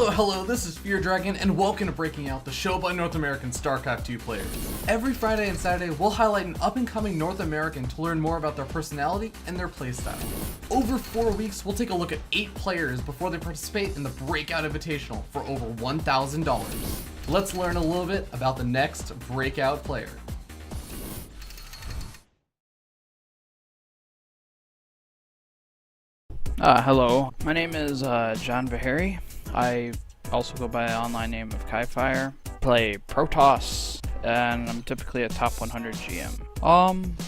Hello, this is Kif1re, and welcome to Breaking Out, the show by North American StarCraft 2 players. Every Friday and Saturday, we'll highlight an up-and-coming North American to learn more about their personality and their playstyle. Over 4 weeks, we'll take a look at 8 players before they participate in the Breakout Invitational for over $1,000. Let's learn a little bit about the next Breakout player. Hello, my name is Kif1re. I also go by the online name of Kif1re. Play Protoss, and I'm typically a top 100 GM.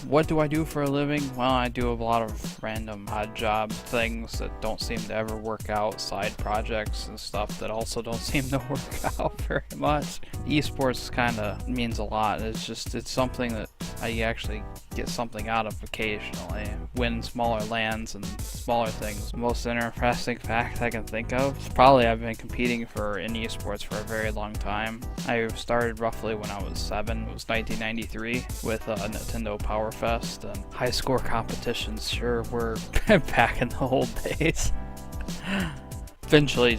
What do I do for a living? Well, I do a lot of random odd job things that don't seem to ever work out, side projects and stuff that also don't seem to work out very much. Esports kind of means a lot. It's something that I actually get something out of occasionally. Win smaller lands and smaller things. Most interesting fact I can think of is probably I've been competing in esports for a very long time. I started roughly when I was 7. It was 1993 with Nintendo Power Fest, and high score competitions sure were back in the old days. Eventually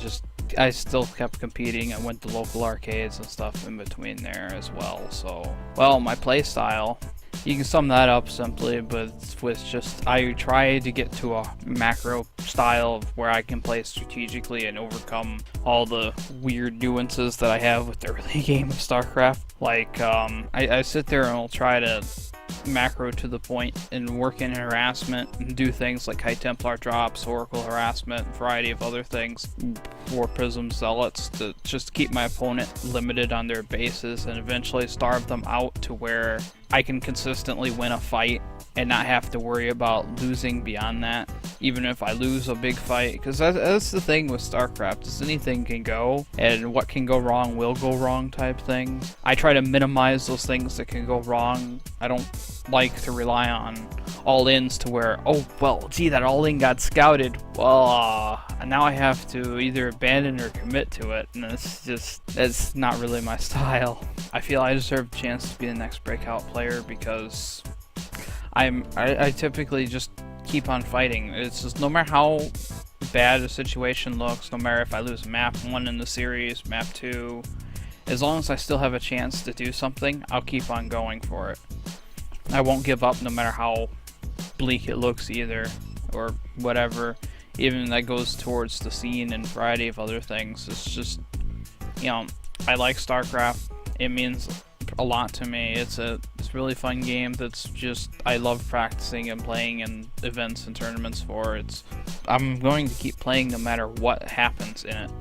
I still kept competing. I went to local arcades and stuff in between there as well. So, well, my play style, you can sum that up simply, but with just I try to get to a macro style of where I can play strategically and overcome all the weird nuances that I have with the early game of StarCraft. Like, I sit there and I'll try to macro to the point and work in harassment and do things like High Templar drops, Oracle harassment, a variety of other things, War Prism Zealots, to just keep my opponent limited on their bases and eventually starve them out to where I can consistently win a fight and not have to worry about losing beyond that, even if I lose a big fight, because that's the thing with StarCraft, is anything can go, and what can go wrong will go wrong type thing. I try to minimize those things that can go wrong. I don't like to rely on all-ins to where, oh, well, gee, that all-in got scouted, well, now I have to either abandon or commit to it, and that's not really my style. I feel I deserve a chance to be the next breakout player because I typically just keep on fighting. It's just no matter how bad a situation looks, no matter if I lose map 1 in the series, map 2, as long as I still have a chance to do something, I'll keep on going for it. I won't give up no matter how bleak it looks either, or whatever. Even that goes towards the scene and variety of other things. It's just, I like StarCraft. It means a lot to me. It's a really fun game that's just I love practicing and playing in events and tournaments for. I'm going to keep playing no matter what happens in it.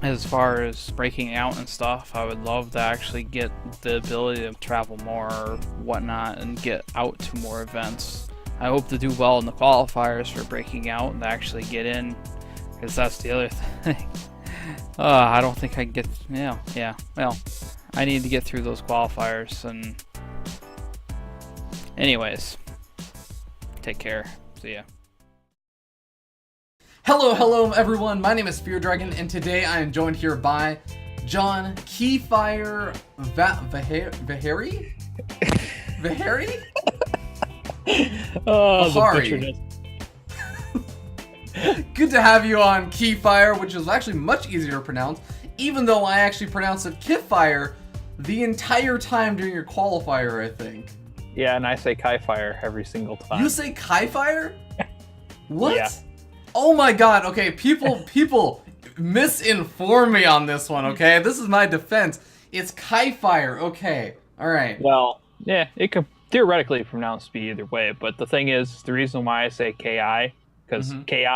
As far as breaking out and stuff, I would love to actually get the ability to travel more or whatnot and get out to more events. I hope to do well in the qualifiers for breaking out and actually get in, because that's the other thing. I don't think I can get, well, I need to get through those qualifiers, and anyways, take care, see ya. Hello everyone, my name is Kif1re, and today I am joined here by John Kif1re Vaheri? Oh, Bahari. Good to have you on, Kif1re, which is actually much easier to pronounce, even though I actually pronounced it Kif1re the entire time during your qualifier, I think. Yeah, and I say Kif1re every single time. You say Kif1re? What? Yeah. Oh my god, okay, people misinform me on this one, okay? This is my defense. It's Kif1re, okay. Alright. Well, yeah, it could theoretically pronounced be either way, but the thing is, the reason why I say Ki, because Ki,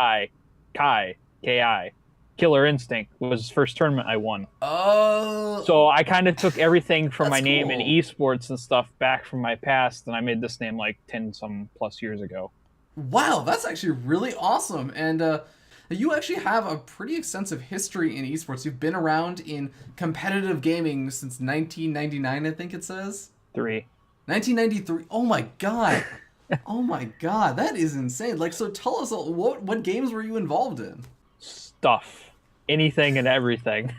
Killer Instinct was his first tournament I won. Oh. So I kind of took everything from my name cool. in esports and stuff back from my past, and I made this name like 10-some plus years ago. Wow, that's actually really awesome. And you actually have a pretty extensive history in esports. You've been around in competitive gaming since 1999, I think it says. 1993. Oh my god. Oh my god, that is insane. Like, so tell us, what games were you involved in? Stuff. Anything and everything.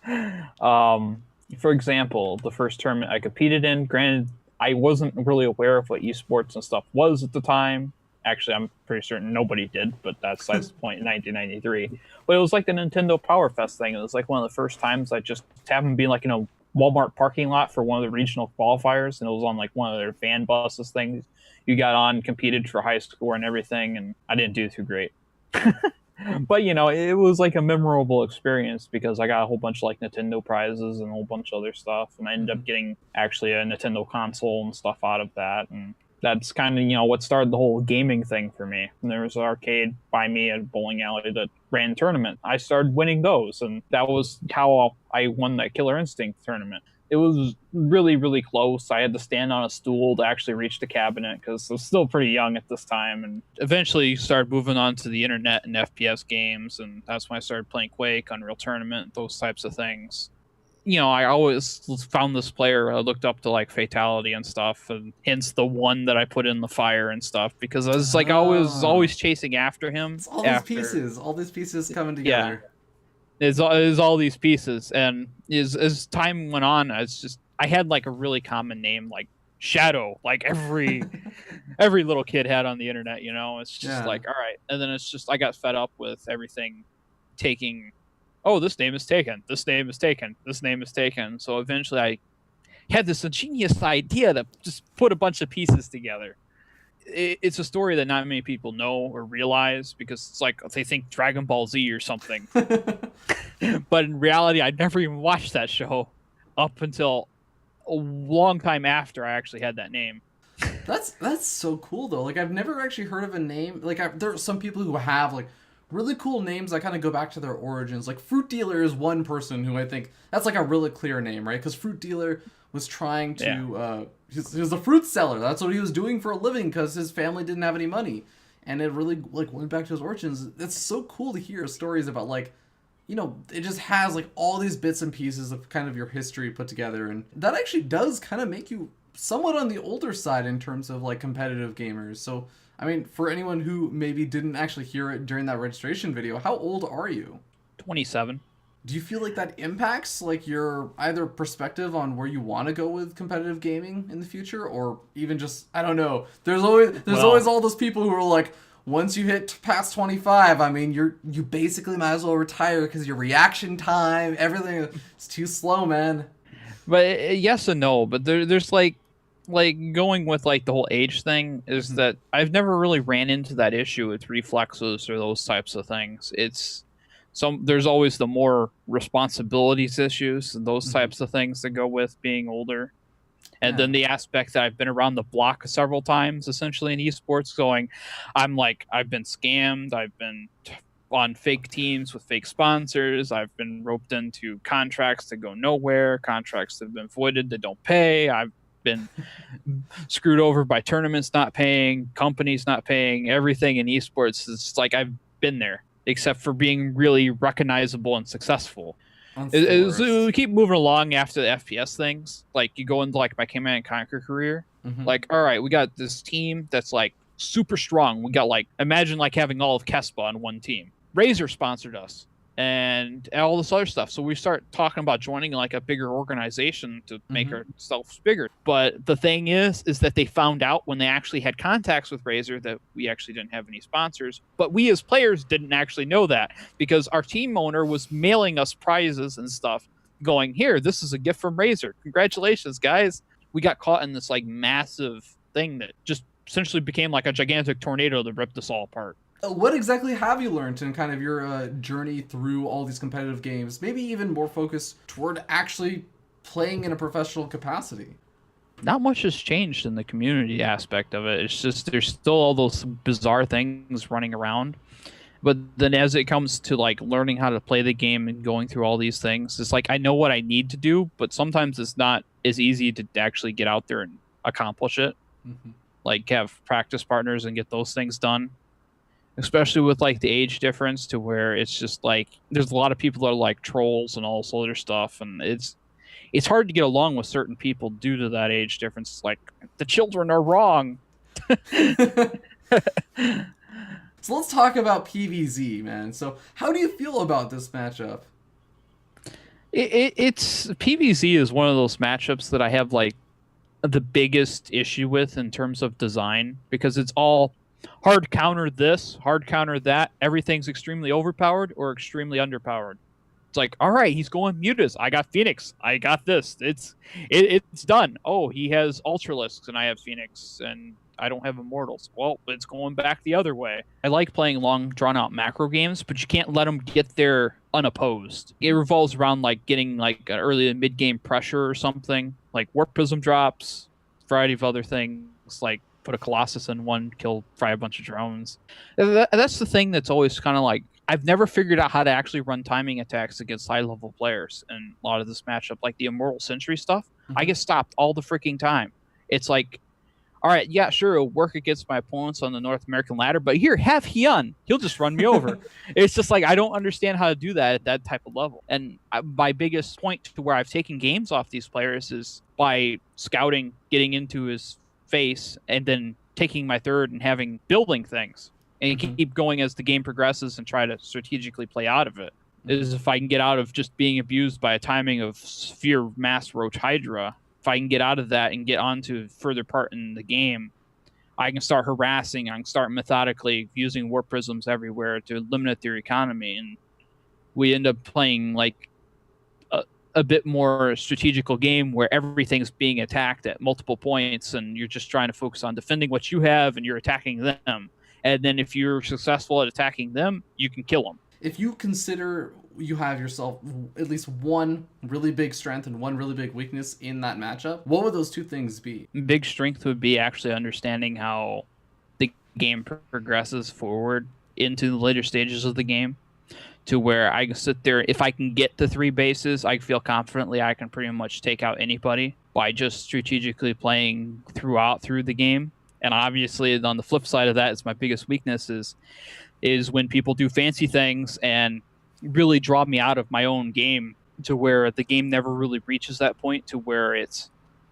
For example, the first tournament I competed in, granted, I wasn't really aware of what esports and stuff was at the time. Actually, I'm pretty certain nobody did, but that's the point in 1993. But it was like the Nintendo Power Fest thing. It was like one of the first times I just happened to be like in a Walmart parking lot for one of the regional qualifiers, and it was on like one of their fan buses things. You got on, competed for high score and everything, and I didn't do too great. But it was like a memorable experience because I got a whole bunch of like Nintendo prizes and a whole bunch of other stuff, and I ended up getting actually a Nintendo console and stuff out of that. And that's kind of what started the whole gaming thing for me. And there was an arcade by me at a bowling alley that ran a tournament. I started winning those, and that was how I won that Killer Instinct tournament. It was really, really close. I had to stand on a stool to actually reach the cabinet because I was still pretty young at this time. And eventually started moving on to the internet and FPS games, and that's when I started playing Quake, Unreal Tournament, those types of things. I always found this player I looked up to, like Fatality and stuff, and hence the one that I put in the fire and stuff, because I was like always chasing after him. It's all these pieces coming together. Yeah. Is all these pieces, and as time went on, I had like a really common name like Shadow, like every little kid had on the internet. It's just like, all right, and then it's just I got fed up with everything taking. Oh, this name is taken. This name is taken. This name is taken. So eventually, I had this ingenious idea to just put a bunch of pieces together. It's a story that not many people know or realize because it's like they think Dragon Ball Z or something. But in reality, I never even watched that show up until a long time after I actually had that name. That's so cool though. Like I've never actually heard of a name. Like there are some people who have like really cool names that kind of go back to their origins. Like Fruit Dealer is one person who I think that's like a really clear name, right? Because Fruit Dealer was trying to he was a fruit seller. That's what he was doing for a living because his family didn't have any money, and it really like went back to his origins. It's so cool to hear stories about like, it just has like all these bits and pieces of kind of your history put together, and that actually does kind of make you somewhat on the older side in terms of like competitive gamers. So I mean, for anyone who maybe didn't actually hear it during that registration video, how old are you? 27. Do you feel like that impacts like your either perspective on where you want to go with competitive gaming in the future, or even just I don't know? There's always all those people who are like, once you hit past 25, I mean, you basically might as well retire because your reaction time, everything is too slow, man. But yes and no. But there's like going with like the whole age thing is that I've never really ran into that issue with reflexes or those types of things. There's always the more responsibilities issues and those types of things that go with being older. And then the aspect that I've been around the block several times, essentially in esports, I've been scammed. I've been on fake teams with fake sponsors. I've been roped into contracts that go nowhere, contracts that have been voided that don't pay. I've been screwed over by tournaments not paying, companies not paying, everything in esports. It's like I've been there, except for being really recognizable and successful. As we keep moving along after the FPS things, like you go into like my Command and Conquer career, like, all right, we got this team that's like super strong. We got like, imagine like having all of Kespa on one team. Razer sponsored us and all this other stuff. So we start talking about joining like a bigger organization to make ourselves bigger. But the thing is that they found out when they actually had contacts with Razer that we actually didn't have any sponsors. But we as players didn't actually know that because our team owner was mailing us prizes and stuff going, here, this is a gift from Razer. Congratulations, guys. We got caught in this like massive thing that just essentially became like a gigantic tornado that ripped us all apart. What exactly have you learned in kind of your journey through all these competitive games? Maybe even more focused toward actually playing in a professional capacity. Not much has changed in the community aspect of it. It's just there's still all those bizarre things running around. But then as it comes to like learning how to play the game and going through all these things, it's like I know what I need to do, but sometimes it's not as easy to actually get out there and accomplish it. Like have practice partners and get those things done. Especially with like the age difference to where it's just like there's a lot of people that are like trolls and all this other stuff, and it's hard to get along with certain people due to that age difference. It's like the children are wrong. So let's talk about PvZ, man. So how do you feel about this matchup? It's PvZ is one of those matchups that I have like the biggest issue with in terms of design because it's all hard counter this, hard counter that. Everything's extremely overpowered or extremely underpowered. It's like, all right, he's going mutas. I got Phoenix. I got this. It's done. Oh, he has Ultralisks and I have Phoenix and I don't have Immortals. Well, it's going back the other way. I like playing long, drawn-out macro games, but you can't let them get there unopposed. It revolves around like getting like an early and mid-game pressure or something, like Warp Prism drops, variety of other things, like put a Colossus in one, fry a bunch of drones. That's the thing that's always kind of like, I've never figured out how to actually run timing attacks against high-level players in a lot of this matchup. Like the Immortal Sentry stuff, I get stopped all the freaking time. It's like, all right, yeah, sure, it'll work against my opponents on the North American ladder, but here, have Hyun. He'll just run me over. It's just like, I don't understand how to do that at that type of level. And my biggest point to where I've taken games off these players is by scouting, getting into his face, and then taking my third and building things. And keep going as the game progresses and try to strategically play out of it. Is if I can get out of just being abused by a timing of Sphere Mass Roach Hydra, if I can get out of that and get on to further part in the game, I can start harassing, I can start methodically using Warp Prisms everywhere to eliminate their economy. And we end up playing like a bit more strategical game where everything's being attacked at multiple points and you're just trying to focus on defending what you have and you're attacking them. And then if you're successful at attacking them, you can kill them. If you consider you have yourself at least one really big strength and one really big weakness in that matchup, what would those two things be? Big strength would be actually understanding how the game progresses forward into the later stages of the game, to where I can sit there. If I can get to 3 bases, I feel confidently I can pretty much take out anybody by just strategically playing through the game. And obviously, on the flip side of that, is my biggest weakness is when people do fancy things and really draw me out of my own game, to where the game never really reaches that point to where it's,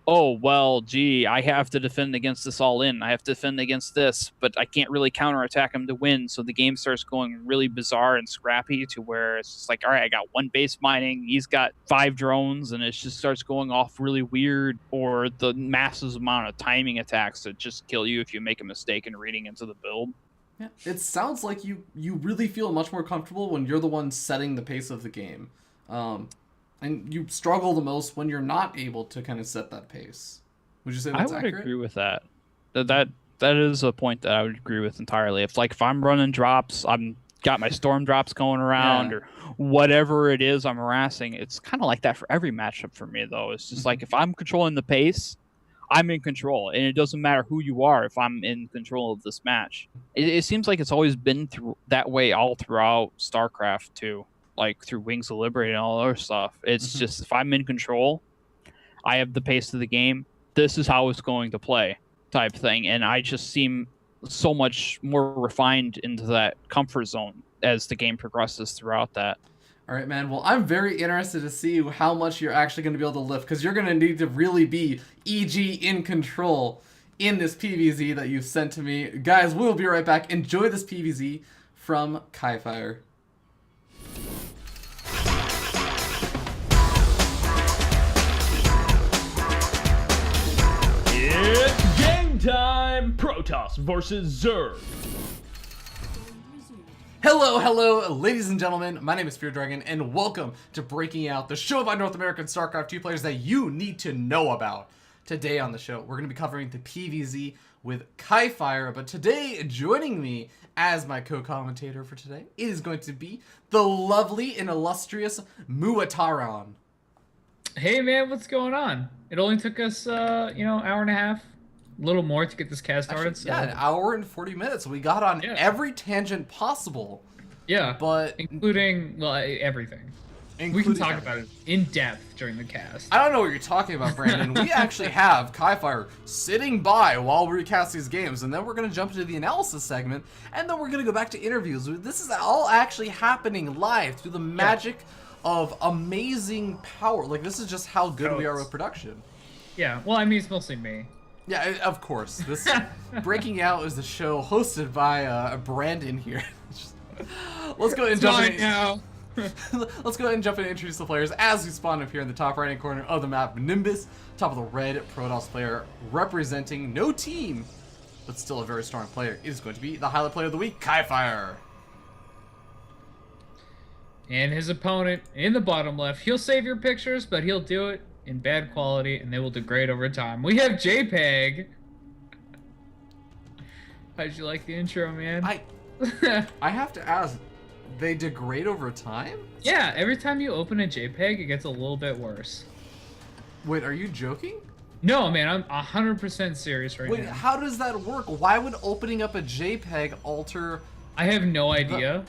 oh, well, gee, I have to defend against this all in. I have to defend against this, but I can't really counterattack him to win. So the game starts going really bizarre and scrappy to where it's just like, all right, I got 1 base mining. He's got 5 drones, and it just starts going off really weird. Or the massive amount of timing attacks that just kill you if you make a mistake in reading into the build. Yeah, it sounds like you really feel much more comfortable when you're the one setting the pace of the game. And you struggle the most when you're not able to kind of set that pace. Would you say that's accurate? I would agree with that. That is a point that I would agree with entirely. If I'm running drops, I'm got my storm drops going around, or whatever it is I'm harassing, it's kind of like that for every matchup for me, though. It's just like, if I'm controlling the pace, I'm in control, and it doesn't matter who you are if I'm in control of this match. It seems like it's always been that way all throughout StarCraft too, like through Wings of Liberty and all other stuff. It's just, if I'm in control, I have the pace of the game, this is how it's going to play type thing. And I just seem so much more refined into that comfort zone as the game progresses throughout that. All right, man. Well, I'm very interested to see how much you're actually going to be able to lift, because you're going to need to really be EG in control in this PVZ that you've sent to me. Guys, we'll be right back. Enjoy this PVZ from Kif1re. It's game time! Protoss versus Zerg. Hello, ladies and gentlemen. My name is Kif1re, and welcome to Breaking Out, the show about North American StarCraft 2 players that you need to know about. Today on the show, we're going to be covering the PVZ with Kif1re, but today, joining me as my co-commentator for today, is going to be the lovely and illustrious Muataran. Hey man, what's going on? It only took us, hour and a half, a little more to get this cast started. Actually, yeah, an hour and 40 minutes. We got on every tangent possible. Yeah, but including everything. We can talk about it in depth during the cast. I don't know what you're talking about, Brandon. We actually have Kif1re sitting by while we recast these games, and then we're going to jump into the analysis segment, and then we're going to go back to interviews. This is all actually happening live through the magic of amazing power. Like, this is just how good we are with production. Yeah, well, I mean, it's mostly me. Yeah, of course. This Breaking Out is the show hosted by Brandon here. Let's go ahead and jump in now. Let's go ahead and jump in and introduce the players as we spawn up here in the top right-hand corner of the map. Nimbus, top of the red Protoss player, representing no team but still a very strong player. It is going to be the highlight player of the week, Kif1re. And his opponent in the bottom left, he'll save your pictures, but he'll do it in bad quality, and they will degrade over time. We have JPEG. How'd you like the intro, man? I have to ask, they degrade over time? Yeah, every time you open a JPEG, it gets a little bit worse. Wait, are you joking? No, man, I'm 100% serious right Wait, now. how does that work? Why would opening up a JPEG alter... I have no idea,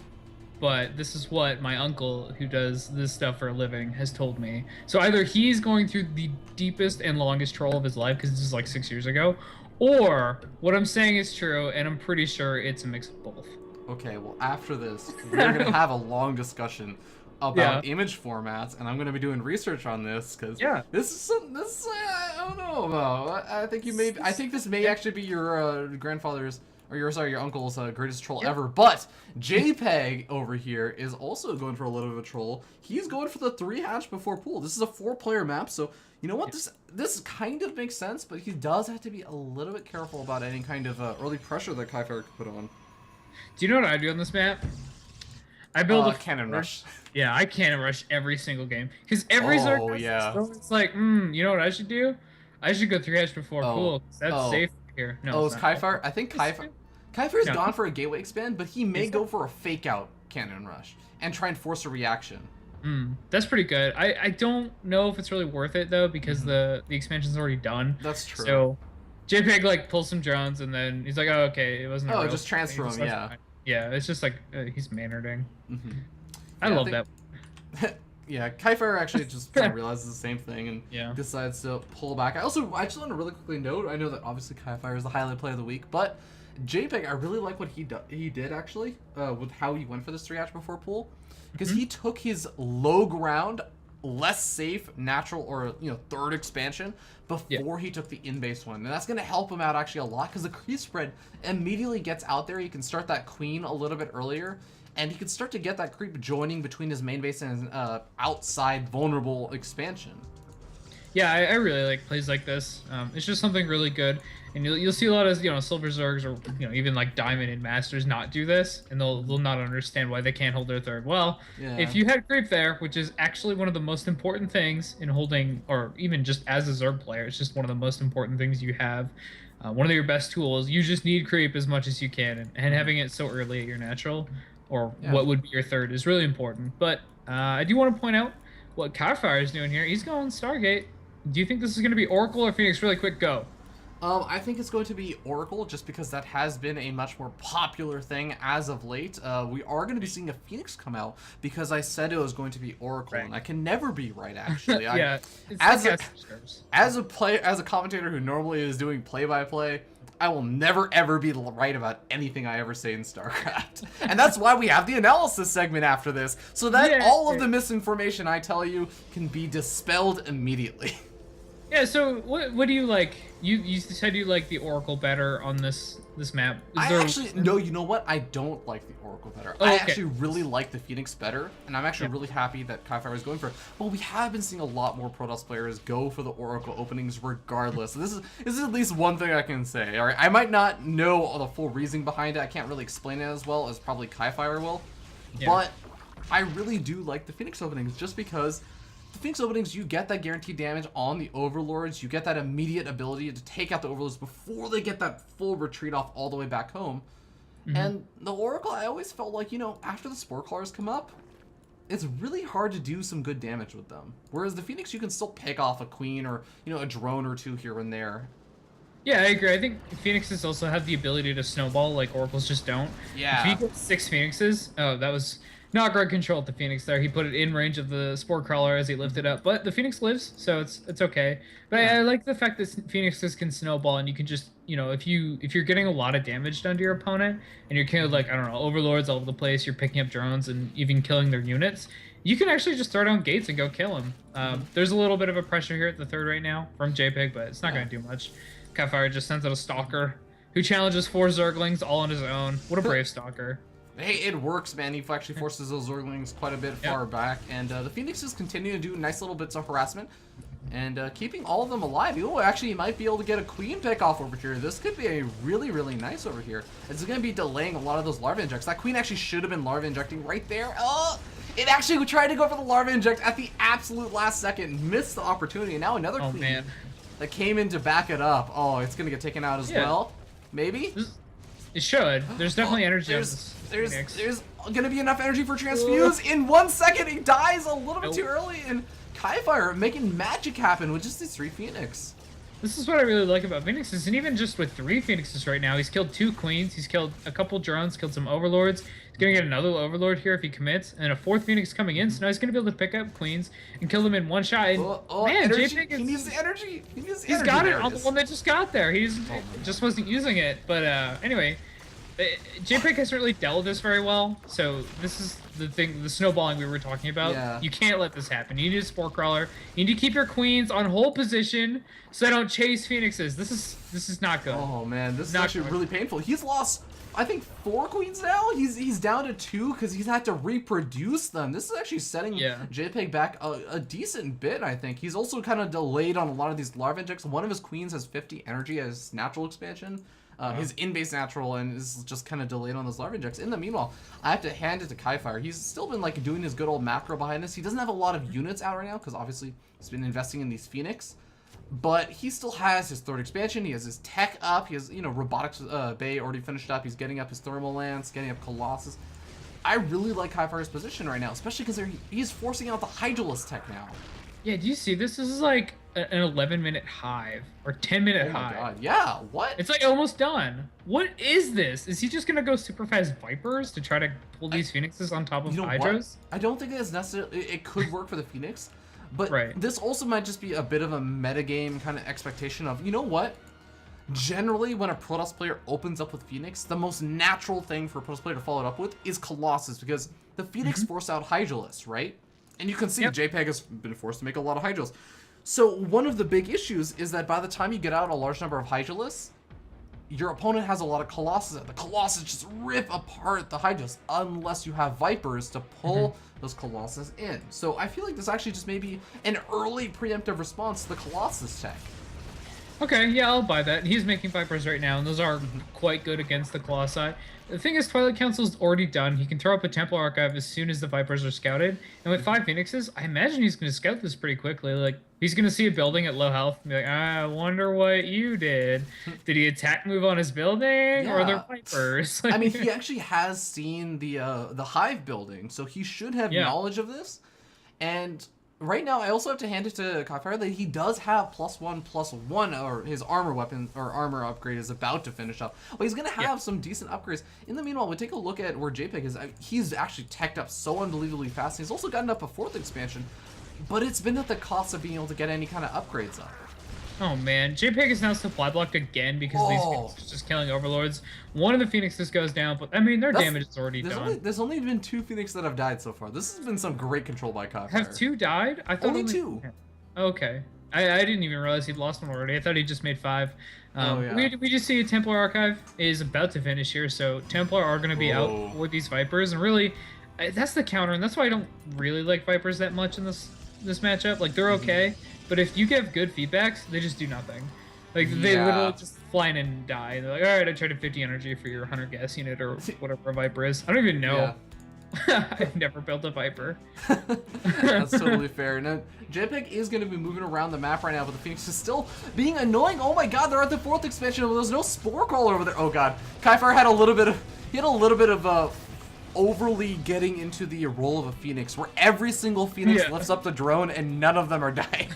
but this is what my uncle, who does this stuff for a living, has told me. So either he's going through the deepest and longest troll of his life, because this is like 6 years ago, or what I'm saying is true, and I'm pretty sure it's a mix of both. Okay, well, after this, we're going to have a long discussion about image formats, and I'm going to be doing research on this, because this is I don't know about. I think this may actually be your grandfather's, or your uncle's greatest troll ever, but JPEG over here is also going for a little bit of a troll. He's going for the 3 hatch before pool. This is a 4-player map, so you know what? This kind of makes sense, but he does have to be a little bit careful about any kind of early pressure that Kif1re could put on. Do you know what I do on this map? I build a cannon rush. Yeah, I cannon rush every single game, because every Zerg it's like, you know what I should do? I should go 3 hatch before pool. That's safe here. No, it's Kif1re. I think Kif1re's gone for a gateway expand, but he may go for a fake out cannon rush and try and force a reaction. That's pretty good. I don't know if it's really worth it though, because the expansion's already done. That's true. So JPEG like pulls some drones, and then he's like, oh, okay, it wasn't. Oh, just transfer him. Yeah, it's just like he's manarding. I love that. Yeah, Kif1re actually just kind of realizes the same thing and decides to pull back. I just want to really quickly note, I know that obviously Kif1re is the highlight player of the week, but JPEG, I really like what he did actually with how he went for this 3 hatch before pool, because he took his low ground, less safe natural or third expansion before he took the in-base one, and that's going to help him out actually a lot, because the creep spread immediately gets out there. He can start that queen a little bit earlier, and he can start to get that creep joining between his main base and his outside vulnerable expansion. Yeah, I really like plays like this. It's just something really good, and you'll see a lot of silver zergs or even like diamond and masters not do this, and they'll not understand why they can't hold their third. Well, if you had creep there, which is actually one of the most important things in holding, or even just as a zerg player, it's just one of the most important things you have. One of your best tools. You just need creep as much as you can, and having it so early at your natural, or what would be your third, is really important. But I do want to point out what Kif1re is doing here. He's going Stargate. Do you think this is going to be Oracle or Phoenix? Really quick, go. I think it's going to be Oracle, just because that has been a much more popular thing as of late. We are going to be seeing a Phoenix come out, because I said it was going to be Oracle, and I can never be right, actually. As a commentator who normally is doing play-by-play, I will never ever be right about anything I ever say in StarCraft. And that's why we have the analysis segment after this, so that all of the misinformation I tell you can be dispelled immediately. Yeah, so what do you like? You said you like the Oracle better on this map. No, you know what? I don't like the Oracle better. I actually really like the Phoenix better, and I'm actually really happy that Kif1re is going for it. But we have been seeing a lot more Protoss players go for the Oracle openings regardless. So this is at least one thing I can say. All right, I might not know the full reasoning behind it. I can't really explain it as well as probably Kif1re will. But I really do like the Phoenix openings, just because the Phoenix openings, you get that guaranteed damage on the Overlords. You get that immediate ability to take out the Overlords before they get that full retreat off all the way back home. And the Oracle, I always felt like, after the Spore Crawlers come up, it's really hard to do some good damage with them. Whereas the Phoenix, you can still pick off a Queen or, a drone or two here and there. Yeah, I agree. I think Phoenixes also have the ability to snowball like Oracles just don't. Yeah. If you get 6 Phoenixes, that was not great control at the Phoenix there. He put it in range of the Spore Crawler as he lifted up, but the Phoenix lives, so it's okay. But I like the fact that Phoenixes can snowball, and you can just, if you're getting a lot of damage done to your opponent, and you're killing, like, I don't know, Overlords all over the place, you're picking up drones and even killing their units, you can actually just throw down gates and go kill them. There's a little bit of a pressure here at the third right now from JPEG, but it's not going to do much. Kif1re just sends out a Stalker, who challenges 4 Zerglings all on his own. What a brave Stalker. Hey, it works, man. He actually forces those Zerglings quite a bit far back, and the Phoenixes continue to do nice little bits of harassment. and keeping all of them alive. Oh, actually, he might be able to get a queen pick off over here. This could be a really, really nice over here. It's going to be delaying a lot of those larva injects. That queen actually should have been larva injecting right there. Oh, it actually tried to go for the larva inject at the absolute last second, missed the opportunity, and now another queen man. that came in to back it up. Oh, it's going to get taken out as well. Maybe? It should. There's definitely energy on this There's Phoenix. gonna be enough energy for transfuse. In 1 second, he dies a little bit too early, and Kif1re making magic happen with just these 3 Phoenix. This is what I really like about Phoenixes, and even just with 3 Phoenixes right now, he's killed 2 queens, he's killed a couple drones, killed some overlords. He's gonna get another overlord here if he commits, and a 4th Phoenix coming in, so now he's gonna be able to pick up queens and kill them in one shot. And man, energy. JPEG is, He needs the energy. he's got it on the one that just got there. He's just wasn't using it. But anyway, JPEG hasn't really dealt with this very well, so this is the thing, the snowballing we were talking about. Yeah. You can't let this happen. You need a Spore Crawler. You need to keep your queens on hold position so they don't chase Phoenixes. This is not good. Oh man, this is Not actually good. really painful. He's lost, I think, 4 queens now. He's down to 2 because he's had to reproduce them. This is actually setting JPEG back a decent bit, I think. He's also kind of delayed on a lot of these larva injects. One of his queens has 50 energy as natural expansion. His in-base natural, and is just kind of delayed on those larva injects. In the meanwhile, I have to hand it to Kif1re. He's still been like doing his good old macro behind us. He doesn't have a lot of units out right now because obviously he's been investing in these Phoenix. But he still has his 3rd expansion. He has his tech up. He has, you know, robotics bay already finished up. He's getting up his thermal lance, getting up Colossus. I really like Kif1re's position right now, especially because he's forcing out the Hydralisk tech now. Yeah, do you see this? This is like an 11-minute hive or 10-minute Oh my hive. god, yeah, what? It's like almost done. What is this? Is he just gonna go super fast Vipers to try to pull these Phoenixes on top of You know Hydras? what? I don't think it's necessarily. It could work for the Phoenix, but Right. this also might just be a bit of a metagame kind of expectation of, you know what? Generally, when a Protoss player opens up with Phoenix, the most natural thing for a Protoss player to follow it up with is Colossus, because the Phoenix force out Hydralisk, right? And you can see JPEG has been forced to make a lot of Hydralisks. So one of the big issues is that by the time you get out a large number of Hydralisks, your opponent has a lot of Colossus. The Colossus just rip apart the Hydralisks unless you have Vipers to pull those Colossus in. So I feel like this actually just may be an early preemptive response to the Colossus tech. Okay, yeah, I'll buy that. He's making Vipers right now, and those are quite good against the Colossi. The thing is, Twilight Council's already done. He can throw up a Templar Archive as soon as the Vipers are scouted. And with 5 Phoenixes, I imagine he's going to scout this pretty quickly. Like, he's going to see a building at low health and be like, I wonder what you did. Did he attack move on his building? Or are there Vipers? I mean, he actually has seen the Hive building, so he should have knowledge of this. And right now, I also have to hand it to Kif1re that he does have +1/+1, or his armor weapon or armor upgrade is about to finish up. But he's going to have some decent upgrades. In the meanwhile, we take a look at where JPEG is. He's actually teched up so unbelievably fast. He's also gotten up a 4th expansion, but it's been at the cost of being able to get any kind of upgrades up. Oh man, JPEG is now supply blocked again because these Phoenixes are just killing overlords. One of the Phoenixes goes down, but I mean their damage is already done. There's only been 2 Phoenix that have died so far. This has been some great control by Kif1re. Have 2 died? I thought only 2. Okay. I didn't even realize he'd lost one already. I thought he just made 5. We just see a Templar Archive is about to finish here, so Templar are going to be out for these Vipers, and really, that's the counter, and that's why I don't really like Vipers that much in this matchup. Like, they're okay, but if you give good feedbacks, they just do nothing. Like, they literally just fly in and die. They're like, alright, I traded 50 energy for your 100 gas unit, or whatever a Viper is. I don't even know. I've never built a Viper. That's totally fair. Now, JPEG is going to be moving around the map right now, but the Phoenix is still being annoying. Oh my god, they're at the 4th expansion. There's no Spore Crawler over there. Oh god. Kif1re had a little bit of overly getting into the role of a Phoenix, where every single Phoenix lifts up the drone and none of them are dying.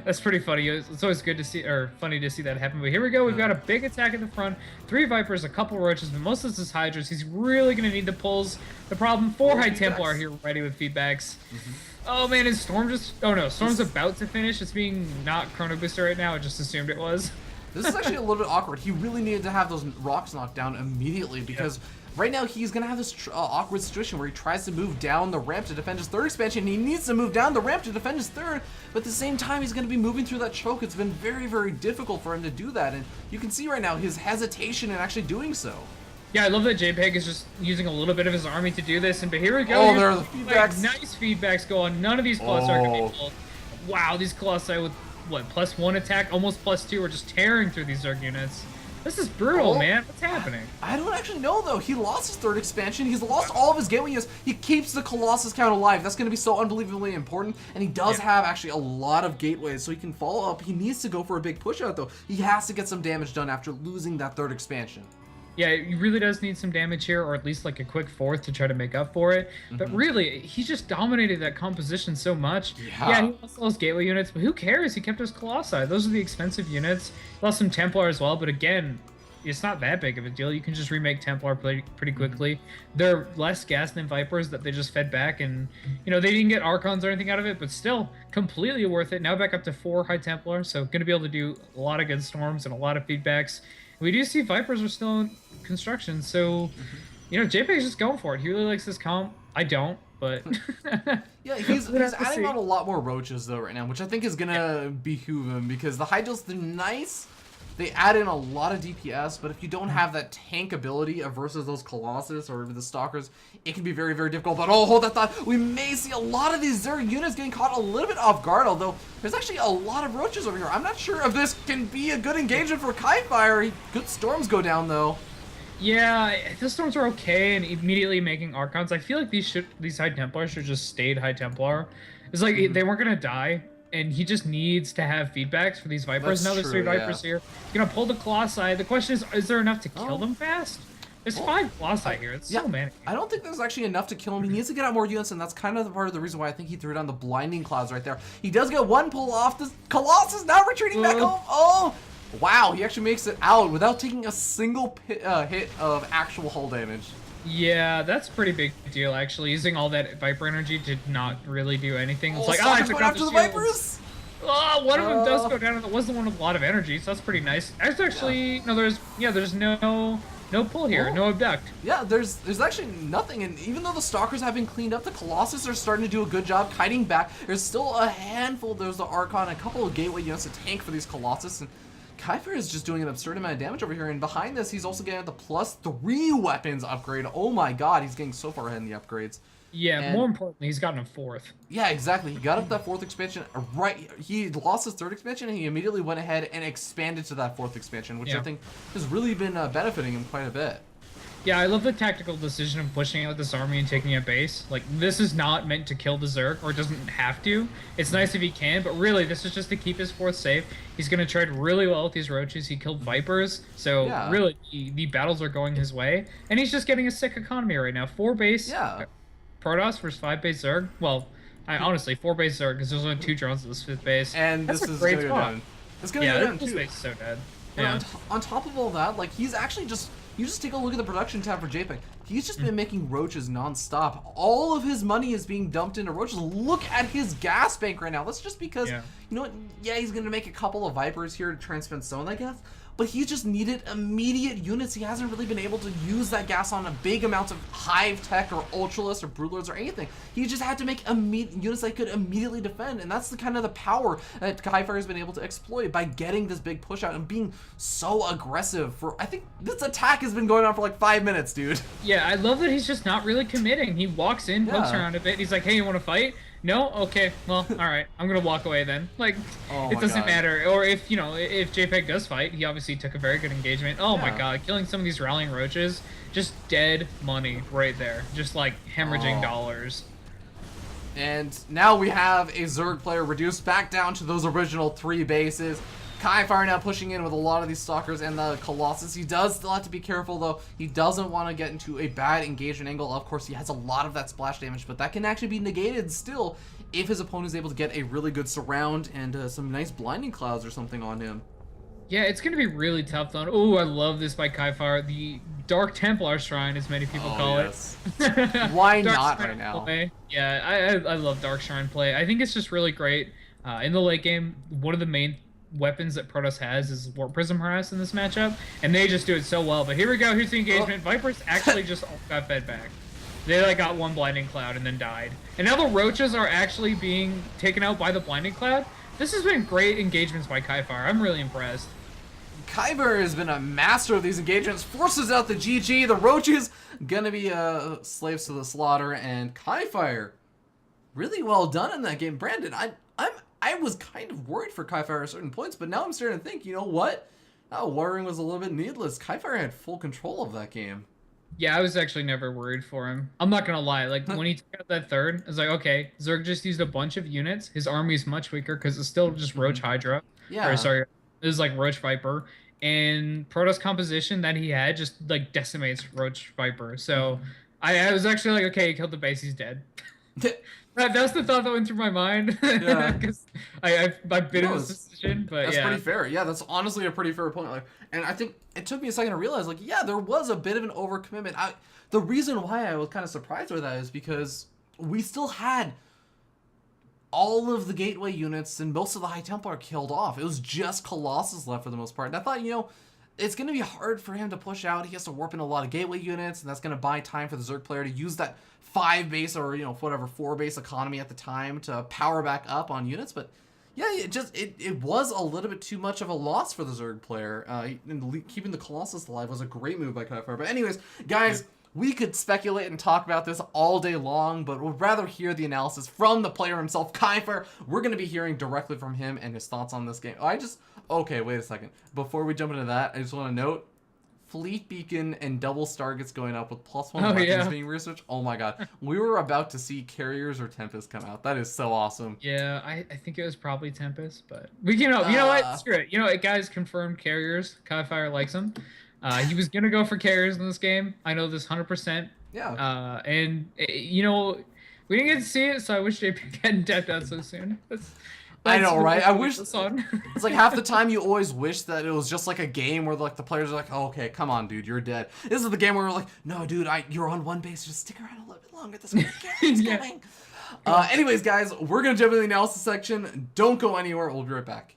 That's pretty funny. It's always good to see, or funny to see that happen. But here we go. We've got a big attack at the front. 3 Vipers, a couple Roaches, but most of this is Hydras. He's really going to need the pulls. The problem, 4 High Templar here ready with feedbacks. Oh man, is Storm just... Oh no, Storm's about to finish. It's being not Chrono Booster right now. I just assumed it was. This is actually a little bit awkward. He really needed to have those rocks knocked down immediately, because right now he's going to have this awkward situation where he tries to move down the ramp to defend his 3rd expansion. He needs to move down the ramp to defend his 3rd, but at the same time he's going to be moving through that choke. It's been very, very difficult for him to do that, and you can see right now his hesitation in actually doing so. Yeah, I love that JPEG is just using a little bit of his army to do this, but here we go. Oh, there are the feedbacks. Nice feedbacks go on. None of these plots are going to be pulled. wow, these Colossi with, what, +1 attack, almost +2, are just tearing through these Zerg units. This is brutal, man. What's happening? I don't actually know, though. He lost his 3rd expansion. He's lost all of his gateway units. He keeps the Colossus count alive. That's going to be so unbelievably important. And he does have actually a lot of gateways, so he can follow up. He needs to go for a big push out, though. He has to get some damage done after losing that 3rd expansion. Yeah, he really does need some damage here, or at least like a quick 4th to try to make up for it. But really, he just dominated that composition so much. Yeah, he lost all his gateway units, but who cares? He kept his Colossi. Those are the expensive units. Lost some Templar as well, but again, it's not that big of a deal. You can just remake Templar pretty quickly. They're less gas than Vipers that they just fed back, and you know they didn't get Archons or anything out of it, but still completely worth it. Now back up to 4 High Templar, so going to be able to do a lot of good storms and a lot of feedbacks. We do see Vipers are still in construction, so you know JPEG's just going for it. He really likes this comp. I don't, but yeah, he's adding on a lot more roaches though right now, which I think is gonna behoove him because the Hydros, they're nice. They add in a lot of DPS, but if you don't have that tank ability versus those Colossus or the Stalkers, it can be very, very difficult. But oh, hold that thought. We may see a lot of these Zerg units getting caught a little bit off guard, although there's actually a lot of roaches over here. I'm not sure if this can be a good engagement for Kif1re. Good storms go down, though. Yeah, the storms are okay, and immediately making Archons. I feel like these High Templars should just stayed High Templar. It's like they weren't going to die. And he just needs to have feedbacks for these Vipers. Now there's 3 Vipers here. You're gonna pull the Colossi. The question is there enough to kill them fast? There's 5 Colossi here. It's so many. I don't think there's actually enough to kill him. He needs to get out more units, and that's kind of part of the reason why I think he threw down the Blinding Clouds right there. He does get 1 pull off. This Colossus now retreating back home. Oh, wow. He actually makes it out without taking a single hit of actual hull damage. Yeah, that's a pretty big deal, actually. Using all that Viper energy did not really do anything. It's like, I took out the Vipers! Oh, one of them does go down, and it was the one with a lot of energy, so that's pretty nice. Actually, no, there's no pull here, no abduct. Yeah, there's actually nothing, and even though the Stalkers have been cleaned up, the Colossus are starting to do a good job kiting back. There's still a handful. There's the Archon, a couple of gateway units to tank for these Colossus, and Kif1re is just doing an absurd amount of damage over here, and behind this, he's also getting the +3 weapons upgrade. Oh my god, he's getting so far ahead in the upgrades. Yeah, and more importantly, he's gotten a 4th. Yeah, exactly. He got up that 4th expansion. Right, he lost his 3rd expansion, and he immediately went ahead and expanded to that 4th expansion, which I think has really been benefiting him quite a bit. Yeah, I love the tactical decision of pushing out this army and taking a base. Like, this is not meant to kill the Zerg, or doesn't have to. It's nice if he can, but really, this is just to keep his 4th safe. He's going to trade really well with these roaches. He killed Vipers, so really, the battles are going his way. And he's just getting a sick economy right now. 4 base Protoss versus 5 base Zerg. Well, honestly, 4 base Zerg, because there's only 2 drones at this 5th base. And that's this a is great going to go spot. down. It's going to go down, too. This base is so dead. And on top of all that, like, he's actually just... You just take a look at the production tab for JPEG. He's just been making roaches non-stop. All of his money is being dumped into roaches. Look at his gas bank right now. That's just because, you know what? Yeah, he's going to make a couple of Vipers here to transfer stone, I guess. But he just needed immediate units. He hasn't really been able to use that gas on a big amounts of Hive Tech or Ultralists or Broodlords or anything. He just had to make units that could immediately defend, and that's the kind of the power that Kif1re has been able to exploit by getting this big push out and being so aggressive. For I think this attack has been going on for like 5 minutes, dude. Yeah, I love that he's just not really committing. He walks in, pokes around a bit, he's like, hey, you want to fight? No? Okay, well, alright. I'm gonna walk away then. Like, it doesn't matter. Or if, you know, if JPEG does fight, he obviously took a very good engagement. Oh my god, killing some of these rallying roaches, just dead money right there. Just like hemorrhaging dollars. And now we have a Zerg player reduced back down to those original 3 bases. Kif1re now pushing in with a lot of these Stalkers and the Colossus. He does still have to be careful, though. He doesn't want to get into a bad engagement angle. Of course, he has a lot of that splash damage, but that can actually be negated still if his opponent is able to get a really good surround and some nice Blinding Clouds or something on him. Yeah, it's going to be really tough, though. Oh, I love this by Kif1re. The Dark Templar Shrine, as many people call it. Why not right now? Play. Yeah, I love Dark Shrine play. I think it's just really great. In the late game, one of the main weapons that Protoss has is Warp Prism Harass in this matchup, and they just do it so well. But here we go, here's the engagement. Vipers actually just got fed back. They like got 1 Blinding Cloud and then died. And now the Roaches are actually being taken out by the Blinding Cloud. This has been great engagements by Kif1re. I'm really impressed. Kif1re has been a master of these engagements, forces out the GG, the Roaches gonna be slaves to the slaughter, and Kif1re really well done in that game. Brandon, I'm I was kind of worried for Kif1re at certain points, but now I'm starting to think, you know what? Worrying was a little bit needless. Kif1re had full control of that game. Yeah, I was actually never worried for him. I'm not gonna lie. Like when he took out that third, I was like, okay, Zerg just used a bunch of units. His army's much weaker because it's still just Roach Hydra. Yeah. Or sorry, it was like Roach Viper. And Protoss composition that he had just like decimates Roach Viper. So I was actually like, okay, he killed the base, he's dead. That's the thought that went through my mind. Yeah. Because I've been in this decision, but that's yeah. pretty fair. Yeah, that's honestly a pretty fair point. Like, and I think it took me a second to realize, like, yeah, there was a bit of an overcommitment. The reason why I was kind of surprised with that is because we still had all of the gateway units and most of the High Templar killed off. It was just Colossus left for the most part. And I thought, you know, it's going to be hard for him to push out. He has to warp in a lot of gateway units, and that's going to buy time for the Zerg player to use that 5 base or, you know, whatever 4 base economy at the time to power back up on units. But yeah, it was a little bit too much of a loss for the Zerg player. And keeping the Colossus alive was a great move by Kif1re. But anyways, guys, we could speculate and talk about this all day long, but we'd rather hear the analysis from the player himself, Kif1re. We're going to be hearing directly from him and his thoughts on this game. Okay, wait a second. Before we jump into that, I just want to note, Fleet Beacon and double Stargates going up with +1 weapons being researched. Oh my god. We were about to see Carriers or Tempest come out. That is so awesome. Yeah, I think it was probably Tempest, but we can, you know what? Screw it. You know what? Guys confirmed Carriers. Kif1re likes them. He was going to go for Carriers in this game. I know this 100%. Yeah. And, you know, we didn't get to see it, so I wish JP hadn't tapped out so soon. I know, right? I wish this on. It's like half the time you always wish that it was just like a game where like the players are like, oh, okay, come on, dude, you're dead. This is the game where we're like, no, dude, you're on one base, just stick around a little bit longer. This is coming. Anyways, guys, we're gonna jump into the analysis section. Don't go anywhere. We'll be right back.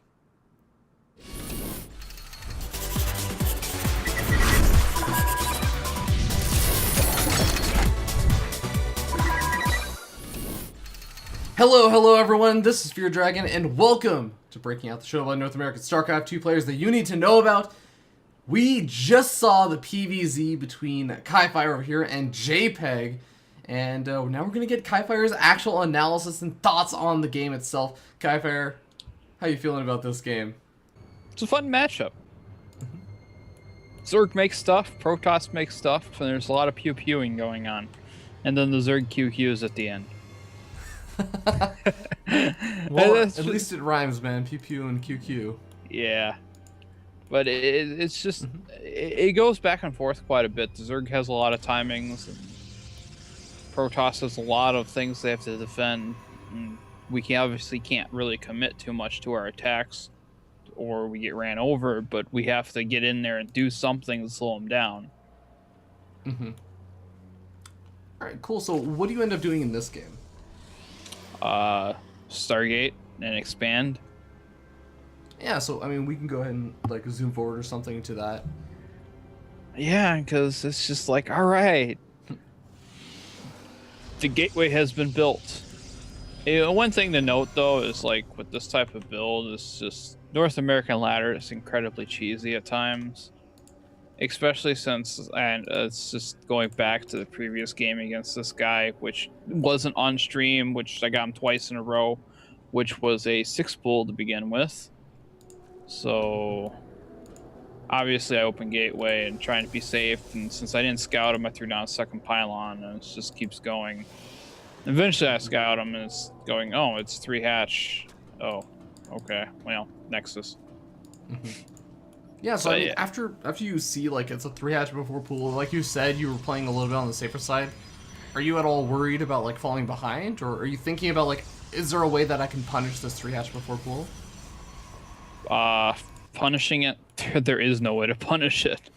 Hello everyone, this is Kif1re, and welcome to Breaking Out, the show about North American StarCraft 2 players that you need to know about. We just saw the PvZ between Kif1re over here and JPEG, and now we're going to get Kif1re's actual analysis and thoughts on the game itself. Kif1re, how you feeling about this game? It's a fun matchup. Zerg makes stuff, Protoss makes stuff, and there's a lot of pew-pewing going on. And then the Zerg QQs at the end. Well, at least it rhymes, man. Pew pew and QQ. Yeah, but it's just it goes back and forth quite a bit. The Zerg has a lot of timings, and Protoss has a lot of things they have to defend. And we obviously can't really commit too much to our attacks, or we get ran over. But we have to get in there and do something to slow them down. All right, cool. So, what do you end up doing in this game? Stargate and expand. Yeah, so I mean, we can go ahead and like zoom forward or something to that. Yeah, because it's just like, all right, the gateway has been built. One thing to note though is like with this type of build, it's just North American ladder is incredibly cheesy at times. Especially since, and it's just going back to the previous game against this guy, which wasn't on stream, which I got him twice in a row, which was a 6-bull to begin with. So, obviously I opened gateway and trying to be safe, and since I didn't scout him, I threw down a second pylon, and it just keeps going. Eventually I scout him, and it's going, oh, it's 3 hatch. Oh, okay, well, Nexus. Yeah, so I mean, after you see like it's a 3 hatch before pool, like you said, you were playing a little bit on the safer side. Are you at all worried about like falling behind, or are you thinking about like, is there a way that I can punish this 3 hatch before pool? Punishing it, there is no way to punish it.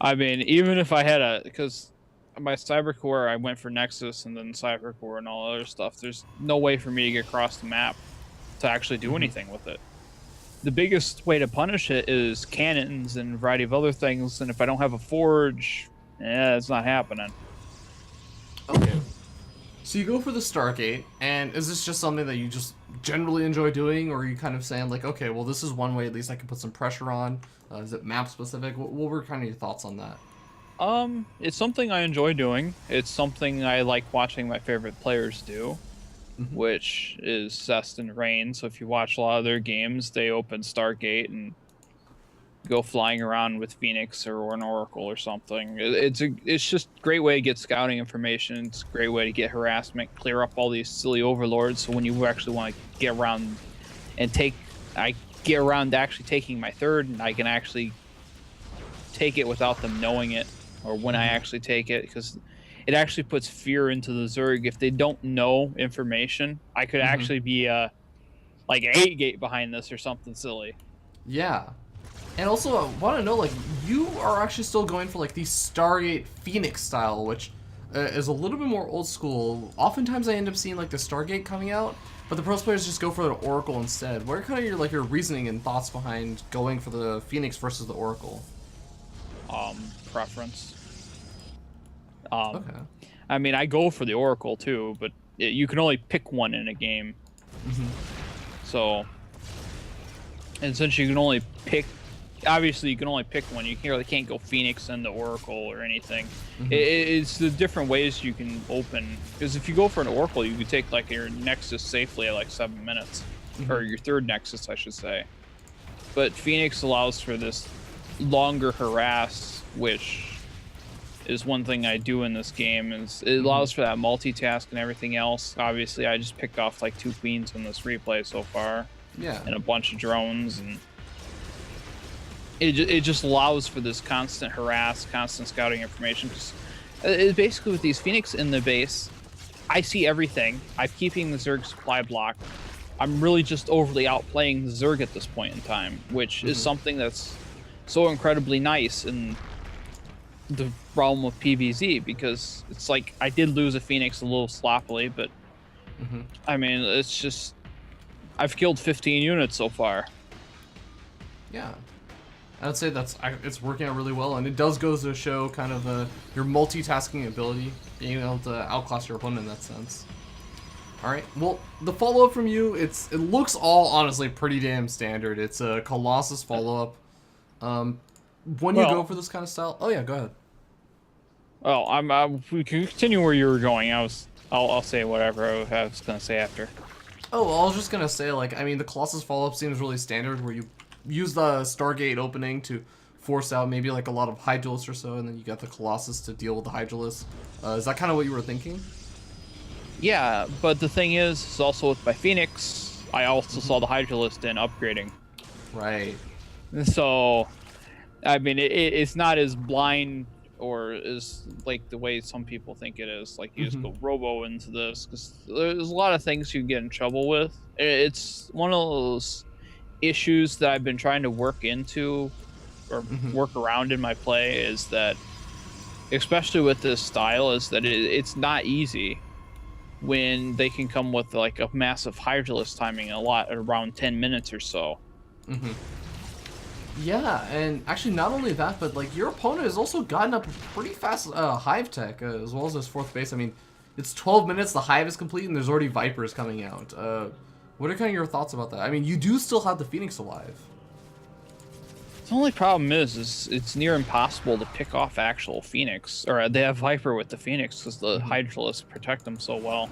I mean, even if I had because my Cybercore, I went for Nexus and then Cybercore and all other stuff. There's no way for me to get across the map to actually do anything with it. The biggest way to punish it is cannons and a variety of other things, and if I don't have a forge, it's not happening. Okay. So you go for the Stargate, and is this just something that you just generally enjoy doing, or are you kind of saying like, okay, well this is one way at least I can put some pressure on? Is it map specific? What were kind of your thoughts on that? It's something I enjoy doing. It's something I like watching my favorite players do. which is Zest and Rain. So if you watch a lot of their games, they open Stargate and go flying around with Phoenix or an Oracle or something. It's just a great way to get scouting information. It's a great way to get harassment, clear up all these silly overlords. So when you actually want to get around and get around to actually taking my third, and I can actually take it without them knowing it, or when I actually take it, because it actually puts fear into the Zerg. If they don't know information, I could actually be like an 8-gate behind this or something silly. Yeah. And also, I want to know, like, you are actually still going for, like, the Stargate Phoenix style, which is a little bit more old school. Oftentimes I end up seeing, like, the Stargate coming out, but the pros players just go for the Oracle instead. What are kind of your reasoning and thoughts behind going for the Phoenix versus the Oracle? Preference. Okay. I mean, I go for the Oracle, too, but you can only pick one in a game. So, and since you can only pick, obviously you can only pick one. You really can't go Phoenix and the Oracle or anything. It's the different ways you can open. Because if you go for an Oracle, you can take like your Nexus safely at like 7 minutes, or your third Nexus, I should say. But Phoenix allows for this longer harass, which is one thing I do in this game. Is it allows for that multitask and everything else. Obviously, I just picked off like 2 queens in this replay so far. Yeah. And a bunch of drones, and it just allows for this constant harass, constant scouting information. Because basically with these Phoenix in the base, I see everything. I'm keeping the Zerg supply block. I'm really just overly outplaying the Zerg at this point in time, which is something that's so incredibly nice in the realm of PvZ, because it's like I did lose a Phoenix a little sloppily, but I mean, it's just I've killed 15 units so far. Yeah. I would say it's working out really well, and it does go to show kind of your multitasking ability, being able to outclass your opponent in that sense. All right. Well, the follow-up from you, it looks all honestly pretty damn standard. It's a Colossus follow-up. When you go for this kind of style, oh yeah, go ahead. Well, we can continue where you were going. I'll say whatever I was gonna say after. Oh, well, I was just gonna say, like, I mean, the Colossus follow-up seems really standard, where you use the Stargate opening to force out maybe like a lot of Hydralisk or so, and then you got the Colossus to deal with the Hydralisk. Is that kind of what you were thinking? Yeah, but the thing is also with my Phoenix, I also saw the Hydralisk in upgrading. Right. So, I mean, it's not as blind or as like the way some people think it is. Like, you just go robo into this, because there's a lot of things you can get in trouble with. It's one of those issues that I've been trying to work into or work around in my play, is that, especially with this style, is that it's not easy when they can come with like a massive Hydralisk timing around 10 minutes or so. Yeah, and actually not only that, but like your opponent has also gotten up a pretty fast hive tech, as well as his 4th base. I mean, it's 12 minutes, the hive is complete, and there's already Vipers coming out. What are kind of your thoughts about that? I mean, you do still have the Phoenix alive. The only problem is it's near impossible to pick off actual Phoenix, or they have Viper with the Phoenix, because the Hydralisk protect them so well.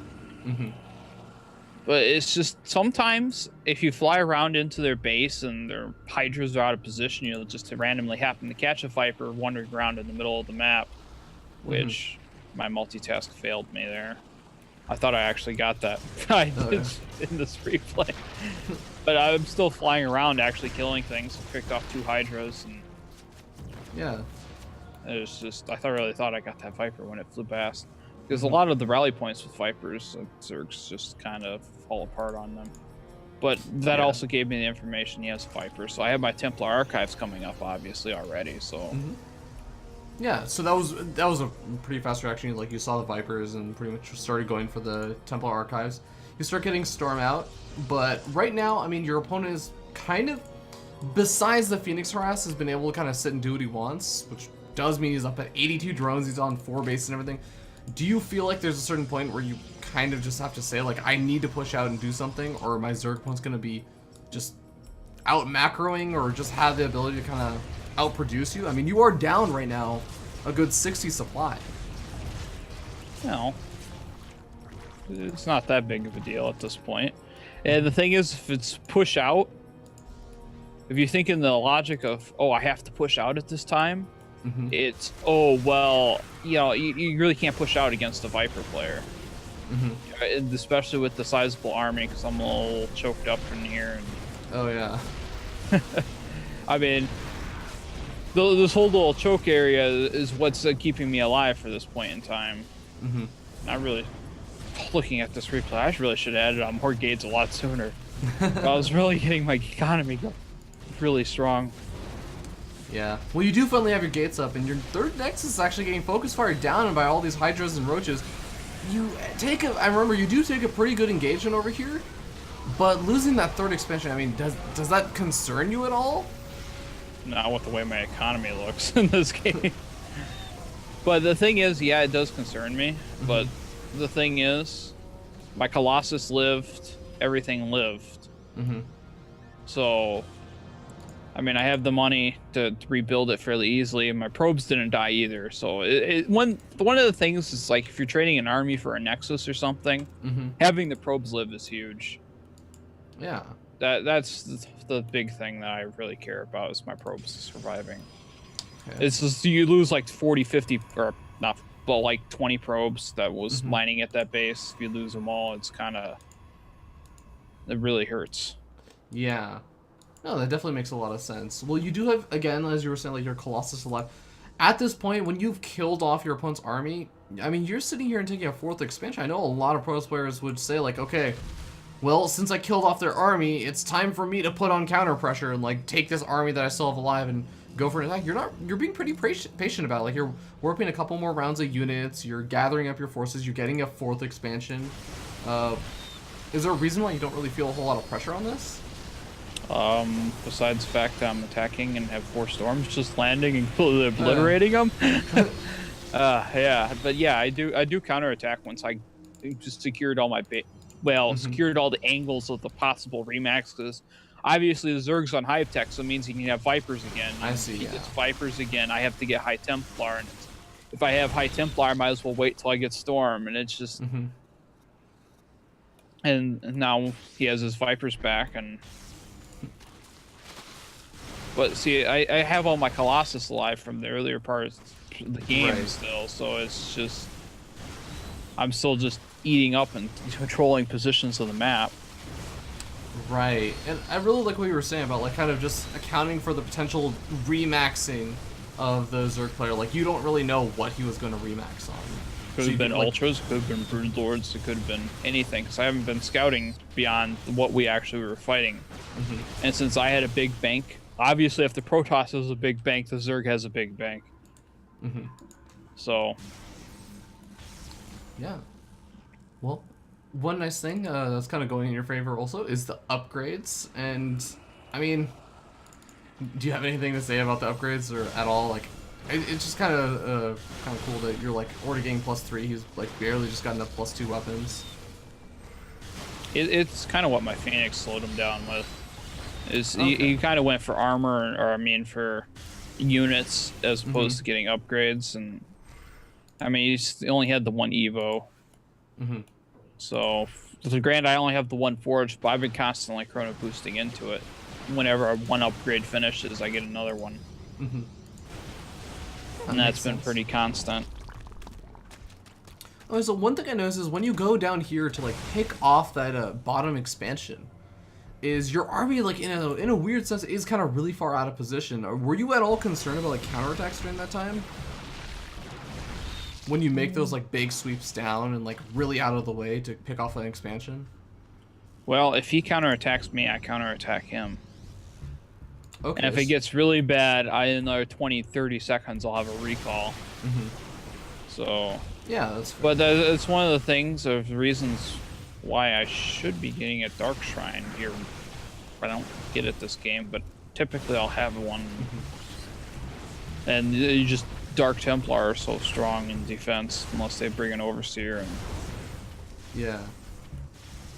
But it's just, sometimes if you fly around into their base and their Hydras are out of position, you'll just randomly happen to catch a Viper wandering around in the middle of the map, which my multitask failed me there. I thought I actually got that. I did in this replay. But I'm still flying around actually killing things. I picked off 2 Hydras, and Yeah. it was just, I really thought I got that Viper when it flew past. Because a lot of the rally points with Vipers, Zergs just kind of fall apart on them. But that also gave me the information he has Viper. So I have my Templar Archives coming up, obviously, already. So Yeah, so that was a pretty fast reaction. Like, you saw the Vipers and pretty much started going for the Templar Archives. You start getting Storm out, but right now, I mean, your opponent is kind of, besides the Phoenix harass, has been able to kind of sit and do what he wants, which does mean he's up at 82 drones, he's on 4 bases and everything. Do you feel like there's a certain point where you kind of just have to say, like, I need to push out and do something, or my Zerg opponent's going to be just out macroing, or just have the ability to kind of outproduce you? I mean, you are down right now a good 60 supply. You know, it's not that big of a deal at this point. And the thing is, if it's push out, if you think in the logic of, oh, I have to push out at this time, it's, oh, well, you know, you really can't push out against a Viper player. And especially with the sizable army, because I'm a little choked up in here. And, Oh yeah. I mean, this whole little choke area is what's keeping me alive for this point in time. Not really looking at this replay. I really should have added on more gates a lot sooner. I was really getting my economy really strong. Yeah. Well, you do finally have your gates up, and your third Nexus is actually getting focus fired down by all these Hydras and Roaches. You take I remember you do take a pretty good engagement over here, but losing that third expansion, I mean, does that concern you at all? Not with the way my economy looks in this game. But the thing is, yeah, it does concern me. But the thing is, my Colossus lived, everything lived. So, I mean, I have the money to rebuild it fairly easily, and my probes didn't die either. So, one of the things is, like, if you're trading an army for a Nexus or something, having the probes live is huge. Yeah. That's the big thing that I really care about, is my probes surviving. Okay. It's just, you lose like 40, 50, or not, but like 20 probes that was mining at that base. If you lose them all, it's kind of, it really hurts. Yeah. No, that definitely makes a lot of sense. Well, you do have, again, as you were saying, like your Colossus alive. At this point, when you've killed off your opponent's army, I mean, you're sitting here and taking a fourth expansion. I know a lot of Pros players would say, like, okay, well, since I killed off their army, it's time for me to put on counter pressure and, like, take this army that I still have alive and go for an attack. You're being pretty patient about it. Like, you're warping a couple more rounds of units, you're gathering up your forces, you're getting a fourth expansion. Is there a reason why you don't really feel a whole lot of pressure on this? Besides the fact that I'm attacking and have 4 storms just landing and completely obliterating them. Yeah, but yeah, I do counterattack once I just secured all my secured all the angles of the possible remax, because obviously the Zerg's on Hive Tech, so it means he can have Vipers again. I see, yeah. It's Vipers again. I have to get High Templar, and if I have High Templar, I might as well wait till I get Storm, and it's just... And now he has his Vipers back, and... But see, I have all my Colossus alive from the earlier parts of the game still, so it's just... I'm still just eating up and controlling positions of the map. Right, and I really like what you were saying about, like, kind of just accounting for the potential remaxing of the Zerg player. Like, you don't really know what he was going to remax on. Could So have been like, Ultras, could have been Brood Lords, it could have been anything, because I haven't been scouting beyond what we actually were fighting. And since I had a big bank, obviously if the Protoss has a big bank, the Zerg has a big bank. So... Yeah. Well, one nice thing that's kind of going in your favor also is the upgrades. And, I mean, do you have anything to say about the upgrades or at all? Like, it's just kind of cool that you're, like, already getting +3. He's, like, barely just gotten up +2 weapons. It's kind of what my Phoenix slowed him down with. Is he kind of went for armor, or I mean for units, as opposed to getting upgrades. And I mean, he only had the 1 Evo. So, granted, I only have the 1 Forge, but I've been constantly chrono boosting into it. Whenever one upgrade finishes, I get another one. And that's been pretty constant. Oh, so one thing I noticed is when you go down here to, like, pick off that bottom expansion, is your army, like, in a weird sense, is kind of really far out of position. Were you at all concerned about, like, counterattacks during that time? When you make those, like, big sweeps down and, like, really out of the way to pick off an expansion? Well, if he counterattacks me, I counterattack him. Okay. And if it gets really bad, in another 20, 30 seconds, I'll have a recall. So... Yeah, that's fair. But it's one of the things, of the reasons why I should be getting a Dark Shrine here. I don't get it this game, but typically I'll have one. And you just... Dark Templar are so strong in defense, unless they bring an Overseer. And... Yeah.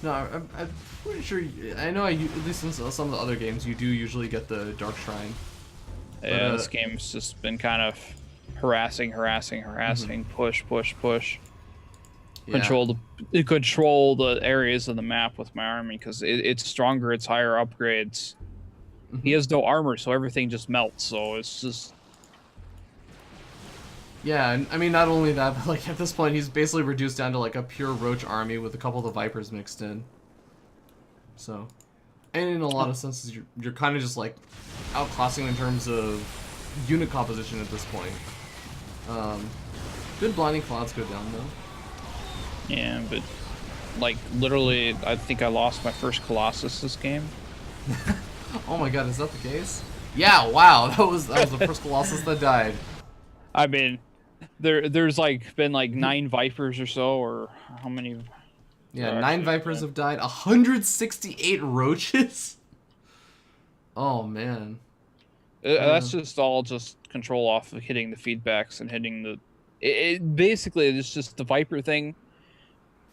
No, I'm pretty sure. I know. At least in some of the other games, you do usually get the Dark Shrine. Yeah, this game's just been kind of harassing, push. control the areas of the map with my army because it's stronger, it's higher upgrades. He has no armor, so everything just melts. So it's just Yeah, and I mean, not only that, but like at this point, he's basically reduced down to like a pure roach army with a couple of the vipers mixed in. So, and in a lot of senses, you're kind of just like outclassing in terms of unit composition at this point. Good blinding clouds go down though. yeah, but like literally, I think I lost my first Colossus this game. Oh my god, is that the case? Yeah, wow, that was the first Colossus that died. I mean, there's like been like 9 Vipers or so, or how many? Yeah, 9 Vipers have died. 168 roaches. Oh man. That's just all just control off of hitting the feedbacks and hitting the. Basically, it's just the Viper thing.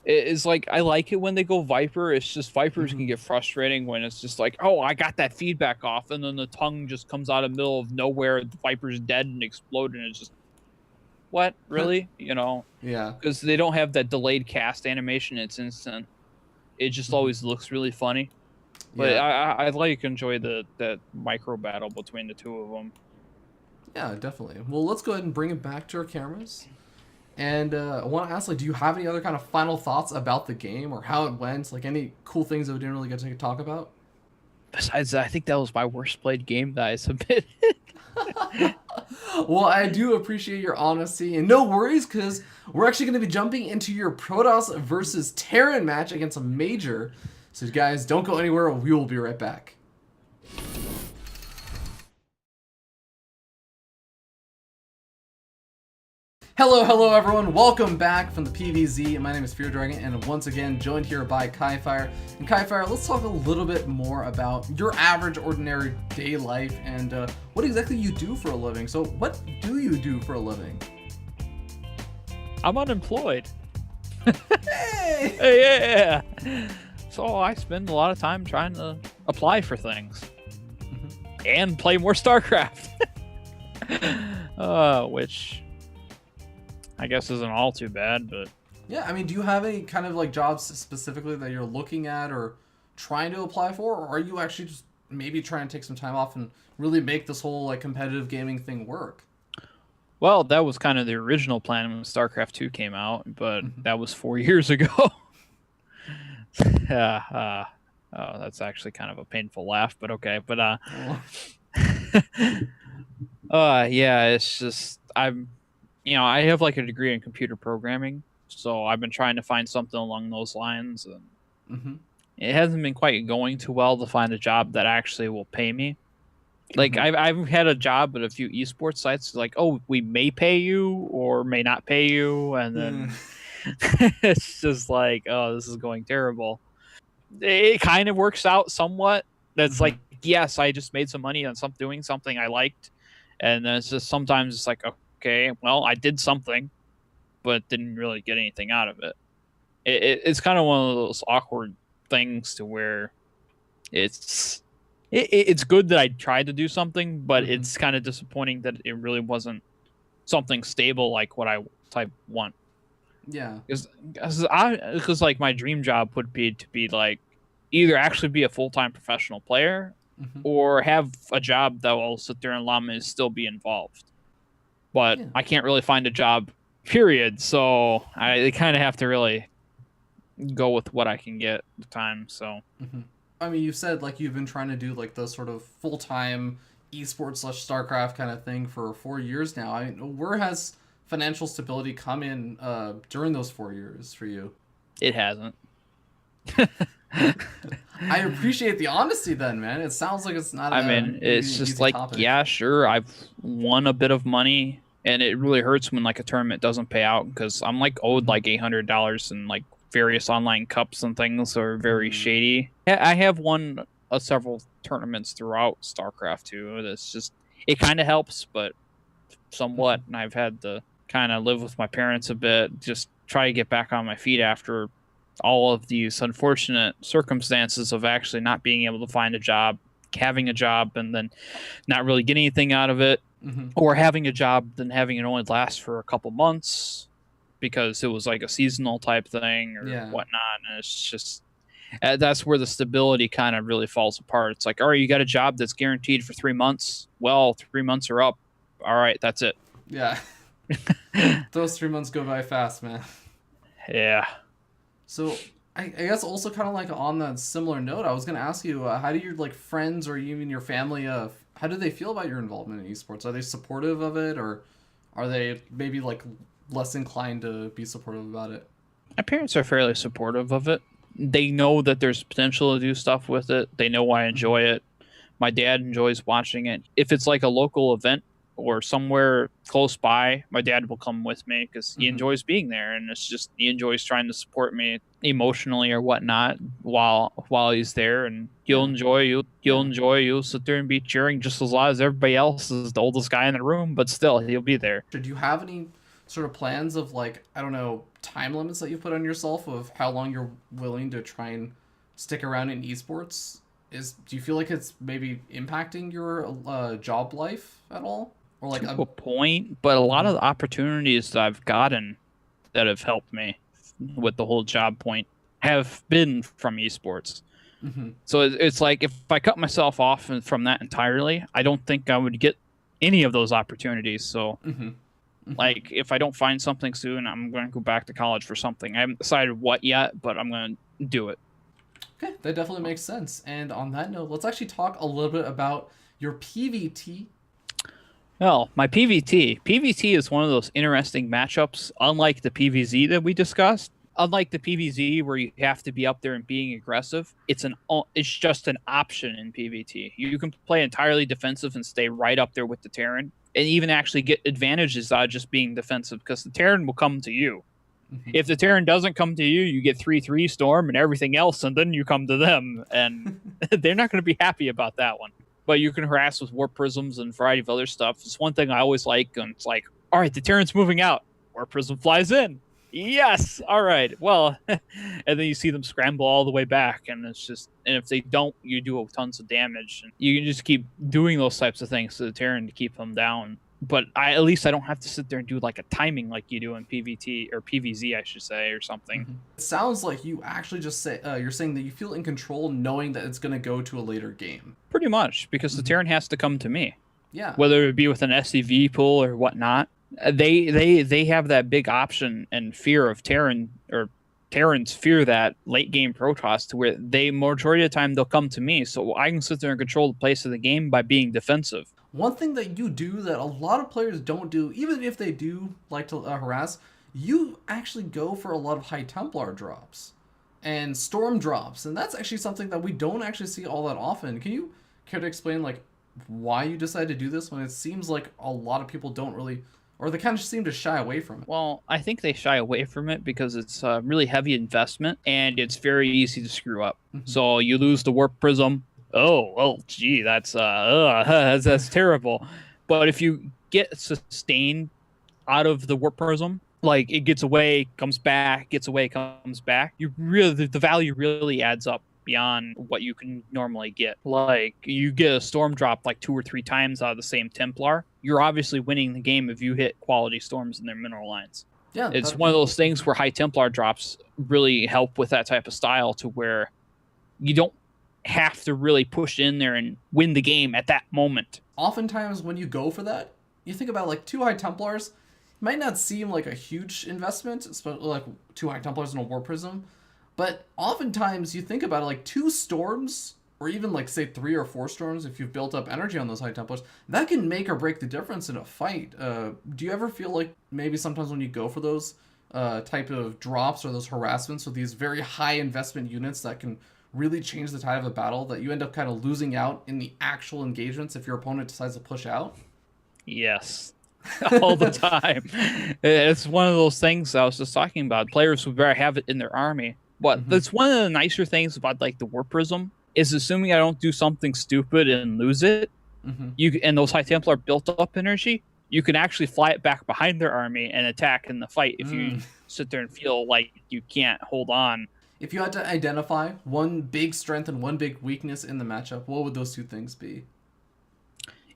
It's like I like it when they go Viper. It's just Vipers can get frustrating when it's just like, oh, I got that feedback off, and then the tongue just comes out of the middle of nowhere. The Viper's dead and exploded, and it's just, what, really? You know? Yeah. Because they don't have that delayed cast animation. It's instant. It just always looks really funny. But Yeah. I like enjoy that micro battle between the two of them. Yeah, definitely. Well, let's go ahead and bring it back to our cameras. And I want to ask, like, do you have any other kind of final thoughts about the game or how it went? Like, any cool things that we didn't really get to talk about? Besides, I think that was my worst played game that I submitted. Well, I do appreciate your honesty, and no worries, because we're actually going to be jumping into your Protoss versus Terran match against a Major. So, guys, don't go anywhere. We will be right back. Hello everyone, welcome back from the PVZ. My name is Kif1re, and once again joined here by Kif1re. And Kif1re, let's talk a little bit more about your average ordinary day life and what exactly you do for a living. So what do you do for a living? I'm unemployed. Hey! Yeah. So I spend a lot of time trying to apply for things and play more StarCraft. Which I guess isn't all too bad, but Yeah, I mean, do you have any kind of like jobs specifically that you're looking at or trying to apply for, or are you actually just maybe trying to take some time off and really make this whole like competitive gaming thing work? well, that was kind of the original plan when StarCraft 2 came out, but that was 4 years ago. Yeah, oh, that's actually kind of a painful laugh, but okay. But yeah, it's just I have like a degree in computer programming, so I've been trying to find something along those lines, and it hasn't been quite going too well to find a job that actually will pay me. Like I've had a job at a few esports sites, like, oh, we may pay you or may not pay you, and then it's just like, oh, this is going terrible. It kind of works out somewhat. That's like, yes, I just made some money on doing something I liked, and then it's just sometimes it's like, okay, well, I did something, but didn't really get anything out of it. It's kind of one of those awkward things to where it's good that I tried to do something, but it's kind of disappointing that it really wasn't something stable like what I want. Yeah. Because like my dream job would be to be like either actually be a full-time professional player or have a job that will sit there and allow me to still be involved. But I can't really find a job, period. So I kind of have to really go with what I can get at the time. So I mean, you said like you've been trying to do like the sort of full-time esports / StarCraft kind of thing for 4 years now. I mean, where has financial stability come in during those 4 years for you? It hasn't. I appreciate the honesty then, man. It sounds like it's not it's just like, topic. Yeah, sure, I've won a bit of money, and it really hurts when like a tournament doesn't pay out because I'm like owed like $800 and like various online cups and things are very shady. I have won several tournaments throughout StarCraft 2. That's just, it kind of helps, but somewhat, and I've had to kind of live with my parents a bit, just try to get back on my feet after all of these unfortunate circumstances of actually not being able to find a job, having a job, and then not really getting anything out of it, or having a job, then having it only last for a couple months because it was like a seasonal type thing or Yeah. whatnot, and it's just that's where the stability kind of really falls apart. It's like, all right, you got a job that's guaranteed for 3 months. Well, 3 months are up. All right, that's it. Yeah. Those 3 months go by fast, man. Yeah. So I guess also kind of like on that similar note, I was gonna ask you, how do your like friends or even your family, how do they feel about your involvement in esports? Are they supportive of it, or are they maybe like less inclined to be supportive about it? My parents are fairly supportive of it. They know that there's potential to do stuff with it. They know I enjoy it. My dad enjoys watching it. If it's like a local event or somewhere close by, my dad will come with me because he enjoys being there, and it's just he enjoys trying to support me emotionally or whatnot while he's there, and you'll sit there and be cheering just as loud as everybody else is the oldest guy in the room, but still he'll be there. Do you have any sort of plans of like, I don't know, time limits that you put on yourself of how long you're willing to try and stick around in esports? Do you feel like it's maybe impacting your job life at all? Or like To a point, but a lot of the opportunities that I've gotten that have helped me with the whole job point have been from esports. So it's like if I cut myself off from that entirely, I don't think I would get any of those opportunities. So like if I don't find something soon, I'm going to go back to college for something. I haven't decided what yet, but I'm going to do it. Okay, that definitely makes sense. And on that note, let's actually talk a little bit about your PVT. Well, my PVT is one of those interesting matchups, unlike the PVZ that we discussed. Unlike the PVZ where you have to be up there and being aggressive, it's just an option in PVT. You can play entirely defensive and stay right up there with the Terran, and even actually get advantages out of just being defensive because the Terran will come to you. If the Terran doesn't come to you, you get 3/3 Storm and everything else, and then you come to them, and they're not going to be happy about that one. But you can harass with Warp Prisms and a variety of other stuff. It's one thing I always like, and it's like, all right, the Terran's moving out. Warp Prism flies in. Yes, all right. Well, and then you see them scramble all the way back, and it's just, and if they don't, you do tons of damage. And you can just keep doing those types of things to the Terran to keep them down. But at least I don't have to sit there and do like a timing like you do in PVT or PVZ, I should say, or something. It sounds like you actually just say you're saying that you feel in control, knowing that it's going to go to a later game. Pretty much, because the Terran has to come to me. Yeah. Whether it be with an SCV pool or whatnot, they have that big option and fear of Terran, or Terrans fear that late game Protoss, to where they majority of the time they'll come to me, so I can sit there and control the pace of the game by being defensive. One thing that you do that a lot of players don't do, even if they do like to harass, you actually go for a lot of High Templar drops and Storm drops, and that's actually something that we don't actually see all that often. Can you care to explain like why you decided to do this when it seems like a lot of people don't really, or they kind of seem to shy away from it? Well, I think they shy away from it because it's a really heavy investment and it's very easy to screw up. So you lose the Warp Prism. Oh, well, gee, that's terrible. But if you get sustained out of the Warp Prism, like it gets away, comes back, gets away, comes back, you really, the value really adds up beyond what you can normally get. Like you get a Storm drop like 2 or 3 times out of the same Templar, you're obviously winning the game if you hit quality Storms in their mineral lines. Yeah, it's one of those things where High Templar drops really help with that type of style, to where you don't have to really push in there and win the game at that moment. Oftentimes when you go for that, you think about like 2 High Templars, might not seem like a huge investment, especially like 2 High Templars and a War Prism, but oftentimes you think about it like 2 Storms, or even like say 3 or 4 Storms, if you've built up energy on those High Templars, that can make or break the difference in a fight. Do you ever feel like maybe sometimes when you go for those type of drops or those harassments with these very high investment units that can really change the tide of a battle, that you end up kind of losing out in the actual engagements if your opponent decides to push out? Yes. All the time. It's one of those things I was just talking about. Players would rather have it in their army. But that's one of the nicer things about like the Warp Prism, is assuming I don't do something stupid and lose it, and those High Templar built up energy, you can actually fly it back behind their army and attack in the fight if you sit there and feel like you can't hold on. If you had to identify one big strength and one big weakness in the matchup, what would those 2 things be?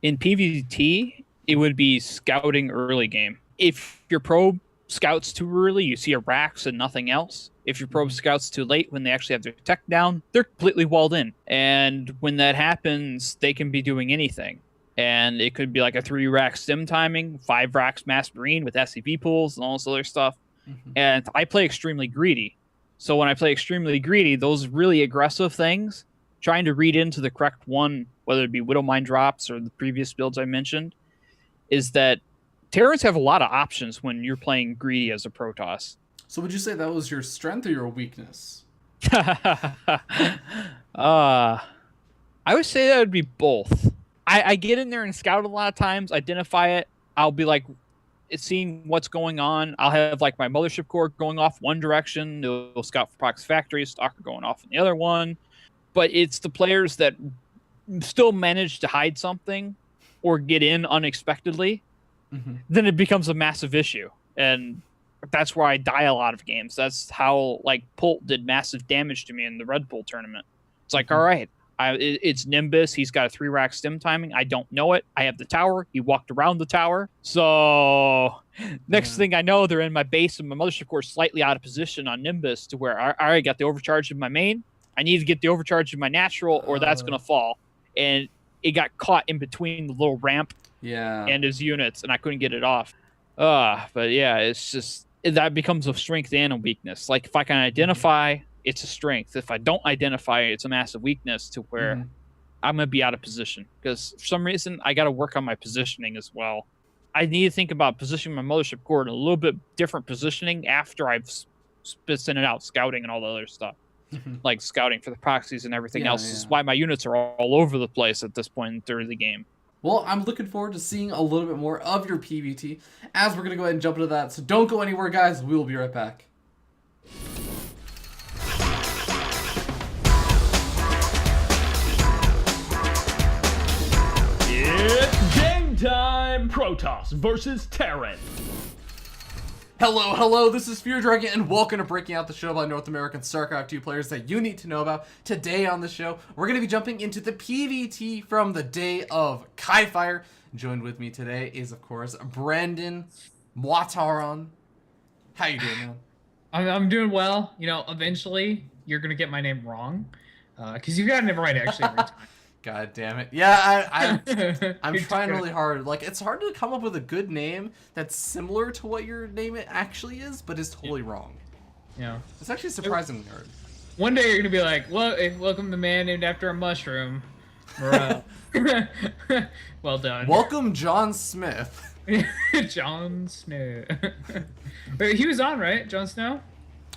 In PvT, it would be scouting early game. If your probe scouts too early, you see Iraqs and nothing else. If you probe scouts too late, when they actually have their tech down, they're completely walled in. And when that happens, they can be doing anything. And it could be like a 3-rack stim timing, 5 racks mass marine with SCP pools and all this other stuff. And I play extremely greedy. So when I play extremely greedy, those really aggressive things, trying to read into the correct one, whether it be Widow Mine drops or the previous builds I mentioned, is that Terrans have a lot of options when you're playing greedy as a Protoss. So would you say that was your strength or your weakness? I would say that would be both. I get in there and scout a lot of times, identify it. I'll be like, seeing what's going on. I'll have like my mothership core going off one direction. They'll scout for proxy factories, Stalker going off in the other one. But it's the players that still manage to hide something or get in unexpectedly, then it becomes a massive issue. And that's where I die a lot of games. That's how like Pult did massive damage to me in the Red Bull tournament. It's like, all right, it's Nimbus. He's got a 3-rack stim timing. I don't know it. I have the tower. He walked around the tower. So next thing I know, they're in my base and my mothership core is slightly out of position on Nimbus to where I already got the overcharge of my main. I need to get the overcharge of my natural or that's going to fall. And it got caught in between the little ramp and his units, and I couldn't get it off. But yeah, it's just, that becomes a strength and a weakness. Like if I can identify, it's a strength. If I don't identify, it's a massive weakness to where I'm going to be out of position. Because for some reason, I got to work on my positioning as well. I need to think about positioning my mothership core in a little bit different positioning after I've sent it out, scouting and all the other stuff. Like scouting for the proxies and everything else. This is why my units are all over the place at this point through the game. Well, I'm looking forward to seeing a little bit more of your PVT as we're going to go ahead and jump into that. So don't go anywhere, guys. We will be right back. It's game time! Protoss versus Terran. Hello, this is Kif1re, and welcome to Breaking Out the Show by North American StarCraft 2 players that you need to know about. Today on the show, we're going to be jumping into the PVT from the day of Kif1re. Joined with me today is, of course, Brandon Mwataron. How you doing, man? I'm doing well. You know, eventually you're gonna get my name wrong, because you got it right actually every time. God damn it. Yeah, I'm trying really hard. Like, it's hard to come up with a good name that's similar to what your name actually is, but is totally wrong. Yeah. It's actually surprisingly hard. One day you're gonna be like, well, welcome the man named after a mushroom. Morale. Well done. Welcome, John Smith. Jon Snow. Wait, he was on, right? Jon Snow?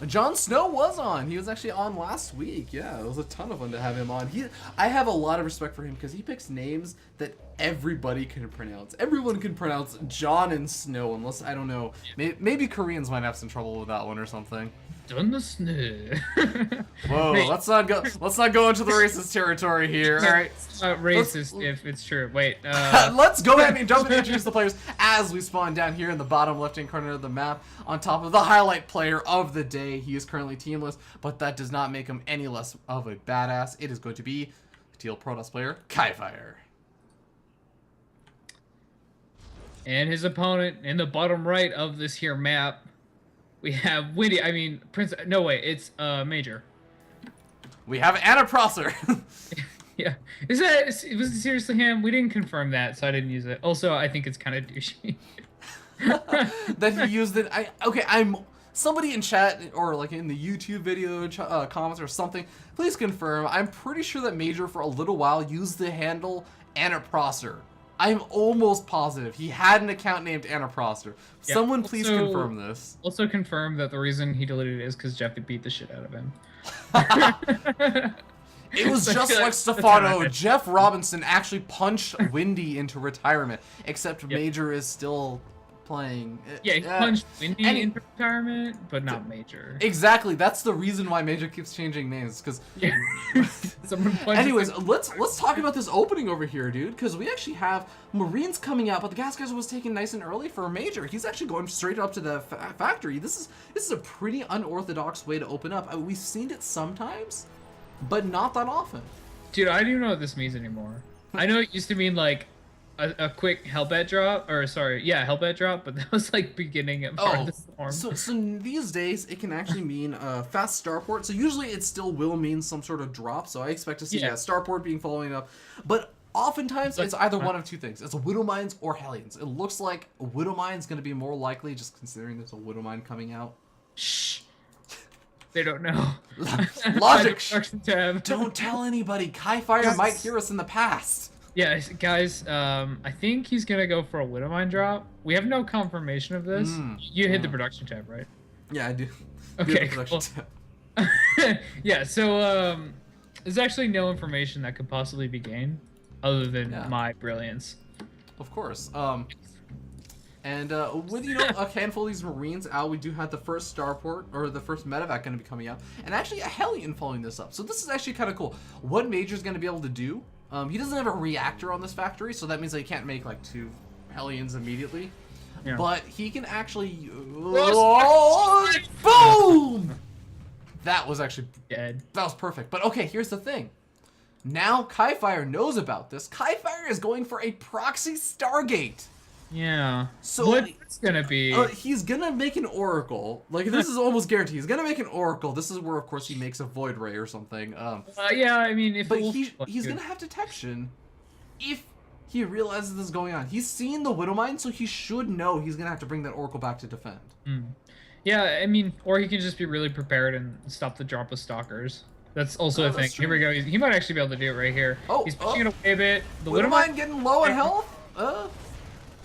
Jon Snow was on. He was actually on last week. Yeah, it was a ton of fun to have him on. I have a lot of respect for him because he picks names that everybody can pronounce. Everyone can pronounce Jon and Snow, unless, I don't know, maybe Koreans might have some trouble with that one or something. Jon Snow. Whoa, Wait. let's not go into the racist territory here. All right. Racist if it's true. Wait. Let's go ahead and jump and introduce the players as we spawn down here in the bottom left-hand corner of the map on top of the highlight player of the day. He is currently teamless, but that does not make him any less of a badass. It is going to be Teal Protoss player Kif1re. And his opponent in the bottom right of this here map, we have Windy. I mean, Prince. No way, it's Major. We have Anna Prosser. Yeah, was it seriously him? We didn't confirm that, so I didn't use it. Also, I think it's kind of douchey. That he used it. I'm somebody in chat or like in the YouTube video comments or something. Please confirm. I'm pretty sure that Major for a little while used the handle Anna Prosser. I'm almost positive he had an account named Anna Prosser. Yeah, Someone please confirm this. Also confirm that the reason he deleted it is because Jeff beat the shit out of him. It was just like Stefano. Jeff Robinson actually punched Windy into retirement, except Major is still playing. Yeah, he punched Windy into retirement, but not Major. Exactly. That's the reason why Major keeps changing names, because. Yeah. Anyways, let's talk about this opening over here, dude, because we actually have Marines coming out, but the gas guys was taken nice and early for Major. He's actually going straight up to the factory. This is a pretty unorthodox way to open up. We've seen it sometimes, but not that often. Dude, I don't even know what this means anymore. I know it used to mean like a quick Hellbat drop, or sorry, yeah, Hellbat drop, but that was like beginning of part of the storm. So these days it can actually mean fast starport. So usually it still will mean some sort of drop. So I expect to see starport being following up, but oftentimes it's either one of two things. It's a Widow Mines or Hellions. It looks like a Widow Mine's going to be more likely, just considering there's a Widow Mine coming out. Shh. They don't know. Logic. Tab. Don't tell anybody. Kif1re might hear us in the past. Yeah, guys, I think he's gonna go for a Widowmine drop. We have no confirmation of this. You hit the production tab, right? Yeah, I do. Okay, cool. Yeah, so there's actually no information that could possibly be gained other than my brilliance. Of course. And with a handful of these Marines out, we do have the first starport or the first medevac going to be coming out, and actually a Hellion following this up. So this is actually kind of cool. What Major's going to be able to do? He doesn't have a reactor on this factory, so that means that he can't make like 2 Hellions immediately. Yeah. But he can actually boom! That was actually dead. That was perfect. But okay, here's the thing. Now Kif1re knows about this. Kif1re is going for a proxy Stargate. Yeah. So what's gonna be? He's gonna make an Oracle. Like this is almost guaranteed. He's gonna make an Oracle. This is where, of course, he makes a Void Ray or something. Yeah, I mean, if but he's gonna have detection if he realizes this is going on. He's seen the Widow Mine, so he should know he's gonna have to bring that Oracle back to defend. Yeah, I mean, or he can just be really prepared and stop the drop of Stalkers. That's also a thing. Here we go. He might actually be able to do it right here. He's pushing it away a bit. The Widow Mine getting low on health.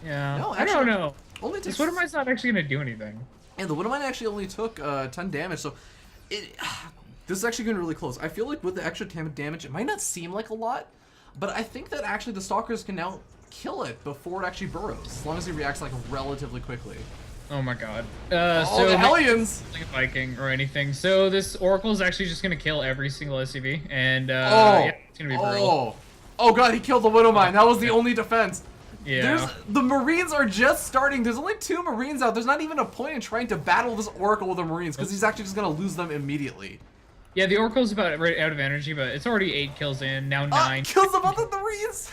Yeah, no, actually, I don't know. Only this Widow Mine's not actually gonna do anything. And the Widow Mine actually only took 10 damage, so this is actually going really close. I feel like with the extra damage, it might not seem like a lot, but I think that actually the Stalkers can now kill it before it actually burrows, as long as he reacts like relatively quickly. Oh my god. So the Hellions! Like a Viking or anything. So this Oracle is actually just gonna kill every single SCV, and yeah, it's gonna be brutal. Oh god, he killed the Widow Mine. That was the only defense. Yeah. The Marines are just starting. There's only 2 Marines out. There's not even a point in trying to battle this Oracle with the Marines, because he's actually just gonna lose them immediately. Yeah, the Oracle's about right out of energy, but it's already 8 kills in, now 9. Kills them all the Marines!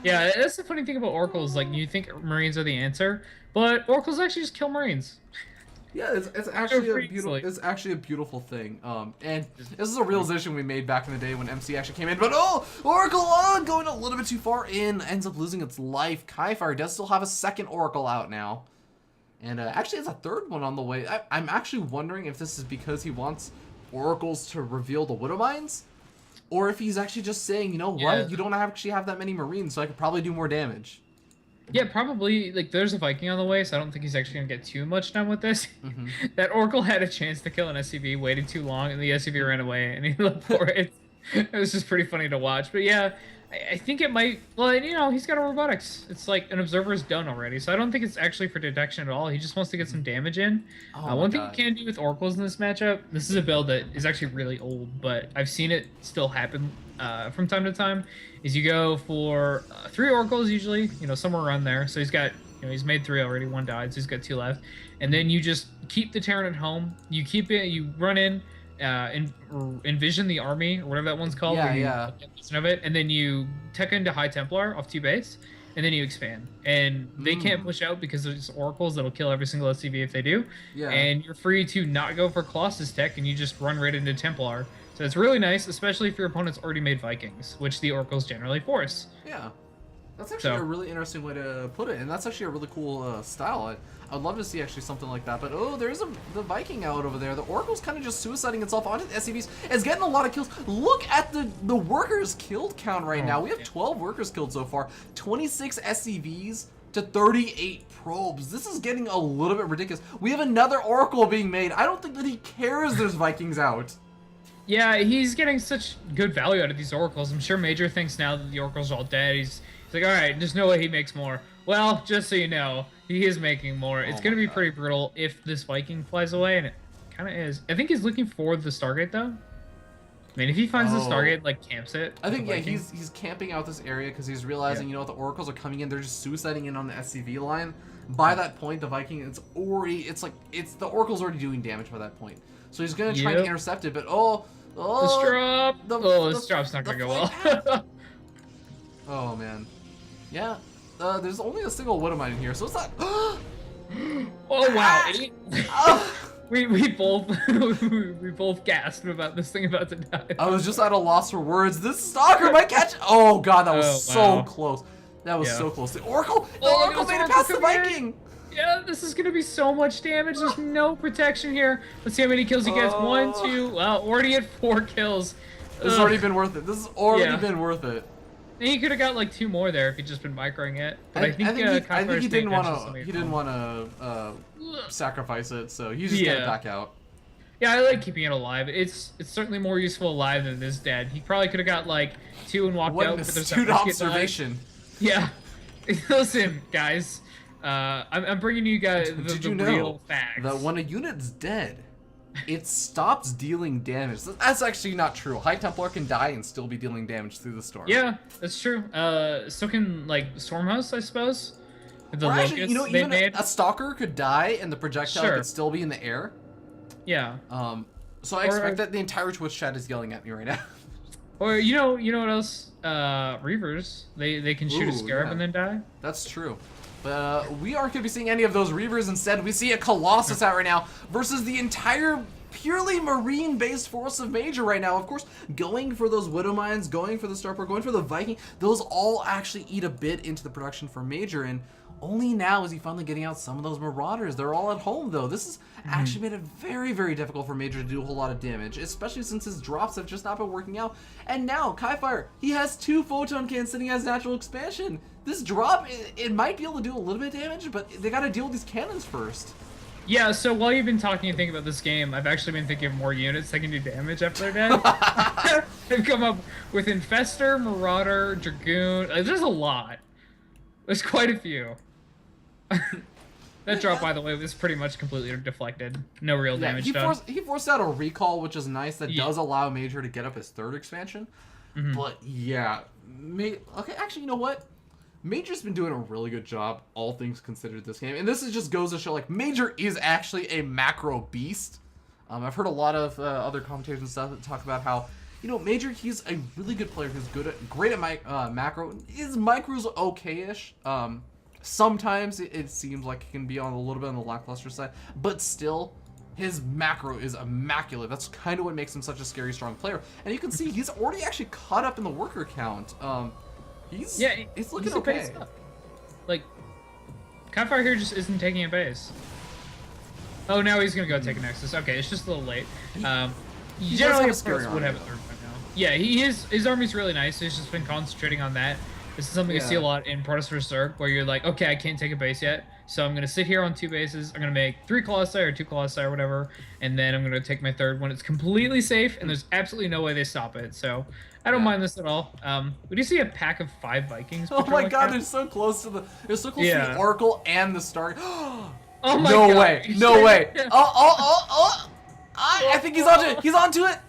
Yeah, that's the funny thing about Oracles. Like, you think Marines are the answer, but Oracles actually just kill Marines. Yeah, it's actually a beautiful thing. And this is a realization we made back in the day when MC actually came in. But Oracle going a little bit too far in, ends up losing its life. Kif1re does still have a second Oracle out now, and actually has a third one on the way. I'm actually wondering if this is because he wants Oracles to reveal the Widow Mines, or if he's actually just saying, you know what, you don't actually have that many Marines, so I could probably do more damage. Yeah, probably. Like, there's a Viking on the way, so I don't think he's actually gonna get too much done with this. That Oracle had a chance to kill an SCV, waited too long, and the SCV ran away, and he looked for it. It was just pretty funny to watch. But yeah, I think it might. Well, you know, he's got a robotics. It's like an observer is done already, so I don't think it's actually for detection at all. He just wants to get some damage in. One thing you can do with Oracles in this matchup, this is a build that is actually really old, but I've seen it still happen from time to time, is you go for 3 Oracles usually, you know, somewhere around there. So he's got, you know, he's made 3 already, 1 died, so he's got 2 left. And then you just keep the Terran at home. You keep it, you run in, envision the army, or whatever that one's called. Of it, and then you tech into High Templar off 2 base, and then you expand. And they can't push out because there's Oracles that'll kill every single SCV if they do. And you're free to not go for Colossus tech, and you just run right into Templar. So it's really nice, especially if your opponent's already made Vikings, which the Oracles generally force. Yeah. That's actually a really interesting way to put it, and that's actually a really cool style. I'd love to see actually something like that, but there's the Viking out over there. The Oracle's kind of just suiciding itself onto the SCVs. It's getting a lot of kills. Look at the workers killed count right now. We have 12 workers killed so far, 26 SCVs to 38 probes. This is getting a little bit ridiculous. We have another Oracle being made. I don't think that he cares there's Vikings out. Yeah, he's getting such good value out of these Oracles. I'm sure Major thinks now that the Oracles are all dead, he's like, alright, there's no way he makes more. Well, just so you know, he is making more. It's going to be pretty brutal if this Viking flies away, and it kind of is. I think he's looking for the Stargate, though. I mean, if he finds the Stargate, like, camps it. I think, yeah, he's camping out this area because he's realizing, you know what, the Oracles are coming in. They're just suiciding in on the SCV line. By that point, the Viking, the Oracle's already doing damage by that point. So he's going to try to intercept it, but this drop! This drop's not going to go well. Oh, man. Yeah, there's only a single Widowmine in here, so it's not. Oh wow! Ah! we both we both gasped about this thing about to die. I was just at a loss for words. This stalker might catch. Oh god, that was Oh, so wow. close. That was Yeah. so close. The Oracle, the Oh, look Oracle at made this it past the Oracle, come Viking. Yeah, this is gonna be so much damage. There's no protection here. Let's see how many kills he gets. 1, 2. Well, already at 4 kills. This has already been worth it. This has already been worth it. And he could have got like 2 more there if he'd just been microing it. But I think he didn't want to. He didn't want to sacrifice it, so he's just gonna back out. Yeah, I like keeping it alive. It's certainly more useful alive than it is dead. He probably could have got like 2 and walked What out. an But there's that astute risk it died. observation. Yeah. Listen, guys. I'm bringing you guys Did the you know real facts. that when a unit's dead, it stops dealing damage? That's actually not true. High Templar can die and still be dealing damage through the storm. Yeah, that's true. So can like Stormhouse, I suppose. The Or locusts actually, you know, they even made. a stalker could die and the projectile Sure. could still be in the air. Yeah. So I expect that the entire Twitch chat is yelling at me right now. Or you know what else? Reavers. They can shoot a Ooh, scarab yeah. and then die. That's true. But we aren't going to be seeing any of those Reavers. Instead, we see a Colossus out right now versus the entire purely marine-based force of Major right now. Of course, going for those Widow Mines, going for the Starport, going for the Viking, those all actually eat a bit into the production for Major, and only now is he finally getting out some of those Marauders. They're all at home, though. This has actually made it very, very difficult for Major to do a whole lot of damage, especially since his drops have just not been working out. And now, Kif1re, he has 2 Photon Cannons sitting as natural expansion. This drop, it might be able to do a little bit of damage, but they gotta deal with these cannons first. Yeah, so while you've been talking and thinking about this game, I've actually been thinking of more units that can do damage after they're dead. I've come up with Infestor, Marauder, Dragoon. There's a lot. There's quite a few. That drop, by the way, was pretty much completely deflected. No real damage done. He forced out a recall, which is nice. That does allow Major to get up his 3rd expansion. But yeah, okay, actually, you know what? Major's been doing a really good job, all things considered, this game. And this is just goes to show, like, Major is actually a macro beast. I've heard a lot of other commentators and stuff that talk about how, you know, Major, he's a really good player who's great at macro. His micro's okay-ish. Sometimes it seems like he can be on a little bit on the lackluster side, but still, his macro is immaculate. That's kind of what makes him such a scary, strong player. And you can see he's already actually caught up in the worker count. He's looking okay. Like, Kif1re here just isn't taking a base. Oh, now he's gonna go take a Nexus. Okay, it's just a little late. He Generally, does have a scary would have army, a 3rd one now. Yeah, his army's really nice. He's just been concentrating on that. This is something you see a lot in Protoss vs. Zerg, where you're like, okay, I can't take a base yet, so I'm gonna sit here on 2 bases. I'm gonna make 3 Colossi or 2 Colossi or whatever, and then I'm gonna take my 3rd when it's completely safe, and there's absolutely no way they stop it. So I don't mind this at all. Would you see a pack of 5 Vikings? Oh my god, they're so close to the Oracle and the Star. Oh my no god. way, no way. I think he's onto it. He's onto it.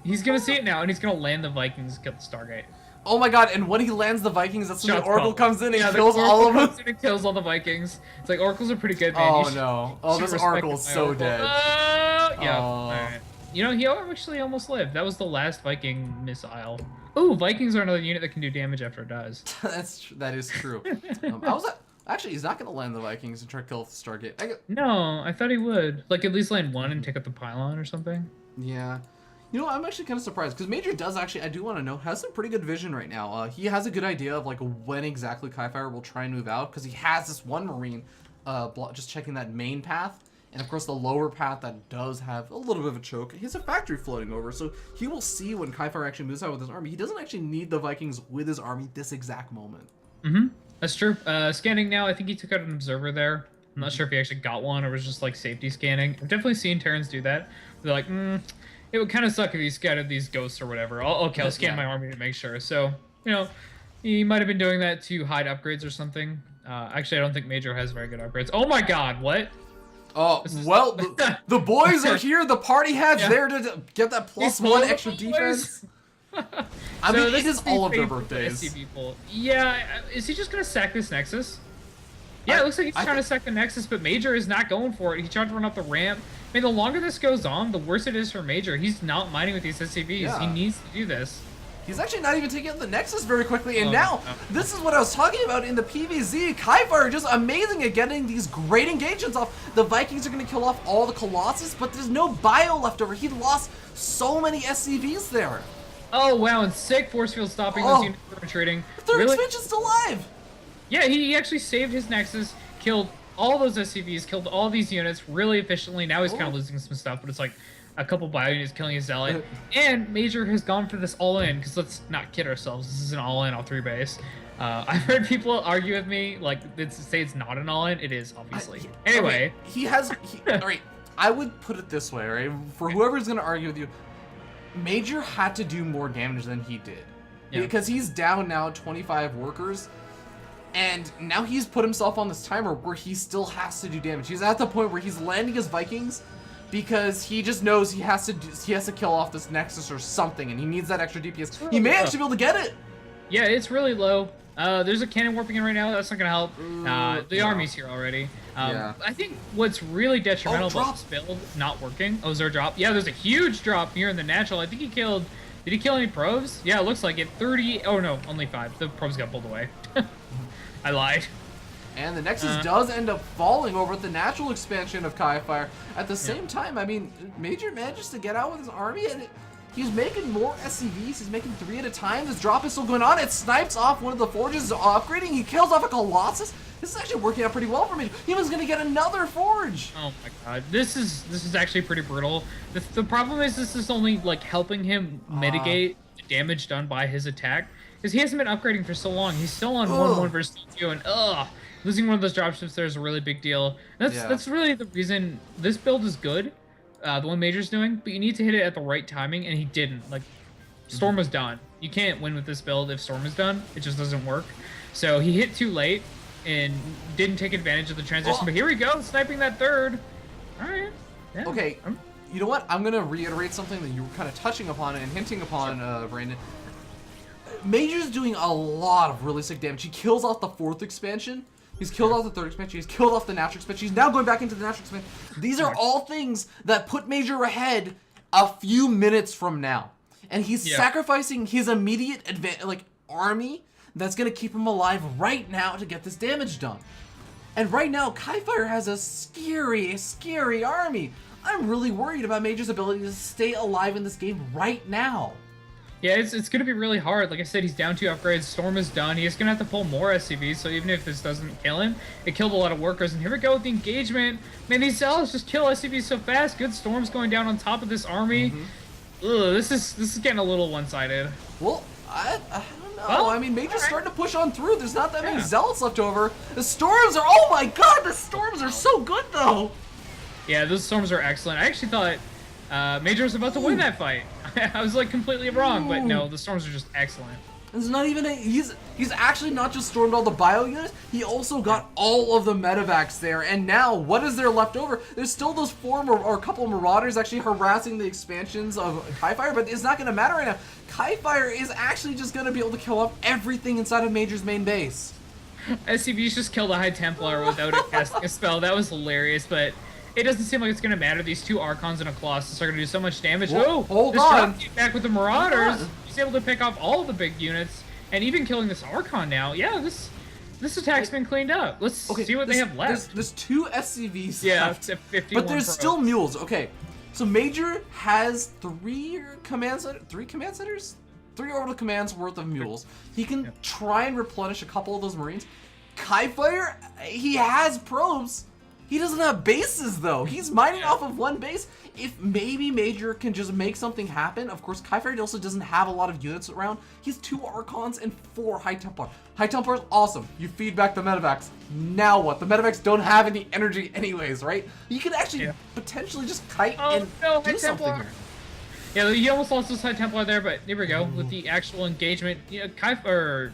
He's gonna see it now, and he's gonna land the Vikings and kill the Stargate. Oh my god, and when he lands the Vikings, that's when the Oracle comes in and the kills all of them. Comes in and kills all the Vikings. It's like, Oracles are pretty good, man. Oh You should- no. Oh, should this respect Oracle's my so Oracle. dead. Yeah. Oh. Alright. You know, he actually almost lived. That was the last Viking missile. Ooh, Vikings are another unit that can do damage after it dies. That is true. Actually, he's not going to land the Vikings and try to kill the Stargate. No, I thought he would. Like, at least land 1 and take out the pylon or something. Yeah. You know, I'm actually kind of surprised, because Major does actually, I do want to know, has some pretty good vision right now. He has a good idea of, like, when exactly Kif1re will try and move out, because he has this one Marine just checking that main path, and of course the lower path that does have a little bit of a choke. He has a factory floating over, so he will see when Kif1re actually moves out with his army. He doesn't actually need the Vikings with his army this exact moment. That's true. Scanning now, I think he took out an observer there. I'm not sure if he actually got one or was just, like, safety scanning. I've definitely seen Terrans do that. They're like, it would kind of suck if he scattered these ghosts or whatever. I'll scan my army to make sure. So, you know, he might have been doing that to hide upgrades or something. Actually, I don't think Major has very good upgrades. Oh my god, what? Oh, well, the boys are here. The party hat's there to get that +1 extra defense. I mean, it is all of their birthdays. Yeah, is he just going to sack this Nexus? Yeah, it looks like he's trying to sack the Nexus, but Major is not going for it. He tried to run up the ramp. I mean, the longer this goes on, the worse it is for Major. He's not mining with these SCVs. Yeah. He needs to do this. He's actually not even taking out the Nexus very quickly, and Oh, now, no. this is what I was talking about in the PvZ. Kif1re just amazing at getting these great engagements off. The Vikings are going to kill off all the Colossus, but there's no bio left over. He lost so many SCVs there. Oh wow, and sick force field stopping those units from retreating. Third Really? expansion's still alive. Yeah, he actually saved his Nexus, killed all those SCVs, killed all these units really efficiently. Now he's kind of losing some stuff, but it's like a couple bio units killing his Zealot. And Major has gone for this all-in, because let's not kid ourselves, this is an all-in all 3 base. I've heard people argue with me, like, say it's not an all-in. It is, obviously. Anyway. Okay, alright, I would put it this way, right? For whoever's going to argue with you, Major had to do more damage than he did. Yeah. Because he's down now 25 workers, and now he's put himself on this timer where he still has to do damage. He's at the point where he's landing his Vikings because he just knows he has to kill off this Nexus or something, and he needs that extra DPS. He may actually be able to get it. Yeah, it's really low. There's a cannon warping in right now. That's not gonna help. The army's here already. I think what's really detrimental about this build not working. Oh, is there a drop? Yeah, there's a huge drop here in the natural. I think he killed. Did he kill any probes? Yeah, it looks like it. 30. Oh no, only 5. The probes got pulled away. I lied. And the Nexus does end up falling over at the natural expansion of Kif1re. At the same time, I mean, Major manages to get out with his army, and he's making more SCVs. He's making 3 at a time. This drop is still going on. It snipes off one of the forges upgrading. He kills off a Colossus. This is actually working out pretty well for Major. He was going to get another forge. Oh my god, this is actually pretty brutal. The problem is this is only like helping him mitigate the damage done by his attack, because he hasn't been upgrading for so long. He's still on 1-1 versus 2, and losing one of those dropships there is a really big deal. That's really the reason this build is good, the one Major's doing, but you need to hit it at the right timing, and he didn't. Like, Storm was done. You can't win with this build if Storm is done. It just doesn't work. So he hit too late and didn't take advantage of the transition, but here we go, sniping that third. Alright. Yeah. Okay, you know what? I'm going to reiterate something that you were kind of touching upon and hinting upon, Brandon. Major's doing a lot of really sick damage. He kills off the 4th expansion. He's killed off the 3rd expansion. He's killed off the natural expansion. He's now going back into the natural expansion. These are all things that put Major ahead a few minutes from now. And he's sacrificing his immediate army that's going to keep him alive right now to get this damage done. And right now, Kif1re has a scary army. I'm really worried about Major's ability to stay alive in this game right now. Yeah, it's going to be really hard. Like I said, he's down 2 upgrades. Storm is done. He's going to have to pull more SCVs, so even if this doesn't kill him, it killed a lot of workers. And here we go with the engagement. Man, these Zealots just kill SCVs so fast. Good Storm's going down on top of this army. Ugh, this is getting a little one-sided. Well, I don't know. Well, I mean, Major's starting to push on through. There's not that many Zealots left over. The Storms are, oh my god, the Storms are so good, though. Yeah, those Storms are excellent. I actually thought Major was about to win that fight. I was like completely wrong, but no, the Storms are just excellent. It's not even he's actually not just stormed all the bio units, he also got all of the medevacs there, and now what is there left over? There's still those 4 or a couple of Marauders actually harassing the expansions of Kif1re, but it's not going to matter right now. Kif1re is actually just going to be able to kill off everything inside of Major's main base. SCVs just killed a High Templar without it casting a spell. That was hilarious, but it doesn't seem like it's going to matter. These 2 Archons and a Colossus are going to do so much damage. Whoa, hold on. Back with the Marauders. He's able to pick off all of the big units, and even killing this Archon now. Yeah, this attack's been cleaned up. Let's see what they have left. There's 2 SCVs left. 51 but there's still mules. Okay, so Major has 3 command centers? 3 orbital commands worth of mules. He can try and replenish a couple of those Marines. Kif1re, he has probes. He doesn't have bases, though. He's mining off of 1 base. If maybe Major can just make something happen. Of course, Kif1re also doesn't have a lot of units around. He has 2 Archons and 4 High Templar. High Templar is awesome. You feed back the medevacs. Now what? The medevacs don't have any energy anyways, right? You could actually potentially just kite and do something here. Yeah, he almost lost his High Templar there, but here we go with the actual engagement. Yeah, Kif1re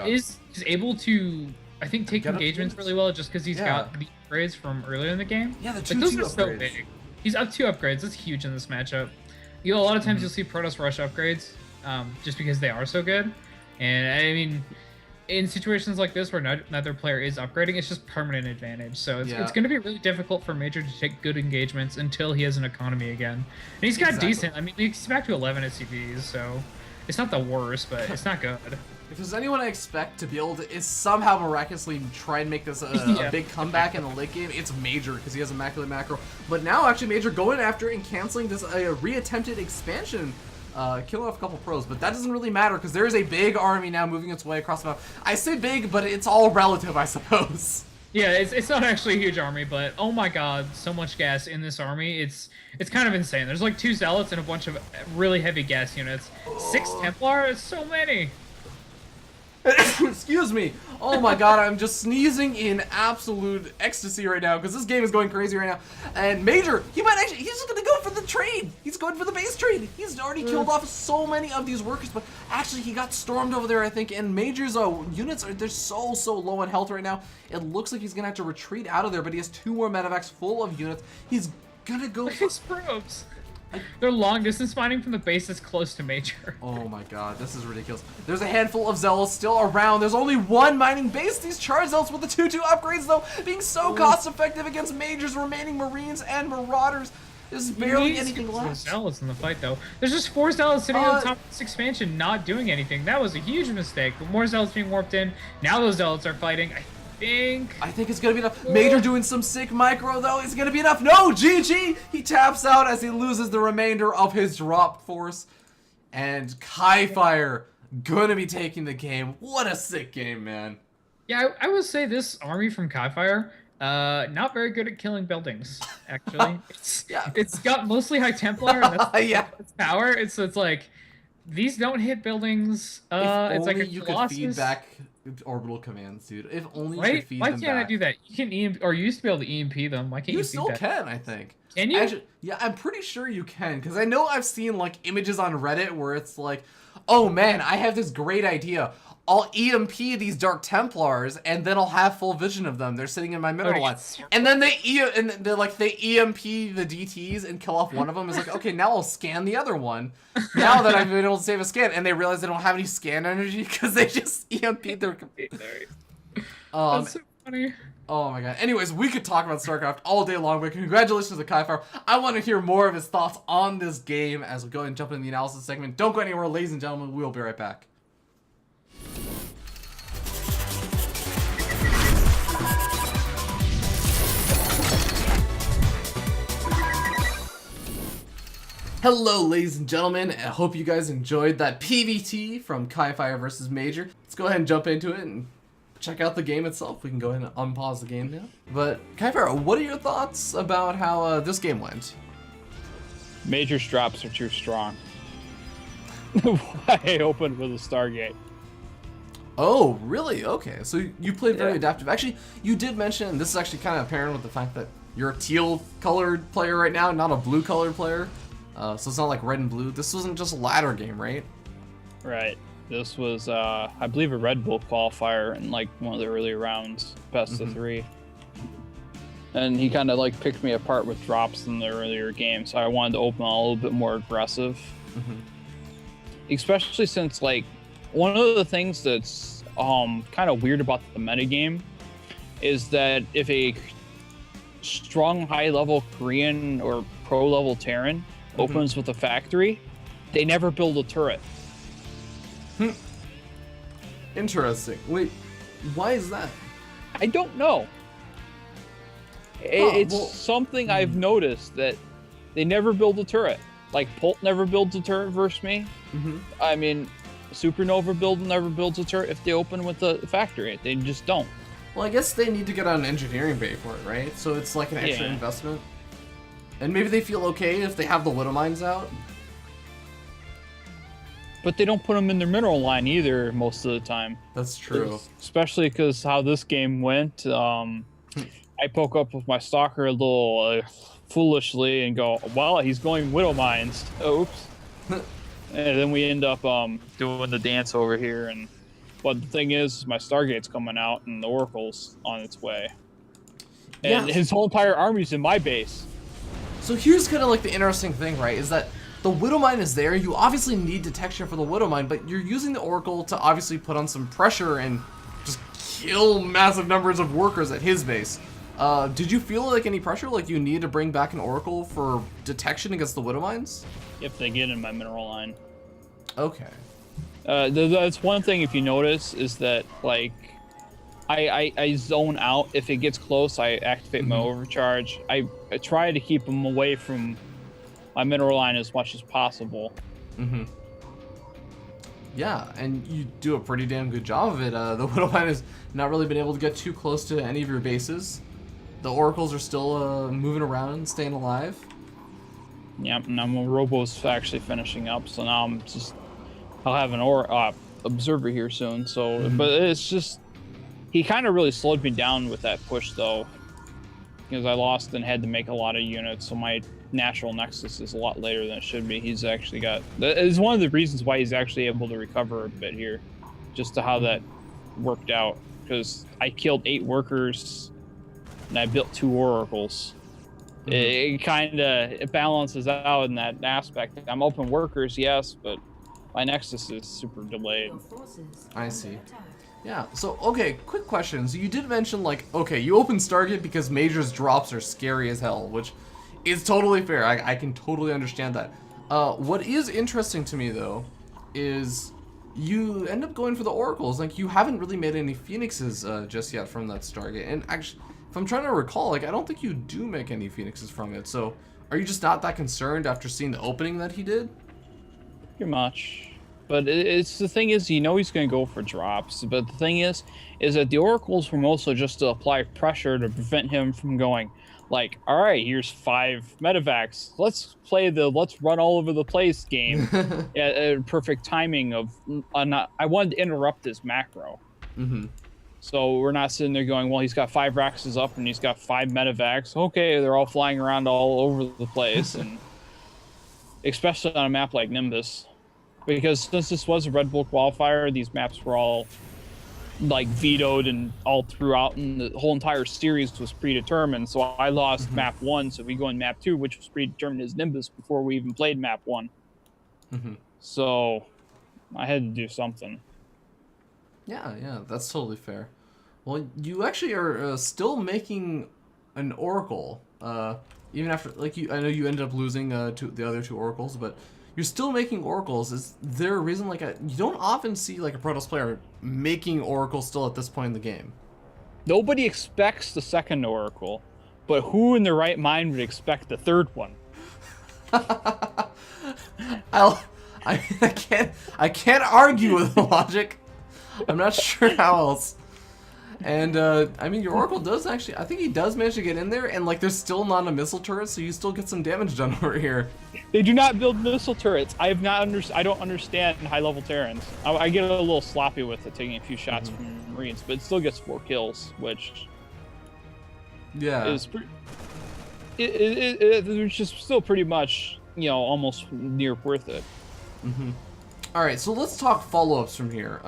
is able to, I think, take engagements really well just because he's got the upgrades from earlier in the game. Yeah, the those are upgrades. so big. He's up 2 upgrades. That's huge in this matchup. You know, a lot of times you'll see Protoss rush upgrades just because they are so good. And I mean, in situations like this where neither player is upgrading, it's just permanent advantage. So Yeah. it's going to be really difficult for Major to take good engagements until he has an economy again. And he's got Exactly. decent. I mean, he's back to 11 SCVs, so it's not the worst, but it's not good. If there's anyone I expect to be able to is somehow miraculously try and make this a big comeback in the late game, it's Major, because he has Immaculate Macro. But now, actually, Major going after and canceling this reattempted expansion, killing off a couple pros. But that doesn't really matter, because there is a big army now moving its way across the map. I say big, but it's all relative, I suppose. Yeah, it's not actually a huge army, but oh my god, so much gas in this army. It's kind of insane. There's like 2 Zealots and a bunch of really heavy gas units. 6 Templar? It's so many! Excuse me. Oh my god, I'm just sneezing in absolute ecstasy right now because this game is going crazy right now. And Major, he's just gonna go for the trade. He's going for the base trade. He's already killed off so many of these workers, but actually he got stormed over there, I think. And Major's units they're so low on health right now. It looks like he's gonna have to retreat out of there, but he has 2 more medevacs full of units. He's gonna go. Look at his probes. They're long distance mining from the base that's close to Major. Oh my god, this is ridiculous. There's a handful of Zealots still around. There's only 1 mining base. These charge Zealots with the 2-2 upgrades, though, being so cost effective against Major's remaining Marines and Marauders. There's barely anything left. Zealots in the fight, though. There's just 4 Zealots sitting on the top of this expansion, not doing anything. That was a huge mistake. But more Zealots being warped in. Now those Zealots are fighting. I think it's gonna be enough. Major doing some sick micro though. Is gonna be enough? No, GG. He taps out as he loses the remainder of his dropped force, and Kif1re gonna be taking the game. What a sick game, man. Yeah, I would say this army from Kif1re, not very good at killing buildings. Actually, it's got mostly High Templar. And that's, that's power. It's like these don't hit buildings. It's like a you Colossus. could feed back orbital commands, dude. If only you could feed Why them can't back. I do that? You can EMP, or you used to be able to EMP them. Why can't you? You feed still that? can, I think. Can you? Actually, yeah, I'm pretty sure you can, because I know I've seen like images on Reddit where it's like, oh man, I have this great idea. I'll EMP these Dark Templars, and then I'll have full vision of them. They're sitting in my mineral line, and then they EMP the DTs and kill off one of them. It's like, okay, now I'll scan the other one. Now that I've been able to save a scan, and they realize they don't have any scan energy because they just EMP'd their. That's so funny. Oh my god. Anyways, we could talk about StarCraft all day long, but congratulations to Kif1re. I want to hear more of his thoughts on this game as we go ahead and jump into the analysis segment. Don't go anywhere, ladies and gentlemen. We'll be right back. Hello, ladies and gentlemen. I hope you guys enjoyed that PvT from Kif1re versus Major. Let's go ahead and jump into it and check out the game itself. We can go ahead and unpause the game now. But Kif1re, what are your thoughts about how this game went? Major's drops are too strong. I opened with a Stargate. Oh, really? Okay, so you played very adaptive. Actually, you did mention, this is actually kind of apparent with the fact that you're a teal-colored player right now, not a blue-colored player. So it's not like red and blue. This wasn't just a ladder game, right? Right. This was, I believe, a Red Bull qualifier in like one of the early rounds, best of 3. And he kind of like picked me apart with drops in the earlier game, so I wanted to open a little bit more aggressive. Especially since like one of the things that's kind of weird about the metagame is that if a strong high-level Korean or pro-level Terran opens with a factory, they never build a turret. Interesting. Wait, why is that? I don't know. It's something I've noticed that they never build a turret. Like Pult never builds a turret versus me. I mean, Supernova never builds a turret if they open with a factory. They just don't. Well, I guess they need to get on an engineering bay for it, right? So it's like an extra investment. And maybe they feel okay if they have the widow mines out. But they don't put them in their mineral line either most of the time. That's true. Especially because how this game went. I poke up with my stalker a little foolishly and go, well, he's going widow mines. Oops. And then we end up doing the dance over here. But the thing is, my Stargate's coming out and the Oracle's on its way. And his whole entire army's in my base. So here's kind of like the interesting thing, right? Is that the Widow Mine is there. You obviously need detection for the Widow Mine, but you're using the Oracle to obviously put on some pressure and just kill massive numbers of workers at his base. Did you feel like any pressure, like you need to bring back an Oracle for detection against the Widow Mines? If they get in my mineral line. Okay. That's one thing, if you notice, is that, like, I zone out. If it gets close, I activate my overcharge. I try to keep them away from my mineral line as much as possible. Yeah, and you do a pretty damn good job of it. The Widow Mine has not really been able to get too close to any of your bases. The Oracles are still moving around and staying alive. Yep, and my Robo's actually finishing up, so now I'll have an observer here soon. So, but it's just, he kind of really slowed me down with that push though, because I lost and had to make a lot of units. So my natural nexus is a lot later than it should be. He's actually got, that is one of the reasons why he's actually able to recover a bit here, just to how that worked out. Because I killed 8 workers and I built 2 oracles. It kind of balances out in that aspect. I'm open workers, yes, but my nexus is super delayed. I see. Yeah, so, okay, quick question. So you did mention, like, okay, you open Stargate because Major's drops are scary as hell, which is totally fair. I can totally understand that. What is interesting to me, though, is you end up going for the Oracles. Like, you haven't really made any Phoenixes just yet from that Stargate. And actually, if I'm trying to recall, like, I don't think you do make any Phoenixes from it. So, are you just not that concerned after seeing the opening that he did? Pretty much. But it's the thing is, you know he's going to go for drops. But the thing is that the Oracles were mostly just to apply pressure to prevent him from going, like, all right, here's 5 medevacs. Let's play the let's run all over the place game at perfect timing of, I wanted to interrupt his macro. So we're not sitting there going, well, he's got 5 Raxes up and he's got 5 medevacs. Okay, they're all flying around all over the place. And especially on a map like Nimbus. Because since this was a Red Bull qualifier, these maps were all like vetoed and all throughout, and the whole entire series was predetermined. So I lost map 1, so we go in map 2, which was predetermined as Nimbus before we even played map 1. So I had to do something. Yeah, that's totally fair. Well, you actually are still making an Oracle, even after, like, I know you ended up losing to the other 2 Oracles, but you're still making Oracles. Is there a reason, like, you don't often see, like, a Protoss player making Oracles still at this point in the game? Nobody expects the second Oracle, but who in their right mind would expect the third one? I can't argue with the logic. I'm not sure how else. And, I mean, your Oracle does actually, I think he does manage to get in there, and, like, there's still not a missile turret, so you still get some damage done over here. They do not build missile turrets. I don't understand high-level Terrans. I get a little sloppy with it, taking a few shots from Marines, but it still gets 4 kills, which is which is still pretty much, you know, almost near worth it. All right, so let's talk follow-ups from here.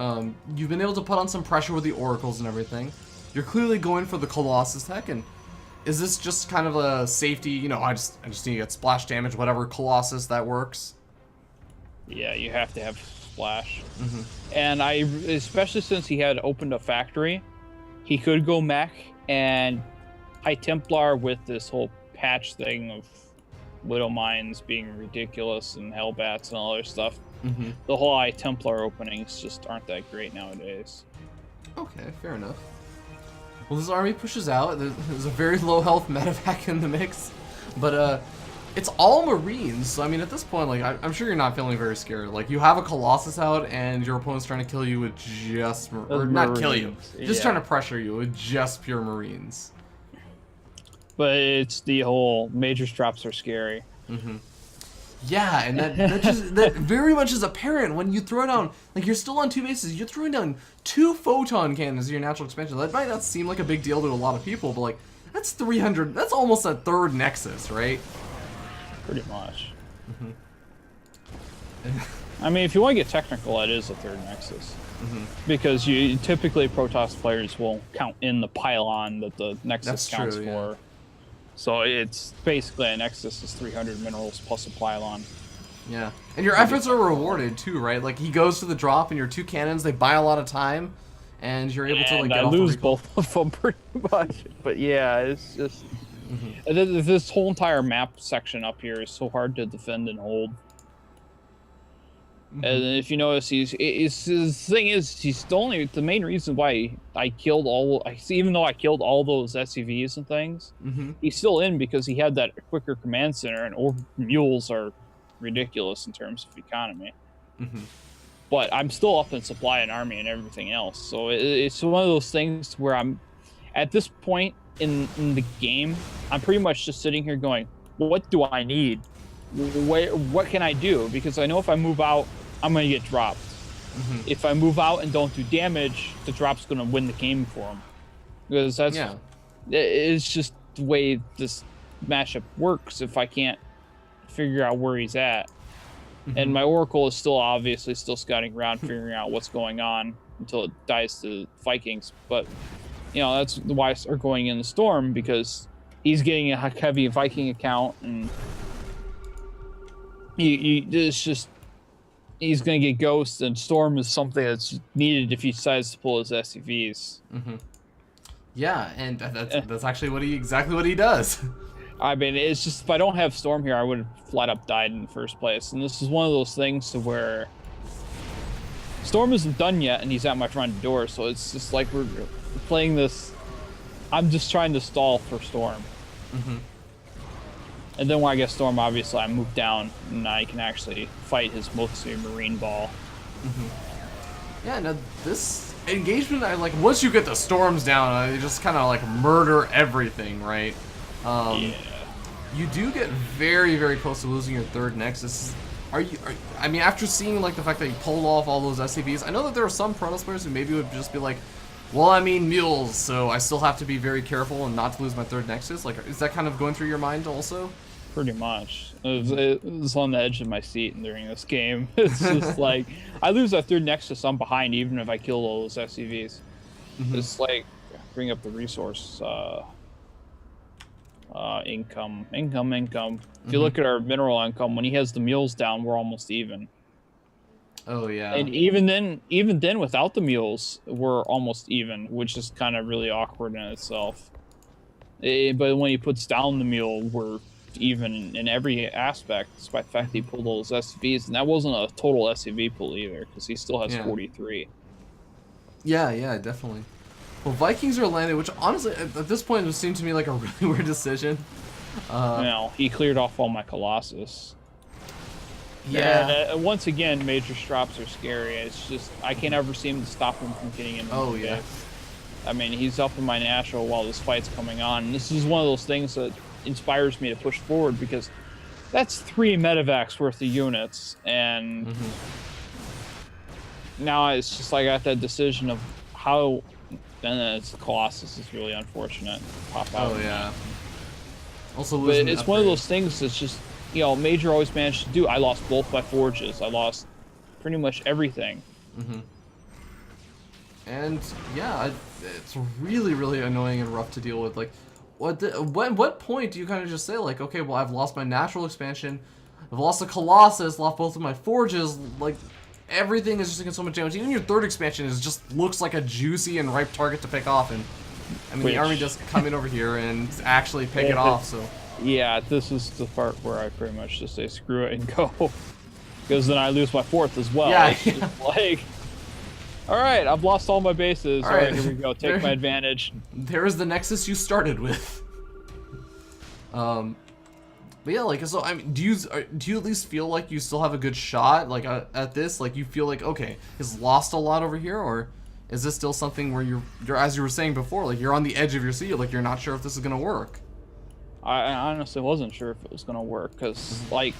You've been able to put on some pressure with the Oracles and everything. You're clearly going for the Colossus tech, and is this just kind of a safety, you know, I just need to get splash damage, whatever Colossus that works? Yeah, you have to have splash. And especially since he had opened a factory, he could go mech and High Templar with this whole patch thing of Widow Mines being ridiculous and Hellbats and all other stuff. The whole High Templar openings just aren't that great nowadays. Okay, fair enough. Well, this army pushes out. There's a very low health medevac in the mix, but it's all Marines. So I mean, at this point, like, I'm sure you're not feeling very scared. Like, you have a Colossus out, and your opponent's trying to kill you with just or not kill you, just trying to pressure you with just pure Marines. But it's the whole Major's drops are scary. Yeah, and that very much is apparent when you throw down, like, you're still on 2 bases, you're throwing down 2 photon cannons in your natural expansion. That might not seem like a big deal to a lot of people, but, like, that's 300, that's almost a 3rd Nexus, right? Pretty much. I mean, if you want to get technical, it is a 3rd Nexus. Because you typically Protoss players will count in the pylon that the Nexus counts for. Yeah. So it's basically a Nexus is 300 minerals plus a pylon. Yeah, and your efforts are rewarded too, right? Like he goes to the drop, and your 2 cannons, they buy a lot of time, and you're able to like And get I off the lose recall. both of them pretty much. But yeah, it's just this whole entire map section up here is so hard to defend and hold. And if you notice, his thing is he's the main reason why I killed even though I killed all those SCVs and things, he's still in because he had that quicker command center, and mules are ridiculous in terms of economy. But I'm still up in supply and army and everything else, so it's one of those things where I'm at this point in the game, I'm pretty much just sitting here going, what do I need? What can I do? Because I know if I move out, I'm going to get dropped. If I move out and don't do damage, the drop's going to win the game for him. Because it's just the way this matchup works if I can't figure out where he's at. And my Oracle is still obviously still scouting around, figuring out what's going on until it dies to Vikings. But, you know, that's why I start going in the Storm, because he's getting a heavy Viking account, and it's just... he's going to get Ghost, and Storm is something that's needed if he decides to pull his SCVs. Yeah, and that's actually exactly what he does. I mean, it's just, if I don't have Storm here, I would have flat up died in the first place. And this is one of those things to where Storm isn't done yet, and he's at my front door, so it's just like we're playing this. I'm just trying to stall for Storm. And then when I get Storm, obviously I move down, and I can actually fight his mostly Marine ball. Yeah, now this engagement, once you get the Storms down, you just kind of like murder everything, right? You do get very, very close to losing your 3rd Nexus. I mean, after seeing like the fact that you pulled off all those SCVs, I know that there are some Protoss players who maybe would just be like, well, I mean mules, so I still have to be very careful and not to lose my 3rd Nexus. Like, is that kind of going through your mind also? Pretty much. It was on the edge of my seat during this game. It's just like, I lose that 3rd Nexus, I'm behind even if I kill all those SCVs. It's like, bring up the resource, income. If you look at our mineral income, when he has the mules down, we're almost even. Oh yeah. And even then, without the mules, we're almost even, which is kind of really awkward in itself. But when he puts down the mule, we're even in every aspect, despite the fact that he pulled all those SCVs, and that wasn't a total SCV pull either, because he still has 43. Yeah, definitely. Well, Vikings are landed, which honestly, at this point, it seemed to me like a really weird decision. Now, he cleared off all my Colossus. Yeah. And, once again, major drops are scary. It's just, I can't ever seem to stop him from getting in. Oh, yeah. I mean, he's up in my national while this fight's coming on. And this is one of those things that inspires me to push forward, because that's 3 medevacs worth of units. And now it's just like I got that decision of how... And then it's Colossus is really unfortunate. Pop out. Oh, yeah. Also, but it's one of those things that's just, you know, Major always managed to do. I lost both my forges. I lost pretty much everything. And yeah, it's really, really annoying and rough to deal with. Like, what point do you kind of just say like, okay, well, I've lost my natural expansion, I've lost the Colossus, lost both of my forges, like. Everything is just taking so much damage. Even your 3rd expansion looks like a juicy and ripe target to pick off, and I mean the army just come in over here and actually pick it off. So yeah, this is the part where I pretty much just say screw it and go, because then I lose my 4th as well. Yeah, it's just like, all right, I've lost all my bases. All right, here we go. Take my advantage. There is the Nexus you started with. But yeah, like, so I mean, do you at least feel like you still have a good shot, like at this? Like, you feel like, okay, he's lost a lot over here, or is this still something where you're as you were saying before, like you're on the edge of your seat, like you're not sure if this is gonna work? I honestly wasn't sure if it was gonna work, because like,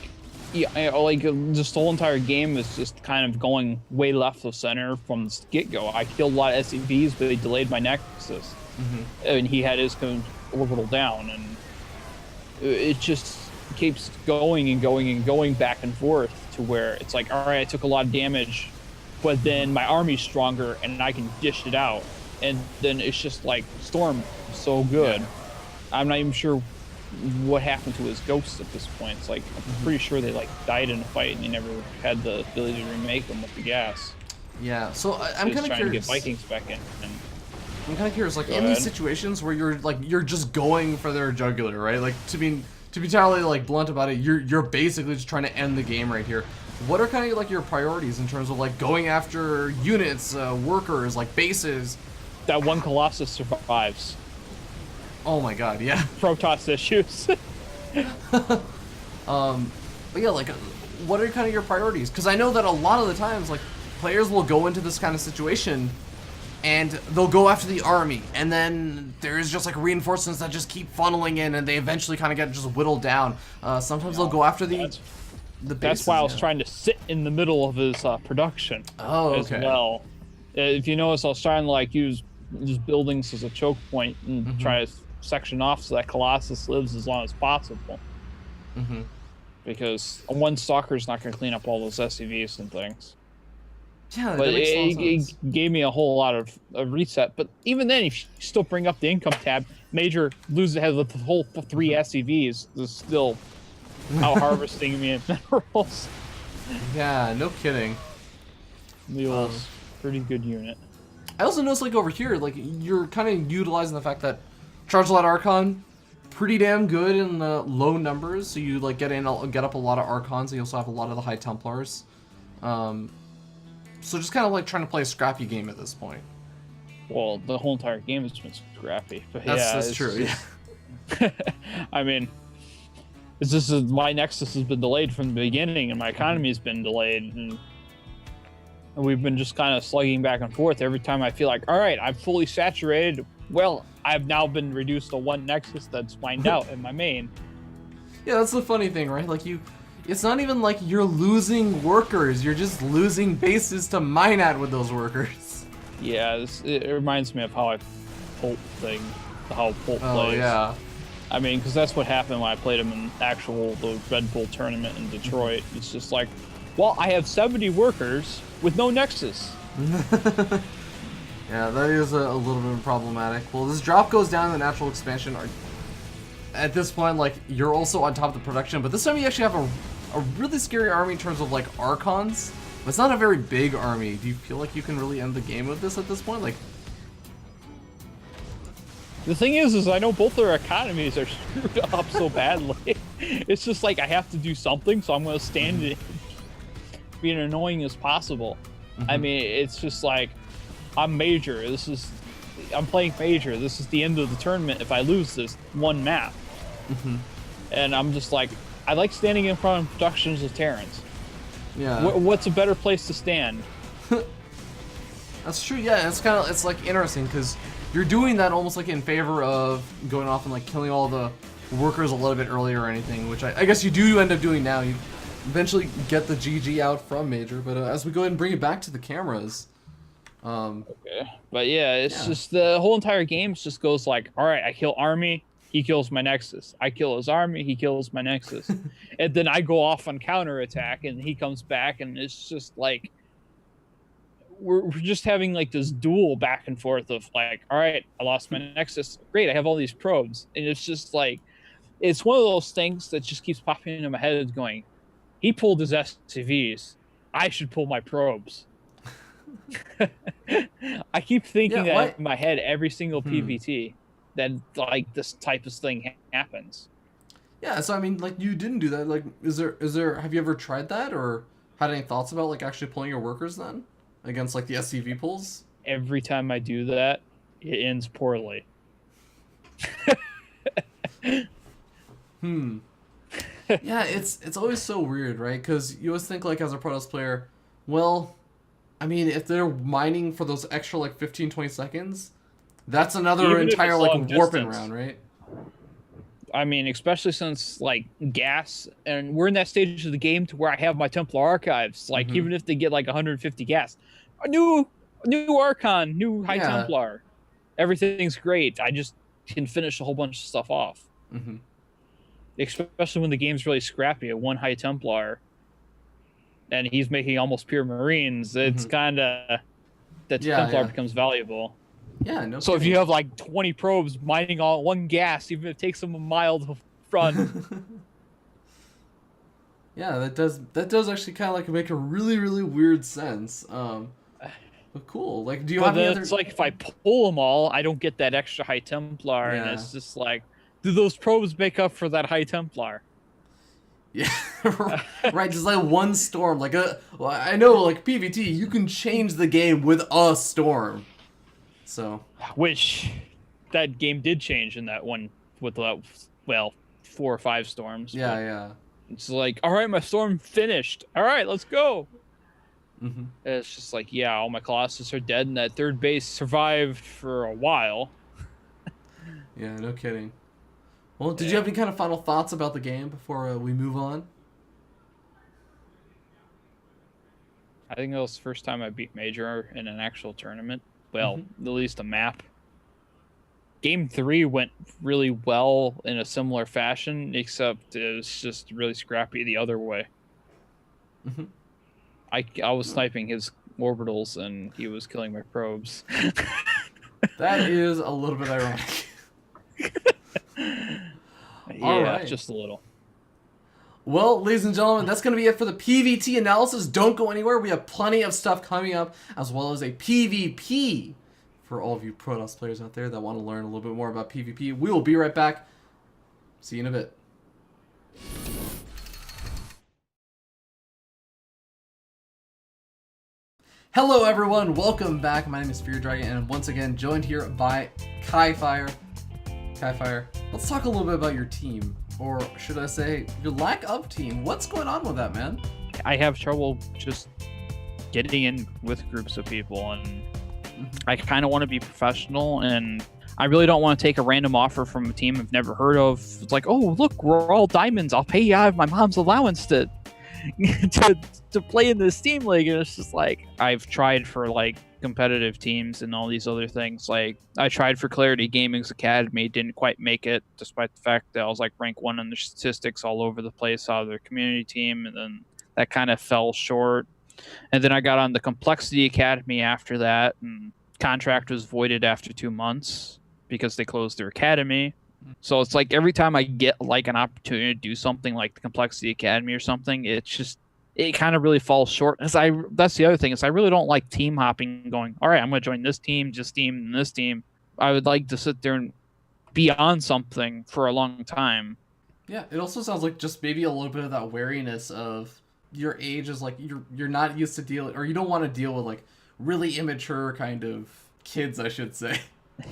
yeah, like this whole entire game is just kind of going way left of center from the get-go. I killed a lot of SCVs, but they delayed my Nexus, and he had his orbital down, and it just keeps going and going and going back and forth to where it's like, all right, I took a lot of damage, but then my army's stronger and I can dish it out, and then it's just like Storm so good. I'm not even sure what happened to his ghosts at this point. It's like I'm pretty sure they like died in a fight and he never had the ability to remake them with the gas. Yeah, so I'm He's kind of trying curious. to get Vikings back in. And I'm kind of curious, like Go in these ahead. situations where you're just going for their jugular, right? Like to be entirely like blunt about it, you're basically just trying to end the game right here. What are kind of like your priorities in terms of like going after units, workers, like bases? that one Colossus survives. Oh my god, yeah. Protoss issues. But yeah, like, what are kind of your priorities? Because I know that a lot of the times, like, players will go into this kind of situation and they'll go after the army, and then there's just like reinforcements that just keep funneling in, and they eventually kind of get just whittled down. Sometimes they'll go after the bases. That's why I was yeah. trying to sit in the middle of his production. Oh, as okay. well. If you notice, I was trying to like use buildings as a choke point and try to section off so that Colossus lives as long as possible. Because one stalker's not going to clean up all those SCVs and things. Yeah, But that makes a lot of sense. it gave me a whole lot of a reset. But even then, if you still bring up the income tab, Major loses ahead with the whole 3 SCVs. Is still out harvesting me in minerals. Yeah, no kidding. Mules, pretty good unit. I also noticed, like, over here, like, you're kind of utilizing the fact that Charge Lot Archon, pretty damn good in the low numbers, so you, like, get up a lot of Archons, and you also have a lot of the High Templars. So just kind of, like, trying to play a scrappy game at this point. Well, the whole entire game has been scrappy. But That's it's true, just- I mean, it's just my Nexus has been delayed from the beginning, and my economy has been delayed, and we've been just kind of slugging back and forth. Every time I feel like, all right, I'm fully saturated. Well, I've now been reduced to 1 Nexus that's mined out in my main. Yeah, that's the funny thing, right? Like, it's not even like you're losing workers, you're just losing bases to mine at with those workers. Yeah, it reminds me of how Pulp plays. Oh, yeah. I mean, because that's what happened when I played him in the Red Bull tournament in Detroit. It's just like, well, I have 70 workers with no Nexus. Yeah, that is a little bit problematic. Well, this drop goes down in the natural expansion. At this point, like, you're also on top of the production, but this time you actually have a really scary army in terms of, like, Archons. But it's not a very big army. Do you feel like you can really end the game with this at this point? Like, The thing is I know both their economies are screwed up so badly. It's just like I have to do something, so I'm going to stand it, being annoying as possible. I mean, it's just like, I'm Major. I'm playing Major. This is the end of the tournament if I lose this one map. And I'm just like, I like standing in front of productions of Terrans. yeah. What's a better place to stand? That's true, yeah. It's like interesting because you're doing that almost like in favor of going off and like killing all the workers a little bit earlier or anything, which I guess you do end up doing now. You eventually get the GG out from Major, but as we go ahead and bring it back to the cameras, Okay. But yeah, it's just the whole entire game just goes like, all right, I kill army, he kills my Nexus. I kill his army, he kills my Nexus. And then I go off on counterattack and he comes back, and it's just like, we're just having like this duel back and forth of like, all right, I lost my Nexus. Great, I have all these probes. And it's just like, it's one of those things that just keeps popping into my head going, he pulled his SCVs. I should pull my probes. I keep thinking that in my head every single PVT that like this type of thing happens. yeah. So I mean, like, you didn't do that. Like, is there? Have you ever tried that or had any thoughts about like actually pulling your workers then against like the SCV pulls? Every time I do that, it ends poorly. Yeah, it's always so weird, right? Because you always think like as a Protoss player, well, I mean, if they're mining for those extra like 15-20 seconds, that's another Even if entire it's like long warping distance. round, right? I mean, especially since like gas, and we're in that stage of the game to where I have my Templar archives. Like even if they get like 150 gas, a new Archon, new High Templar, everything's great. I just can finish a whole bunch of stuff off. Especially when the game's really scrappy. At 1 High Templar, and he's making almost pure Marines. It's kind of that Templar becomes valuable. Yeah, no. So if you have like 20 probes mining all 1 gas, even if it takes them a mile to Run. Yeah, that does actually kind of like make a really weird sense. But cool. Like, do you But have any then other? it's like if I pull them all, I don't get that extra High Templar, and Yeah. it's just like, do those probes make up for that High Templar? Yeah, right. Just like one storm. Like well, I know, like PvT, you can change the game with a storm. So. Which that game did change in that one with that, well, 4 or 5 storms. Yeah, but yeah. it's like, all right, my storm finished. All right, let's go. Mm-hmm. It's just like, yeah, all my Colossus are dead, and that third base survived for a while. Yeah, no kidding. Well, did you have any kind of final thoughts about the game before we move on? I think that was the first time I beat Major in an actual tournament. Well, at least a map. Game 3 went really well in a similar fashion, except it was just really scrappy the other way. Mm-hmm. I was sniping his orbitals, and he was killing my probes. That is a little bit ironic. Yeah, just a little. Well, ladies and gentlemen, that's going to be it for the PvT analysis. Don't go anywhere. We have plenty of stuff coming up, as well as a PvP for all of you Protoss players out there that want to learn a little bit more about PvP. We will be right back. See you in a bit. Hello, everyone. Welcome back. My name is Kif1re, and once again joined here by Kif1re. Kif1re, let's talk a little bit about your team. Or should I say, your lack of team. What's going on with that, man? I have trouble just getting in with groups of people, and I kind of want to be professional, and I really don't want to take a random offer from a team I've never heard of. It's like, oh, look, we're all diamonds. I'll pay you out of my mom's allowance to play in this team league. And it's just like, I've tried for like competitive teams and all these other things. Like, I tried for Clarity Gaming's Academy, didn't quite make it, despite the fact that I was like rank 1 on the statistics all over the place out of their community team, and then that kind of fell short. And then I got on the Complexity Academy after that, and contract was voided after 2 months because they closed their academy. So it's like every time I get like an opportunity to do something like the Complexity Academy or something, it's just, it kind of really falls short. That's the other thing, is I really don't like team hopping, going, all right, I'm going to join this team, and this team. I would like to sit there and be on something for a long time. Yeah, it also sounds like just maybe a little bit of that wariness of your age is like you're not used to dealing, or you don't want to deal with like really immature kind of kids, I should say.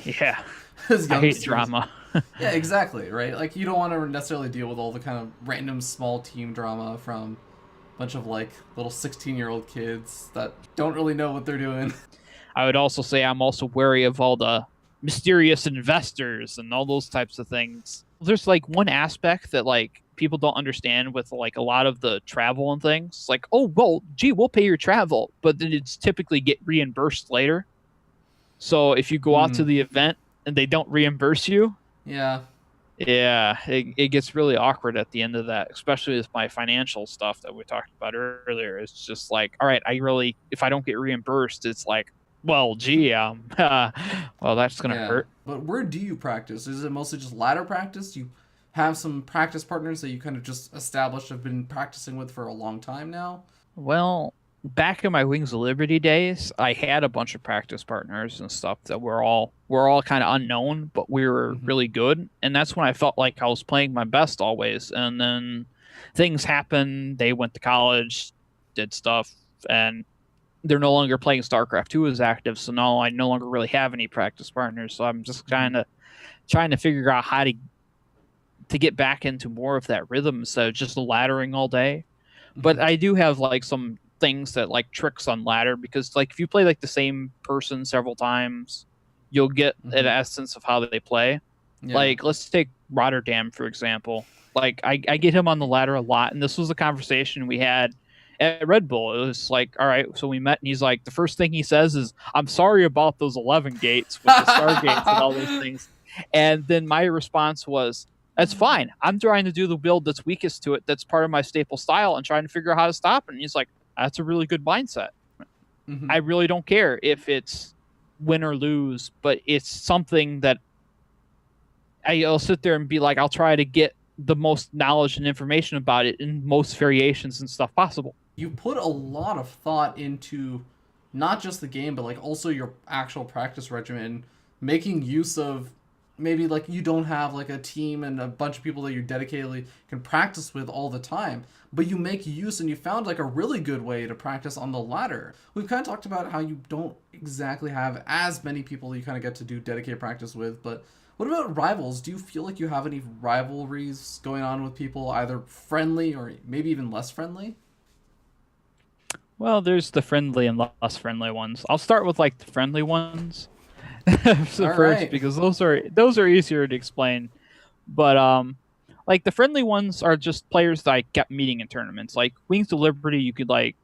Yeah. As I hate youngsters. drama. Yeah, exactly, right? Like, you don't want to necessarily deal with all the kind of random small team drama from a bunch of, like, little 16-year-old kids that don't really know what they're doing. I would also say I'm also wary of all the mysterious investors and all those types of things. There's, like, one aspect that, like, people don't understand with, like, a lot of the travel and things. Like, oh, well, gee, we'll pay your travel, but then it's typically get reimbursed later. So if you go out to the event and they don't reimburse you, Yeah, it gets really awkward at the end of that, especially with my financial stuff that we talked about earlier. It's just like, all right, if I don't get reimbursed, it's like, well, gee, well, that's going to hurt. But where do you practice? Is it mostly just ladder practice? Do you have some practice partners that you kind of just established, have been practicing with for a long time now? Well, back in my Wings of Liberty days, I had a bunch of practice partners and stuff that were all kind of unknown, but we were really good. And that's when I felt like I was playing my best always. And then things happened. They went to college, did stuff, and they're no longer playing StarCraft 2 as active. So now I no longer really have any practice partners. So I'm just kind of trying to figure out how to get back into more of that rhythm instead of just laddering all day. But I do have like some things that like tricks on ladder, because like if you play like the same person several times, you'll get an essence of how they play. Yeah. Like, let's take Rotterdam for example. Like I get him on the ladder a lot, and this was a conversation we had at Red Bull. It was like, all right, so we met, and he's like, the first thing he says is, I'm sorry about those 11 gates with the Stargates and all those things. And then my response was, that's fine. I'm trying to do the build that's weakest to it, that's part of my staple style, and trying to figure out how to stop it. And he's like, that's a really good mindset. I really don't care if it's win or lose, but it's something that I'll sit there and be like, I'll try to get the most knowledge and information about it in most variations and stuff possible. You put a lot of thought into not just the game, but like also your actual practice regimen, making use of maybe like you don't have like a team and a bunch of people that you dedicatedly can practice with all the time, but you make use and you found like a really good way to practice on the ladder. We've kind of talked about how you don't exactly have as many people you kind of get to do dedicated practice with, but what about rivals? Do you feel like you have any rivalries going on with people, either friendly or maybe even less friendly? Well, there's the friendly and less friendly ones. I'll start with like the friendly ones so All first right. because those are easier to explain. But like the friendly ones are just players that I kept meeting in tournaments. Like Wings of Liberty, you could like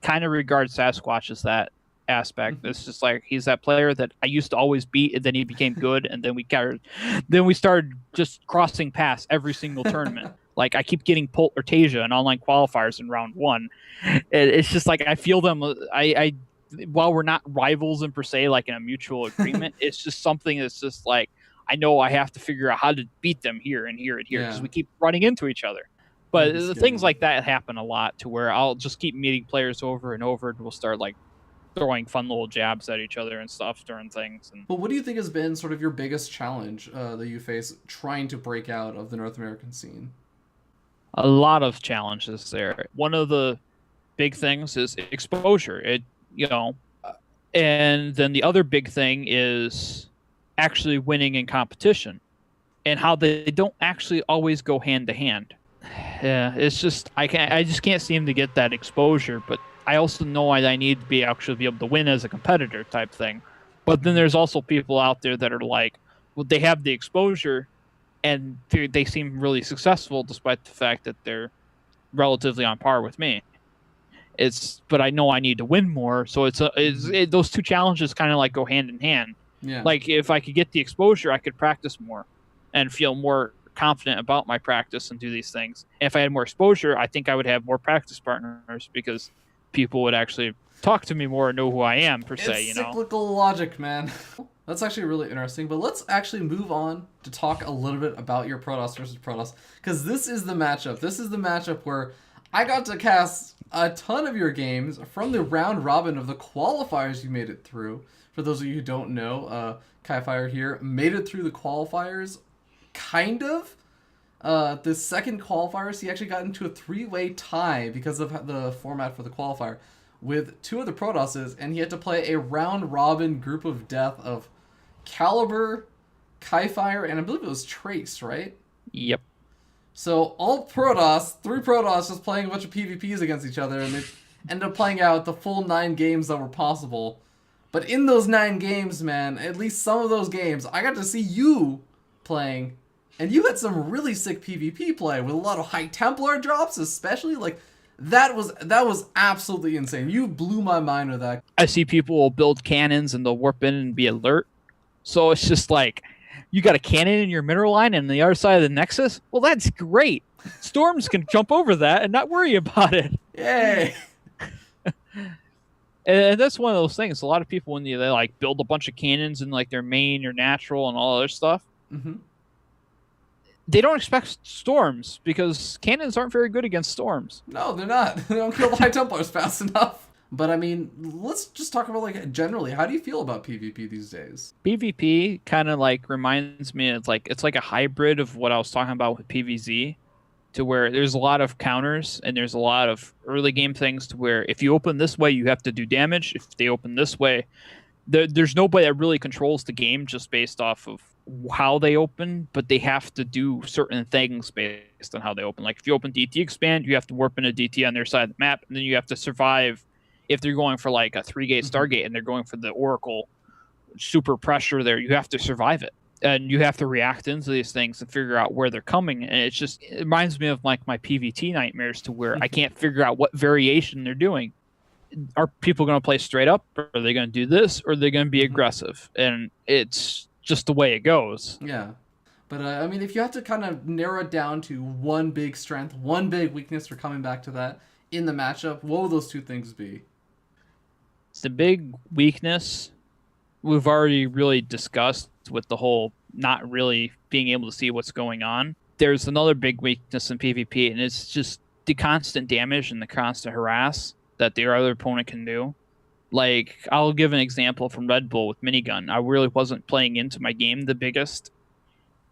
kind of regard Sasquatch as that aspect. It's just like he's that player that I used to always beat, and then he became good, and then we started just crossing paths every single tournament. Like I keep getting Pult or Tasia in online qualifiers in round one. It's just like I feel them. I while we're not rivals in per se, like in a mutual agreement, it's just something that's just like I know I have to figure out how to beat them here and here and here because Yeah. we keep running into each other. But Maybe the skill. things like that happen a lot to where I'll just keep meeting players over and over, and we'll start like throwing fun little jabs at each other and stuff during things. And But what do you think has been sort of your biggest challenge that you face trying to break out of the North American scene? a lot of challenges there. One of the big things is exposure. And then the other big thing is actually winning in competition, and how they don't actually always go hand to hand. Yeah, it's just I just can't seem to get that exposure, but I also know I need to be able to win as a competitor type thing. But then there's also people out there that are like, well, they have the exposure and they seem really successful despite the fact that they're relatively on par with me. But I know I need to win more, so those two challenges kind of like go hand in hand. Yeah. Like if I could get the exposure, I could practice more and feel more confident about my practice and do these things. If I had more exposure, I think I would have more practice partners because people would actually talk to me more and know who I am per se. It's cyclical logic, man. That's actually really interesting. But let's actually move on to talk a little bit about your Protoss versus Protoss, because this is the matchup. This is the matchup where I got to cast a ton of your games from the round robin of the qualifiers you made it through. For those of you who don't know, Kif1re here made it through the qualifiers, kind of. The second qualifiers, he actually got into a three-way tie because of the format for the qualifier with two other Protosses, and he had to play a round-robin group of death of Caliber, Kif1re, and I believe it was Trace, right? Yep. So all Protoss, three Protoss just playing a bunch of PvPs against each other, and they ended up playing out the full 9 games that were possible. But in those 9 games, man, at least some of those games, I got to see you playing, and you had some really sick PvP play with a lot of high Templar drops, especially. Like, that was absolutely insane. You blew my mind with that. I see people will build cannons and they'll warp in and be alert. So it's just like, you got a cannon in your mineral line and the other side of the Nexus? Well, that's great. Storms can jump over that and not worry about it. Yay! And that's one of those things. A lot of people, when they like build a bunch of cannons in like their main or natural and all other stuff, Mm-hmm. they don't expect storms because cannons aren't very good against storms. No, they're not. They don't kill the high Templars fast enough. But I mean, let's just talk about like generally, how do you feel about PvP these days? PvP kind of like reminds me, it's like a hybrid of what I was talking about with PvZ, to where there's a lot of counters and there's a lot of early game things to where if you open this way, you have to do damage. If they open this way, there's nobody that really controls the game just based off of how they open, but they have to do certain things based on how they open. Like if you open DT expand, you have to warp in a DT on their side of the map, and then you have to survive. If they're going for like a 3-gate Stargate and they're going for the Oracle super pressure there, you have to survive it. And you have to react into these things and figure out where they're coming. And it reminds me of like my PvT nightmares to where I can't figure out what variation they're doing. Are people going to play straight up? Or are they going to do this? Or are they going to be aggressive? And it's just the way it goes. Yeah. But I mean, if you had to kind of narrow it down to one big strength, one big weakness, for coming back to that in the matchup, what would those two things be? The big weakness we've already really discussed with the whole not really being able to see what's going on. there's another big weakness in PvP, and it's just the constant damage and the constant harass that the other opponent can do. Like, I'll give an example from Red Bull with minigun. I really wasn't playing into my game the biggest,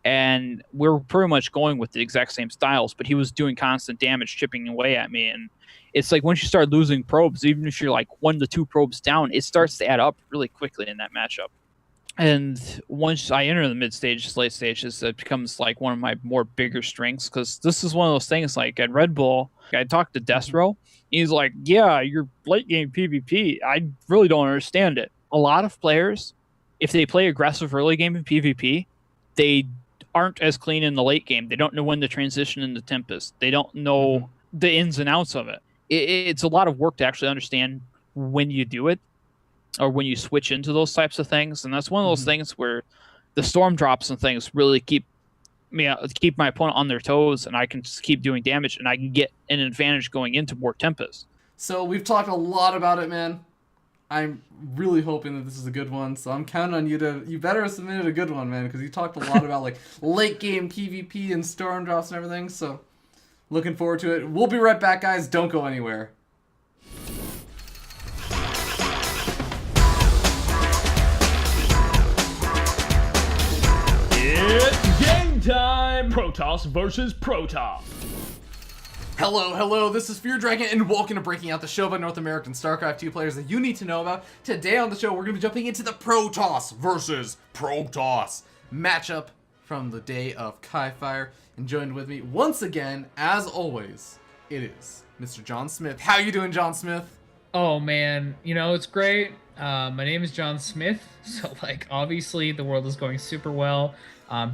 and we're pretty much going with the exact same styles, but he was doing constant damage, chipping away at me. And it's like once you start losing probes, even if you're like 1 to 2 probes down, it starts to add up really quickly in that matchup. And once I enter the mid stages, late stages, it becomes like one of my more bigger strengths, because this is one of those things. Like at Red Bull, I talked to Destro. He's like, yeah, your late game PvP, I really don't understand it. A lot of players, if they play aggressive early game in PvP, they aren't as clean in the late game. They don't know when to transition into Tempest. They don't know the ins and outs of it. It's a lot of work to actually understand when you do it, or when you switch into those types of things. And that's one of those things where the storm drops and things really keep my opponent on their toes, and I can just keep doing damage, and I can get an advantage going into more Tempest. So we've talked a lot about it, man. I'm really hoping that this is a good one, so I'm counting on you better submit a good one, man, because you talked a lot about like late game PvP and storm drops and everything, so looking forward to it. We'll be right back, guys. Don't go anywhere. It's game time! Protoss versus Protoss. Hello, this is Kif1re, and welcome to Breaking Out, the show about North American StarCraft 2 players that you need to know about. Today on the show, we're going to be jumping into the Protoss versus Protoss matchup from the day of Kif1re. And joined with me once again, as always, it is Mr. John Smith. How you doing, John Smith? Oh man, it's great. My name is John Smith, so like obviously the world is going super well.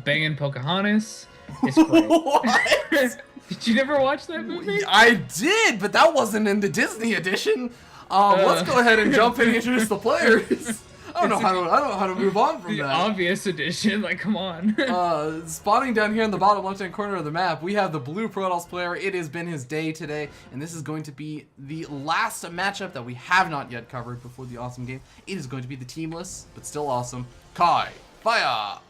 Banging Pocahontas. It's great. What? Did you never watch that movie? I did, but that wasn't in the Disney edition. Let's go ahead and jump in and introduce the players. I don't know how to move on from The that. obvious edition, like come on. Spawning down here in the bottom left-hand corner of the map, we have the blue Protoss player. It has been his day today, and this is going to be the last matchup that we have not yet covered before the awesome game. It is going to be the teamless, but still awesome, Kif1re.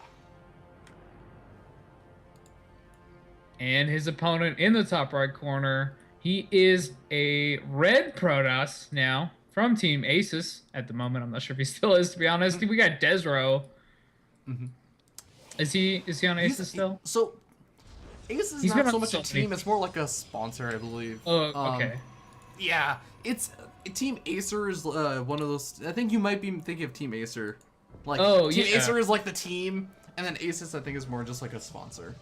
And his opponent in the top right corner, he is a red Protoss now from Team Asus at the moment. I'm not sure if he still is, to be honest. We got Desro. Is he on Asus still? So, Asus is He's not been so on much so a many team, it's more like a sponsor, I believe. Oh, okay. Yeah, it's Team Acer is one of those. I think you might be thinking of Team Acer. Like, Team Acer is like the team, and then Asus I think is more just like a sponsor.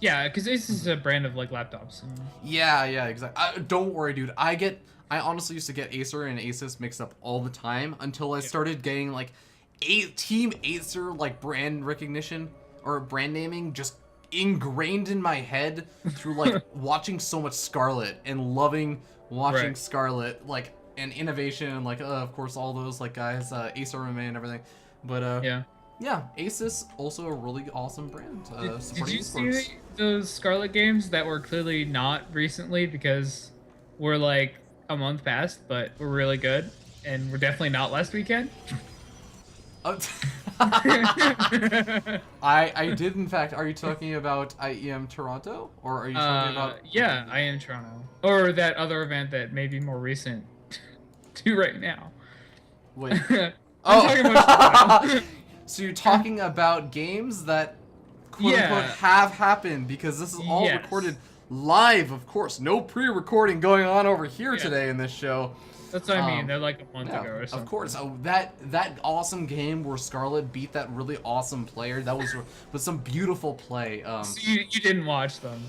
Yeah, because Asus is a brand of like laptops. Yeah, exactly. Don't worry, dude. I honestly used to get Acer and Asus mixed up all the time until I started getting like Team Acer like brand recognition or brand naming just ingrained in my head through like watching so much Scarlet and loving watching Scarlet, like, and innovation and like of course all those like guys, Acer MMA and everything. But yeah, Asus also a really awesome brand. Did you see those Scarlet games that were clearly not recently because we're like a month past, but we're really good, and we're definitely not last weekend? I did in fact. Are you talking about IEM Toronto, or are you talking about? Yeah, IEM Toronto, or that other event that may be more recent to right now. Wait. Talking about So you're talking about games that quote unquote have happened, because this is all recorded live, of course. No pre-recording going on over here today in this show. That's what I mean. They're like a month ago or something. Of course. Oh, that awesome game where Scarlet beat that really awesome player. That was with some beautiful play. So you didn't watch them.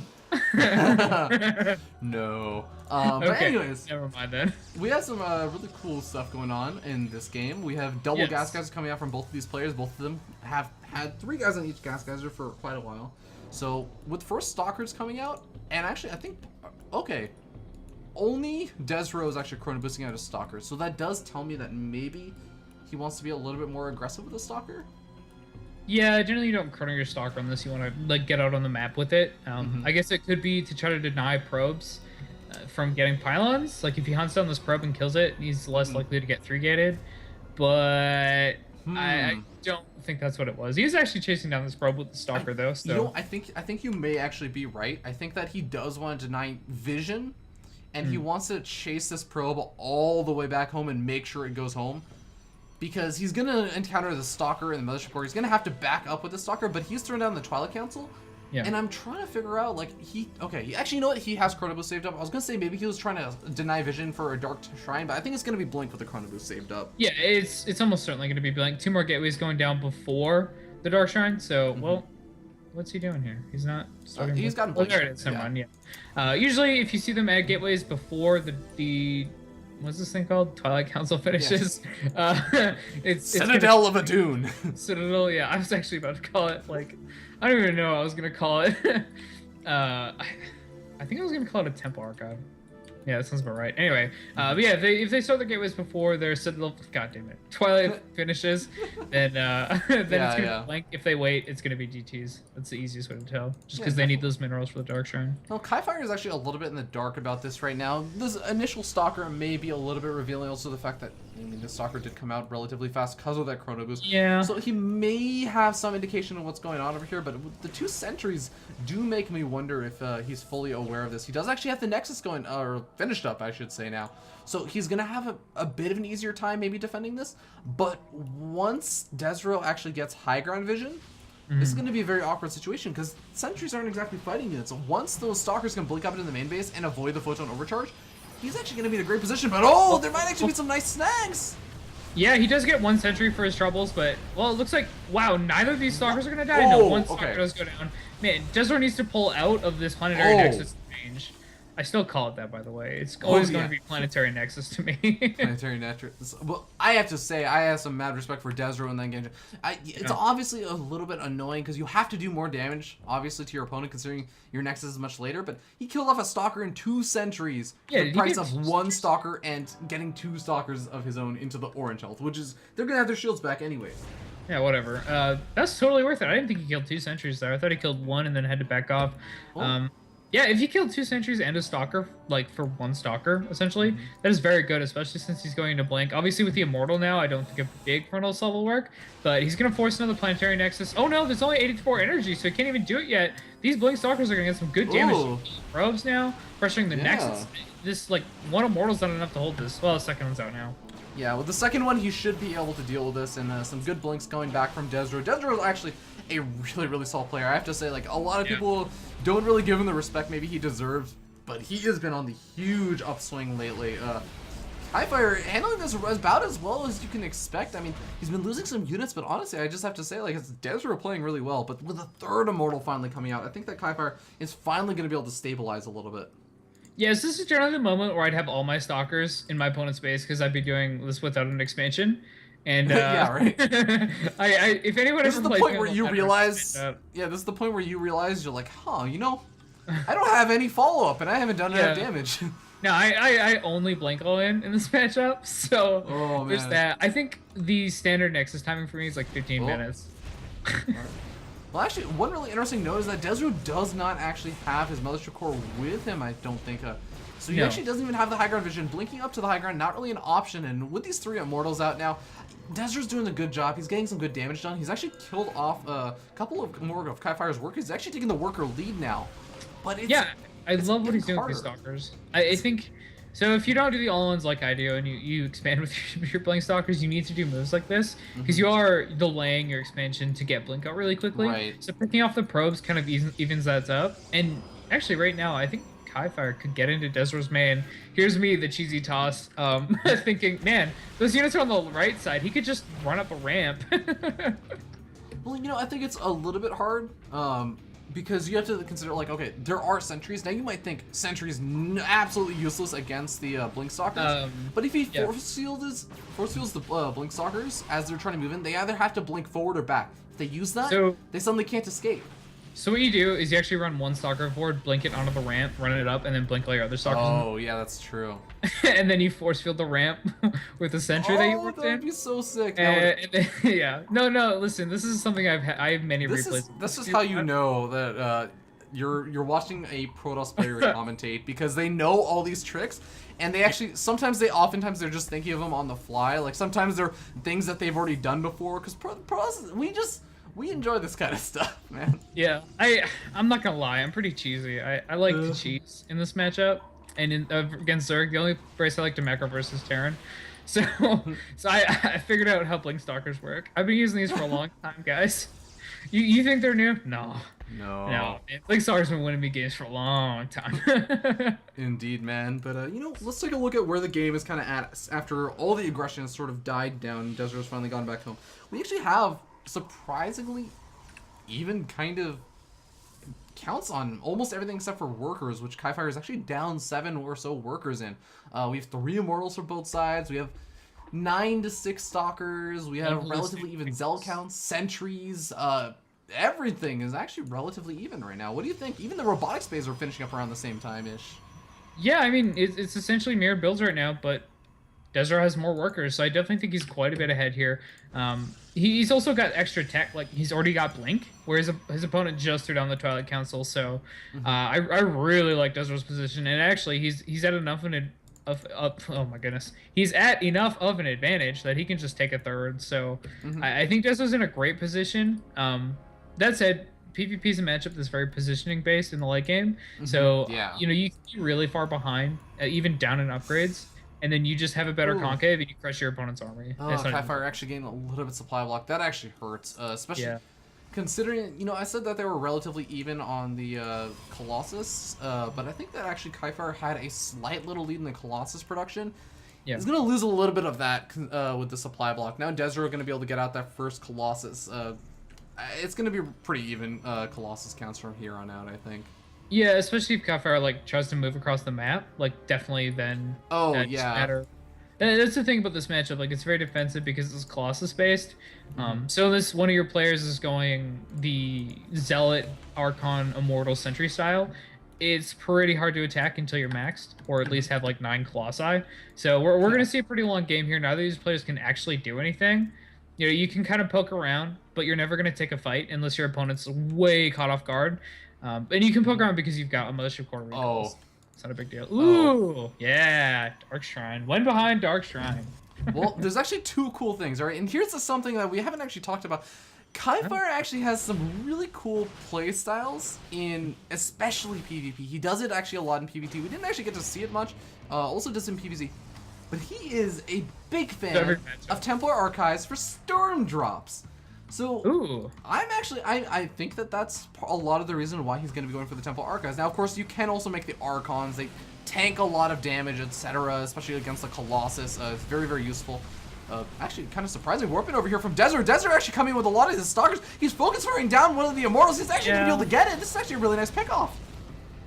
No. But anyways, never mind then. We have some really cool stuff going on in this game. We have double gas guys coming out from both of these players. Both of them have had 3 guys on each gas geyser for quite a while. So with first stalkers coming out, and actually I think only Desro is actually chrono boosting out a stalker. So that does tell me that maybe he wants to be a little bit more aggressive with the stalker. Yeah, generally you don't chrono your stalker unless you want to like get out on the map with it. I guess it could be to try to deny probes from getting pylons. Like if he hunts down this probe and kills it, he's less likely to get 3-gated. But I don't think that's what it was. He was actually chasing down this probe with the stalker, though. So You know, I think you may actually be right. I think that he does want to deny vision, and he wants to chase this probe all the way back home and make sure it goes home. Because he's going to encounter the stalker in the mothership core. He's going to have to back up with the stalker, but he's thrown down the Twilight Council. Yeah. And I'm trying to figure out, like, actually, you know what? He has Chrono Boost saved up. I was going to say maybe he was trying to deny vision for a Dark Shrine, but I think it's going to be Blink with the Chrono Boost saved up. Yeah, it's almost certainly going to be Blink. 2 more gateways going down before the Dark Shrine. So, well, what's he doing here? He's not starting. He's gotten Blink. Oh, there it is. Someone, yeah. Usually, if you see them at gateways before the what's this thing called? Twilight Council finishes. It's Citadel of Adun. Citadel. Yeah, I was actually about to call it like I don't even know what I was gonna call it. I think I was gonna call it a Temple Archive. Yeah, that sounds about right. Anyway, but yeah, if they start their gateways before their Citadel, god damn it, Twilight finishes, then it's gonna be Blink. If they wait, it's gonna be GTs. That's the easiest way to tell, just because they need those minerals for the Dark Shrine. Well, Kif1re is actually a little bit in the dark about this right now. This initial Stalker may be a little bit revealing, also the fact that, I mean, the Stalker did come out relatively fast because of that Chrono Boost. Yeah. So he may have some indication of what's going on over here, but the 2 sentries do make me wonder if he's fully aware of this. He does actually have the Nexus going, or finished up, I should say now. So he's going to have a bit of an easier time maybe defending this, but once Desro actually gets high ground vision, this is going to be a very awkward situation because sentries aren't exactly fighting units. So once those stalkers can blink up into the main base and avoid the photon overcharge, he's actually going to be in a great position. But there might actually be some nice snags. Yeah, he does get 1 sentry for his troubles, but well, it looks like wow, neither of these stalkers are going to die. No, 1 stalker does go down. Man, Desro needs to pull out of this planetary nexus range. I still call it that, by the way. It's always going to be Planetary Nexus to me. Planetary Nexus. Well, I have to say, I have some mad respect for Desro in that game. It's obviously a little bit annoying because you have to do more damage, obviously, to your opponent, considering your Nexus is much later. But he killed off a Stalker in 2 sentries for the price of 1 Stalker and getting 2 Stalkers of his own into the orange health, which is, they're going to have their shields back anyway. Yeah, whatever. That's totally worth it. I didn't think he killed 2 sentries there. I thought he killed 1 and then had to back off. Yeah, if you killed 2 sentries and a stalker, like for 1 stalker, essentially, that is very good, especially since he's going to Blink. Obviously, with the Immortal now, I don't think a big frontal assault will work, but he's going to force another Planetary Nexus. Oh no, there's only 84 energy, so he can't even do it yet. These Blink Stalkers are going to get some good damage. Probes now, pressuring the Nexus. This, like, 1 Immortal's not enough to hold this. Well, the second one's out now. Yeah, with the second one, he should be able to deal with this, and some good blinks going back from Desro. Desro is actually a really, really solid player. I have to say, like, a lot of people don't really give him the respect maybe he deserves, but he has been on the huge upswing lately. Kif1re handling this about as well as you can expect. I mean, he's been losing some units, but honestly, I just have to say, like, it's Desro playing really well, but with a 3rd Immortal finally coming out, I think that Kif1re is finally going to be able to stabilize a little bit. Yes, this is generally the moment where I'd have all my stalkers in my opponent's base because I'd be doing this without an expansion. And yeah, right. If anyone this ever is the plays point where you realize. Yeah, this is the point where you realize you're like, huh, you know, I don't have any follow up, and I haven't done enough damage. No, I only Blink all in this matchup, so there's that. I think the standard Nexus timing for me is like 15 minutes. Well, actually, one really interesting note is that Desro does not actually have his Mothership Core with him, I don't think. So he actually doesn't even have the high ground vision. Blinking up to the high ground, not really an option. And with these 3 Immortals out now, Desro's doing a good job. He's getting some good damage done. He's actually killed off a couple of more of Kif1re's workers. He's actually taking the worker lead now. But it's, I love what he's doing with these stalkers. I think so. If you don't do the all-ins like I do, and you expand with your Blink Stalkers, you need to do moves like this because you are delaying your expansion to get Blink out really quickly. Right. So picking off the probes kind of evens that up. And actually, right now, I think Kif1re could get into Desro's main. Here's me, the cheesy toss, thinking, man, those units are on the right side. He could just run up a ramp. Well, you know, I think it's a little bit hard. Because you have to consider, like, okay, there are sentries. Now, you might think sentries absolutely useless against the Blink Stalkers. But if he force fields the Blink Stalkers as they're trying to move in, they either have to blink forward or back. If they use that, they suddenly can't escape. So what you do is you actually run 1 stalker forward, blink it onto the ramp, run it up, and then blink all your other stalkers. Oh, yeah, that's true. And then you force field the ramp with the sentry that you worked in. Oh, that'd be so sick. And then, no, listen, this is something I have many replays. This is how you know that you're watching a Protoss player commentate because they know all these tricks, and they actually oftentimes they're just thinking of them on the fly. Like sometimes they're things that they've already done before. Because Protoss, we enjoy this kind of stuff, man. Yeah, I'm not gonna lie, I'm pretty cheesy. I like to cheese in this matchup, and against Zerg, the only brace I like to macro versus Terran. So I figured out how Blink Stalkers work. I've been using these for a long time, guys. You think they're new? No. Man. Blink Stalkers been winning me games for a long time. Indeed, man. But let's take a look at where the game is kind of at after all the aggression has sort of died down and Desert's finally gone back home. We actually have surprisingly even kind of counts on almost everything except for workers, which Kif1re is actually down 7 or so workers in. We have 3 immortals for both sides. We have 9 to 6 stalkers. We have relatively even zealot counts, sentries. Everything is actually relatively even right now. What do you think? Even the robotic space are finishing up around the same time-ish. Yeah, I mean, it's essentially mirrored builds right now, but Desert has more workers, so I definitely think he's quite a bit ahead here. He's also got extra tech, like he's already got Blink, whereas his opponent just threw down the Twilight Council. So I really like Desert's position, and actually he's at enough oh my goodness, he's at enough of an advantage that he can just take a third. So I think Desert's in a great position. That said, PvP is a matchup that's very positioning based in the late game. So you can be really far behind, even down in upgrades. And then you just have a better concave and you crush your opponent's army. Oh, Kif1re actually gained a little bit supply block. That actually hurts, especially considering, I said that they were relatively even on the Colossus, but I think that actually Kif1re had a slight little lead in the Colossus production. Yeah. He's going to lose a little bit of that with the supply block. Now Desert are going to be able to get out that first Colossus. It's going to be pretty even Colossus counts from here on out, I think. Yeah, especially if Kif1re tries to move across the map, definitely then. Oh yeah. Matter. That's the thing about this matchup. It's very defensive because it's Colossus based. So this one of your players is going the Zealot, Archon, Immortal, Sentry style. It's pretty hard to attack until you're maxed, or at least have 9 Colossi. So we're gonna see a pretty long game here. Neither of these players can actually do anything. You can kind of poke around, but you're never gonna take a fight unless your opponent's way caught off guard. And you can poke around because you've got a Mothership Core recalls. It's not a big deal. Ooh, yeah, Dark Shrine. One behind Dark Shrine. Well, there's actually 2 cool things, all right? And here's something that we haven't actually talked about. Kif1re actually has some really cool play styles in especially PvP. He does it actually a lot in PvT. We didn't actually get to see it much. Also does in PvZ. But he is a big fan of Templar Archives for Storm drops. So I think that's a lot of the reason why he's going to be going for the Temple Archives. Now, of course, you can also make the Archons. They tank a lot of damage, etc., especially against the Colossus. It's very, very useful. Actually, kind of surprising. Warping over here from Desert. Desert actually coming with a lot of his stalkers. He's focus firing down one of the Immortals. He's actually going to be able to get it. This is actually a really nice pickoff.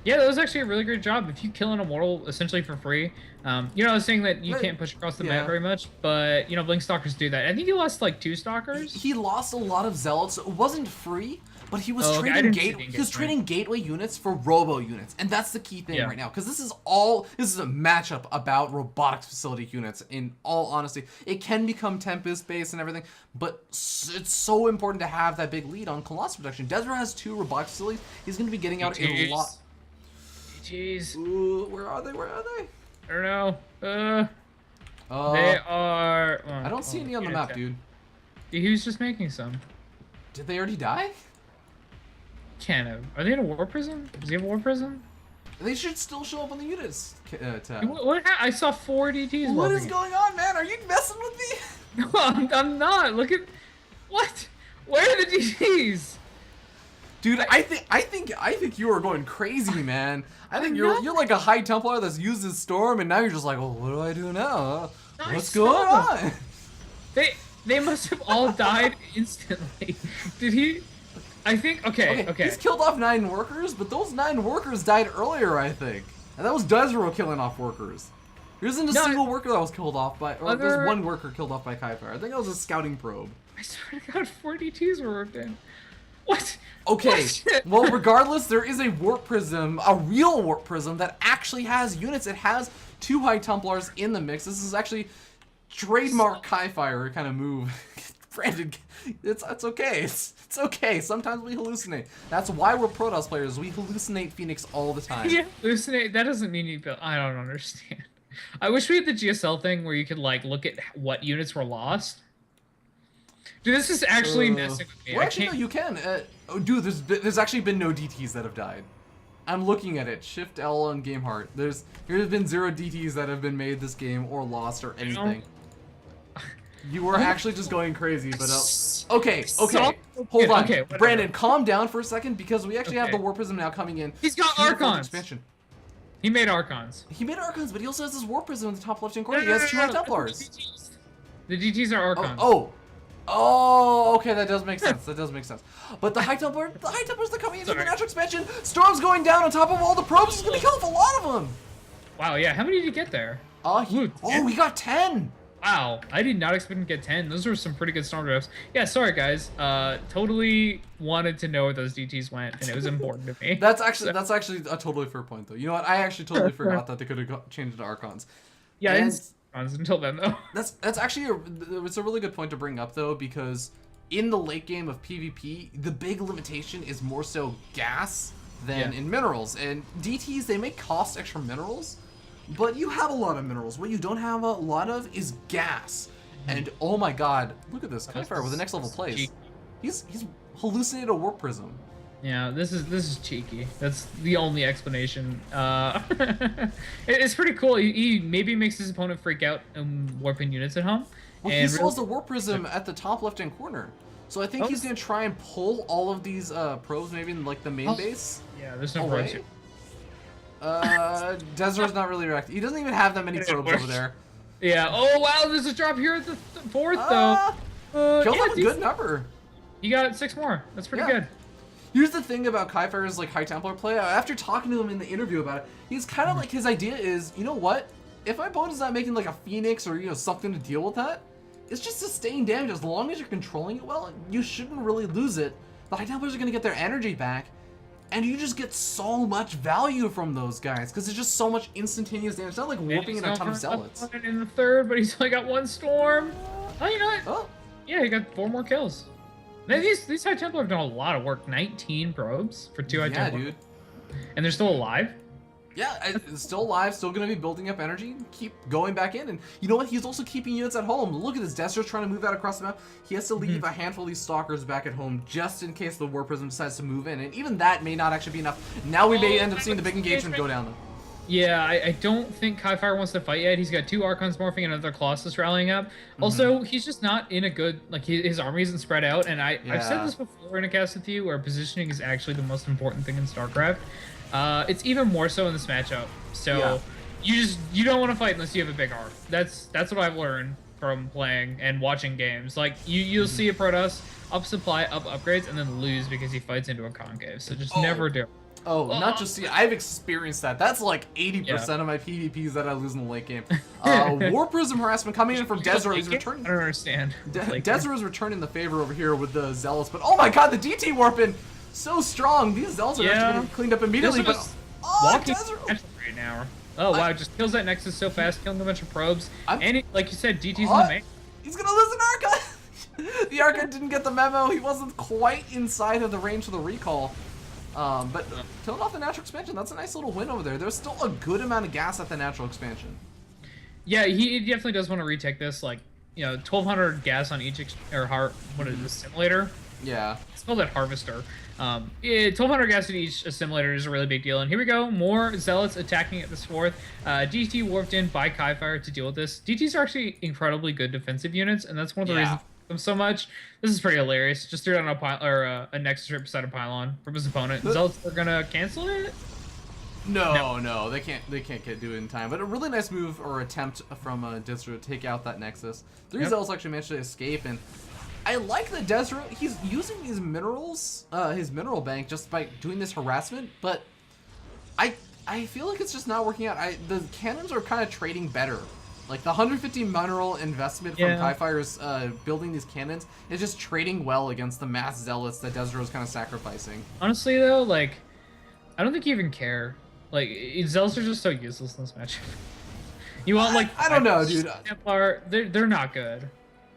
Yeah, that was actually a really great job. If you kill an Immortal essentially for free, I was saying that you can't push across the map very much, but, Blink Stalkers do that. I think he lost 2 Stalkers. He lost a lot of Zealots. It wasn't free, but he was trading gateway units for robo units, and that's the key thing right now, because this is a matchup about robotics facility units. In all honesty, it can become Tempest based and everything, but it's so important to have that big lead on Colossus production. Desert has 2 robotic facilities. He's going to be getting out a lot. Jeez. Ooh, where are they? I don't know. They are. I don't see any on the map, dude. He was just making some. Did they already die? Can't have. Are they in a war prison? Does he have a war prison? They should still show up on the units tab. What I saw 4 DTs. What is going on, man? Are you messing with me? No, I'm not. Look at what? Where are the DTs? Dude, I think you are going crazy, man. I think you're like a High Templar that's used his Storm, and now you're just like, well, what do I do now? What's going on? They must have all died instantly. Did he? I think okay. He's killed off 9 workers, but those 9 workers died earlier, I think, and that was Desro killing off workers. There isn't a single worker that was killed off by, or there's 1 worker killed off by Kif1re. I think that was a scouting probe. I swear to God, 4 DTs were worked in. What? Okay, well, regardless, there is a warp prism, a real warp prism that actually has units. It has 2 High Templars in the mix. This is actually trademark Kif1re kind of move. Brandon, it's okay. It's okay. Sometimes we hallucinate. That's why we're Protoss players. We hallucinate Phoenix all the time. Yeah, hallucinate. That doesn't mean you build. I don't understand. I wish we had the GSL thing where you could like look at what units were lost. Dude, this is actually messing with me. Well, actually, no, you can. Oh, dude, there's actually been no DTs that have died. I'm looking at it. Shift L on GameHeart. There's been 0 DTs that have been made this game or lost or anything. You were actually just going crazy, but okay. Hold on, okay, Brandon, calm down for a second because we actually have the War Prism now coming in. He's got to the fourth Archons. Expansion. He made Archons. He made Archons, but he also has his War Prism in the top left-hand corner. He has 2 High Templars. The DTs are Archons. Oh, okay, that does make sense. That does make sense. But the High Templars are coming into the natural expansion. Storm's going down on top of all the probes. He's gonna kill off a lot of them. Wow, yeah. How many did you get there? We got 10. Wow, I did not expect to get 10. Those were some pretty good storm drafts. Yeah, sorry guys. Totally wanted to know where those DTs went, and it was important to me. That's actually a totally fair point, though. You know what? I actually totally forgot that they could have changed it to Archons. Yeah, it's until then though. That's actually it's a really good point to bring up though, because in the late game of PvP, the big limitation is more so gas than in minerals. And DTs, they may cost extra minerals, but you have a lot of minerals. What you don't have a lot of is gas. And oh my god, look at this Kif1re with the next level plays. He's hallucinated a warp prism. Yeah, this is cheeky. That's the only explanation. It's pretty cool. He maybe makes his opponent freak out and warping units at home. Well, he sells the warp prism at the top left-hand corner. So I think he's gonna try and pull all of these probes maybe in like the main base. Yeah, there's no probes here. Desert's not really reacting. He doesn't even have that many probes over there. Yeah. Oh wow, there's a drop here at the fourth though. Kills like a good number. You got 6 more. That's pretty good. Here's the thing about Kif1re's like High Templar play. After talking to him in the interview about it, he's kind of like, his idea is, you know what? If my opponent's not making like a Phoenix or something to deal with that, it's just sustained damage. As long as you're controlling it well, you shouldn't really lose it. The High Templars are gonna get their energy back, and you just get so much value from those guys because it's just so much instantaneous damage. It's not like warping in a ton of zealots. In the third, but he's only got 1 storm. Oh, you know what? Oh. Yeah, he got 4 more kills. Man, these High Templar have done a lot of work. 19 probes for 2 High Templar. Yeah, dude. And they're still alive? Yeah, it's still alive, still going to be building up energy, keep going back in. And you know what? He's also keeping units at home. Look at this. Dester's trying to move that across the map. He has to leave a handful of these stalkers back at home just in case the War Prism decides to move in. And even that may not actually be enough. Now we may end up seeing the big engagement go down, though. Yeah, I don't think Kif1re wants to fight yet. He's got 2 Archons morphing and another Colossus rallying up. Also, he's just not in a good, like, his army isn't spread out. And I've said this before in a cast with you, where positioning is actually the most important thing in StarCraft. It's even more so in this matchup. So you don't want to fight unless you have a big arm. That's what I've learned from playing and watching games. Like, you'll see a Protoss up supply, up upgrades, and then lose because he fights into a concave. So just never do it. Oh, not just see. I've experienced that. That's like 80% of my PvPs that I lose in the late game. War Prism harassment coming in from Desert. He's returning. I don't understand. Desert is returning the favor over here with the Zealots, but oh my god, the DT warping so strong. These Zealots are actually getting cleaned up immediately. But Desert right now. Oh wow, just kills that Nexus so fast, killing a bunch of probes. And like you said, DT's in the main. He's gonna lose an Arca. The Arca didn't get the memo. He wasn't quite inside of the range of the recall. But killing off the natural expansion, that's a nice little win over there. There's still a good amount of gas at the natural expansion. Yeah, he definitely does want to retake this. Like, 1,200 gas on each, what is this, simulator? Yeah. It's called that Harvester. 1,200 gas at each assimilator is a really big deal. And here we go, more Zealots attacking at this 4th. DT warped in by Kif1re to deal with this. DTs are actually incredibly good defensive units, and that's one of the reasons them so much. This is pretty hilarious. Just threw down a Nexus right beside a pylon from his opponent. Zealots are gonna cancel it? No, they can't do it in time. But a really nice move or attempt from Desert to take out that Nexus. 3 Zealots actually managed to escape, and I like the Desert. He's using these minerals, his mineral bank, just by doing this harassment, but I feel like it's just not working out. The cannons are kind of trading better. Like, the 150 mineral investment from Kif1re's building these cannons is just trading well against the mass Zealots that Desert is kind of sacrificing. Honestly, though, like, I don't think you even care. Like, Zealots are just so useless in this match. You want, like... I don't know, dude. Templar, they're not good.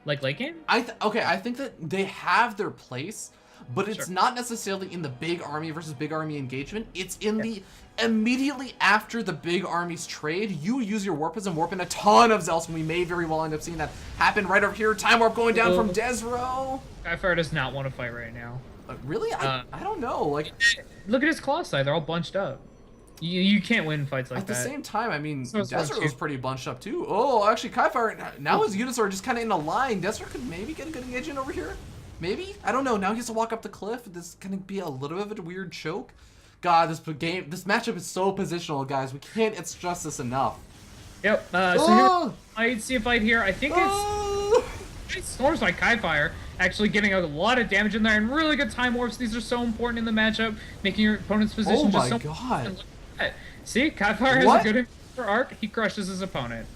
Like late game? Okay, I think that they have their place, but it's Sure. not necessarily in the big army versus big army engagement. It's in the immediately after the big armies trade, you use your warp and warp in a ton of Zealots, and we may very well end up seeing that happen right over here. Time warp going down from Desro. Kif1re does not want to fight right now. Really? I don't know. Like, Look at his Colossi, they're all bunched up. You can't win fights like at that. the same time, I mean, So it's Desert fun, was too. pretty bunched up too. Oh, actually, Kif1re, now his units are just kind of in a line. Desert could maybe get a good engagement over here. Maybe? I don't know. Now he has to walk up the cliff. This is going to be a little bit of a weird choke. God, this matchup is so positional, guys. We can't stress this enough. Yep. So Oh! here, I see a fight here. I think Oh! it's Storms by Kif1re, actually getting a lot of damage in there, and really good time warps. These are so important in the matchup, making your opponent's position Oh just my so. God. See, Kif1re has What? a good arc. He crushes his opponent.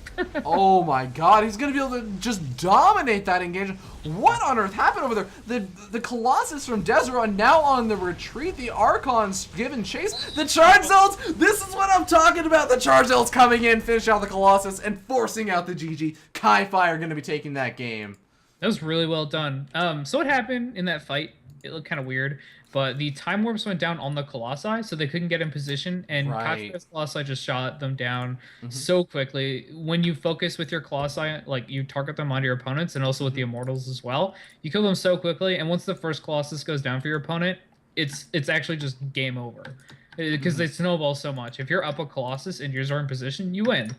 Oh my God, he's gonna be able to just dominate that engagement. What on earth happened over there? The Colossus from Desert are now on the retreat. The Archon's giving chase. The Charge Zealots, this is what I'm talking about. The Charge Zealots coming in, finish out the Colossus, and forcing out the GG. Kif1re gonna be taking that game. That was really well done. So what happened in that fight? It looked kind of weird, but the time warps went down on the Colossi, so they couldn't get in position, and Right. Kif1re's Colossi just shot them down so quickly. When you focus with your Colossi, like you target them onto your opponents, and also with the Immortals as well, you kill them so quickly, and once the first Colossus goes down for your opponent, it's actually just game over. Because they snowball so much. If you're up a Colossus and yours are in position, you win.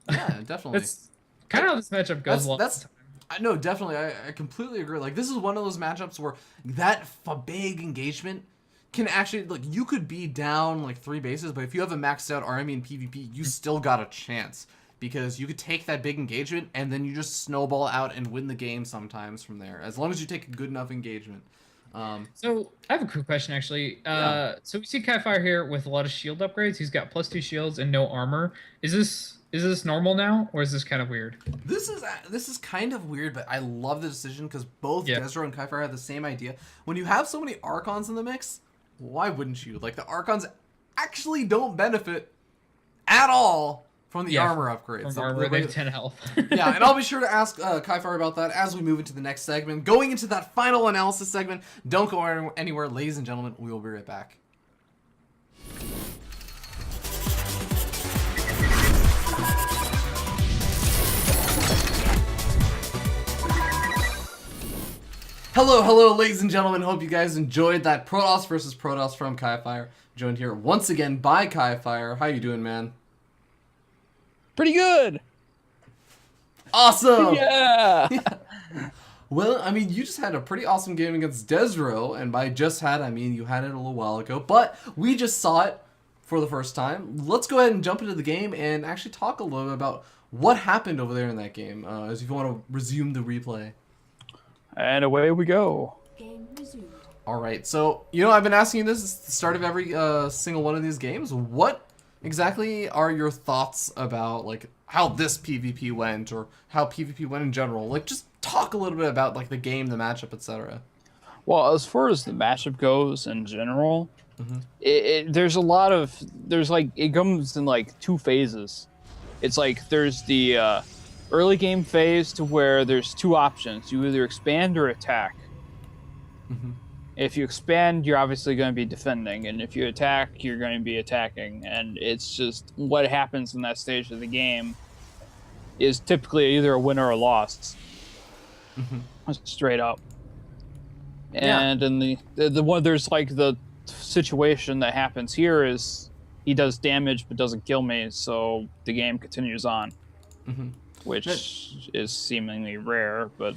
Yeah, definitely. That's kind of how this matchup goes. No, definitely. I completely agree. Like, this is one of those matchups where that big engagement can actually, like, you could be down like 3 bases, but if you have a maxed out army in PvP, you still got a chance, because you could take that big engagement and then you just snowball out and win the game sometimes from there, as long as you take a good enough engagement. So I have a quick question actually. Yeah. So we see Kif1re here with a lot of shield upgrades. He's got +2 shields and no armor. Is this normal now, or is this kind of weird? This is kind of weird, but I love the decision, because both Desro and Kif1re have the same idea. When you have so many Archons in the mix, why wouldn't you? Like, the Archons actually don't benefit at all from the armor upgrades. From armor, they have 10 health. Yeah, and I'll be sure to ask Kif1re about that as we move into the next segment. Going into that final analysis segment, don't go anywhere, ladies and gentlemen. We will be right back. Hello, ladies and gentlemen. Hope you guys enjoyed that Protoss versus Protoss from Kif1re. Joined here once again by Kif1re. How you doing, man? Pretty good. Awesome. Yeah. Well, I mean, you just had a pretty awesome game against Desro, and by just had, I mean you had it a little while ago, but we just saw it for the first time. Let's go ahead and jump into the game and actually talk a little bit about what happened over there in that game, as if you want to resume the replay. And away we go. Game resumed. All right, so, I've been asking you this at the start of every single one of these games. What exactly are your thoughts about, like, how this PvP went, or how PvP went in general? Like, just talk a little bit about, like, the game, the matchup, etc. Well, as far as the matchup goes in general, it comes in like 2 phases. It's like there's the early game phase to where there's 2 options. You either expand or attack. If you expand, you're obviously going to be defending, and if you attack, you're going to be attacking. And it's just what happens in that stage of the game is typically either a win or a loss. Straight up. And in the one, there's like the situation that happens here is he does damage but doesn't kill me, so the game continues on, which is seemingly rare. But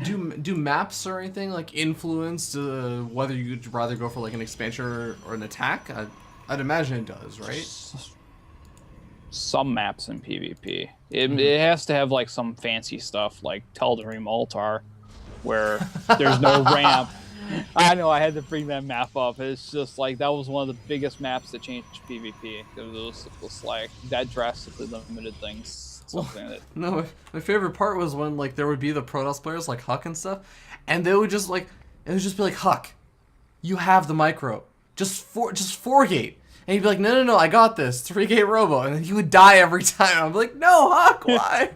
do maps or anything like influence whether you'd rather go for like an expansion or an attack? I'd imagine it does, right? Some maps in PvP, it has to have like some fancy stuff like Teldarim Altar, where there's no ramp. I know, I had to bring that map up. It's just like that was one of the biggest maps that changed PvP. It was like that drastically limited things. Something that No, my favorite part was when like there would be the Protoss players like Huck and stuff, and they would just like be like, Huck, you have the micro, just 4-gate. And he'd be like, no, I got this, 3-gate robo. And then he would die every time. I'm like, no, Huck, why?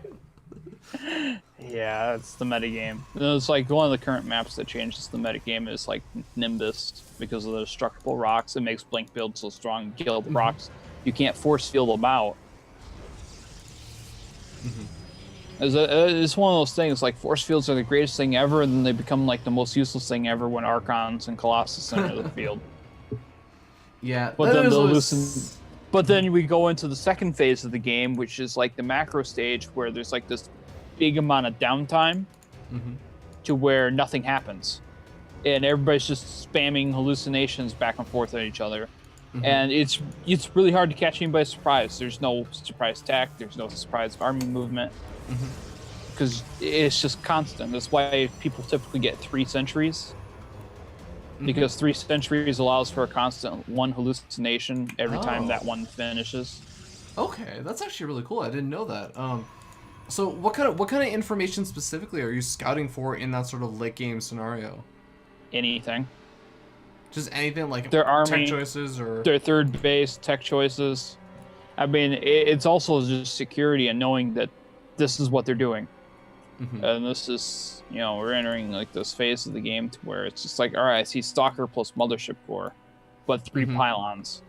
Yeah, it's the metagame. It's like one of the current maps that changes the metagame is like Nimbus because of the destructible rocks. It makes Blink build so strong. Kill the rocks, you can't force field them out. It's one of those things, like force fields are the greatest thing ever, and then they become like the most useless thing ever when Archons and Colossus enter the field. Yeah, But then they'll loosen. But then we go into the second phase of the game, which is like the macro stage, where there's like this big amount of downtime to where nothing happens, and everybody's just spamming hallucinations back and forth at each other. And it's really hard to catch anybody by surprise. There's no surprise attack. There's no surprise army movement because it's just constant. That's why people typically get 3 sentries, because 3 sentries allows for a constant 1 hallucination every time that one finishes. Okay, that's actually really cool. I didn't know that. So what kind of information specifically are you scouting for in that sort of late game scenario? Anything. Just anything, like their army, tech choices or their third base, tech choices. I mean, it's also just security and knowing that this is what they're doing. And this is, you know, we're entering like this phase of the game to where it's just like, all right, I see Stalker plus Mothership Core, but 3 pylons.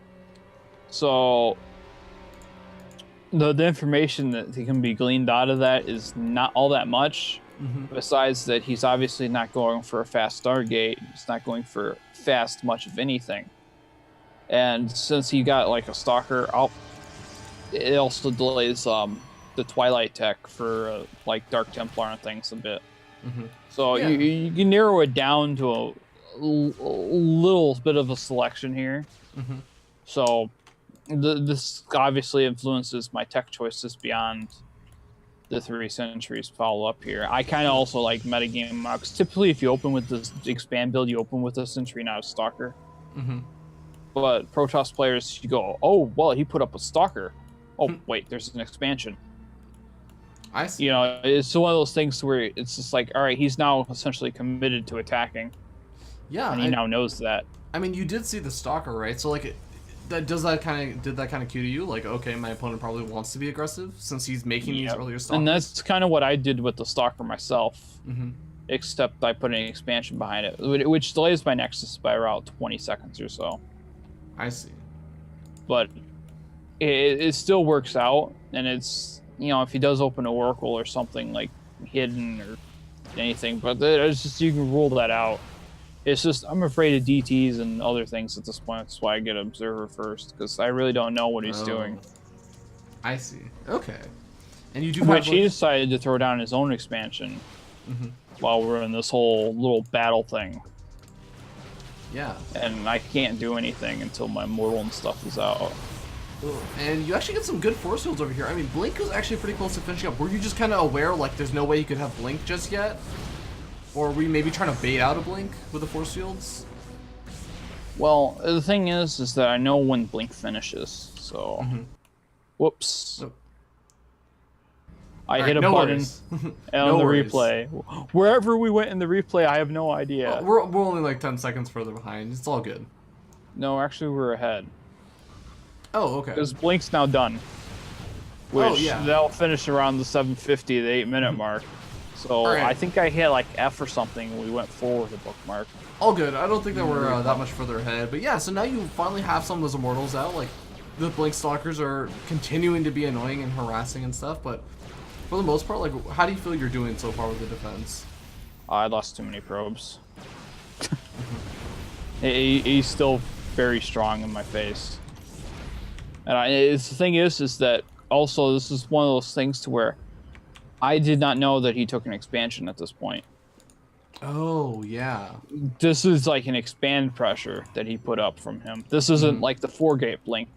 So the information that can be gleaned out of that is not all that much. Besides that, he's obviously not going for a fast Stargate. He's not going for fast much of anything. And since he got like a Stalker, it also delays the Twilight tech for like Dark Templar and things a bit. So you can narrow it down to a little bit of a selection here. So this obviously influences my tech choices beyond the 3 sentries follow up here. I kind of also like metagame because typically if you open with this expand build, you open with a sentry, not a Stalker. But Protoss players, you go, oh, well, he put up a Stalker. Oh, wait, there's an expansion. I see. You know, it's one of those things where it's just like, all right, he's now essentially committed to attacking. Yeah, and he now knows that. I mean, you did see the Stalker, right? So like, did that kind of cue to you? Like, okay, my opponent probably wants to be aggressive since he's making these earlier Stalkers. And that's kind of what I did with the Stalker myself. Except I put an expansion behind it, which delays my Nexus by around 20 seconds or so. I see. But it still works out, and it's, you know, if he does open an Oracle or something like hidden or anything, but it's just, you can rule that out. It's just, I'm afraid of DTs and other things at this point. That's why I get Observer first, because I really don't know what he's doing. I see. Okay. And you do Which he decided to throw down his own expansion while we're in this whole little battle thing. Yeah. And I can't do anything until my Mortal and stuff is out. And you actually get some good force fields over here. I mean, Blink was actually pretty close to finishing up. Were you just kind of aware, like, there's no way you could have Blink just yet? Or were we maybe trying to bait out a Blink with the force fields? Well, the thing is that I know when Blink finishes, so... Whoops. I hit a button on the replay. Wherever we went in the replay, I have no idea. We're only like 10 seconds further behind. It's all good. No, actually, we're ahead. Oh, okay. Because Blink's now done. Which they'll finish around the 7:50 to 8-minute mark. So right. I think I hit like F or something when we went forward the bookmark. All good. I don't think that we're that much further ahead. But yeah, so now you finally have some of those Immortals out. Like, the Blink Stalkers are continuing to be annoying and harassing and stuff, but for the most part, like, how do you feel you're doing so far with the defense? I lost too many probes. He's still very strong in my face. And the thing is that also this is one of those things to where I did not know that he took an expansion at this point. Oh, yeah. This is like an expand pressure that he put up from him. This isn't like the 4-gate Blink,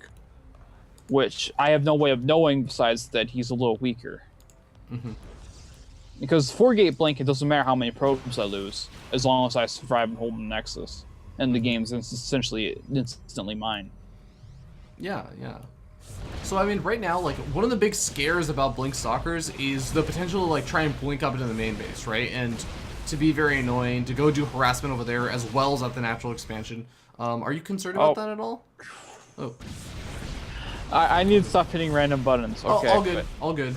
which I have no way of knowing besides that he's a little weaker. Because 4-gate Blink, it doesn't matter how many probes I lose, as long as I survive and hold the Nexus. And the game's essentially instantly mine. Yeah, yeah. So, I mean, right now, like, one of the big scares about Blink Stalkers is the potential to, like, try and blink up into the main base, right? And to be very annoying, to go do harassment over there, as well as at the natural expansion. Are you concerned about that at all? Oh. I need to stop hitting random buttons. Okay. All good. All good.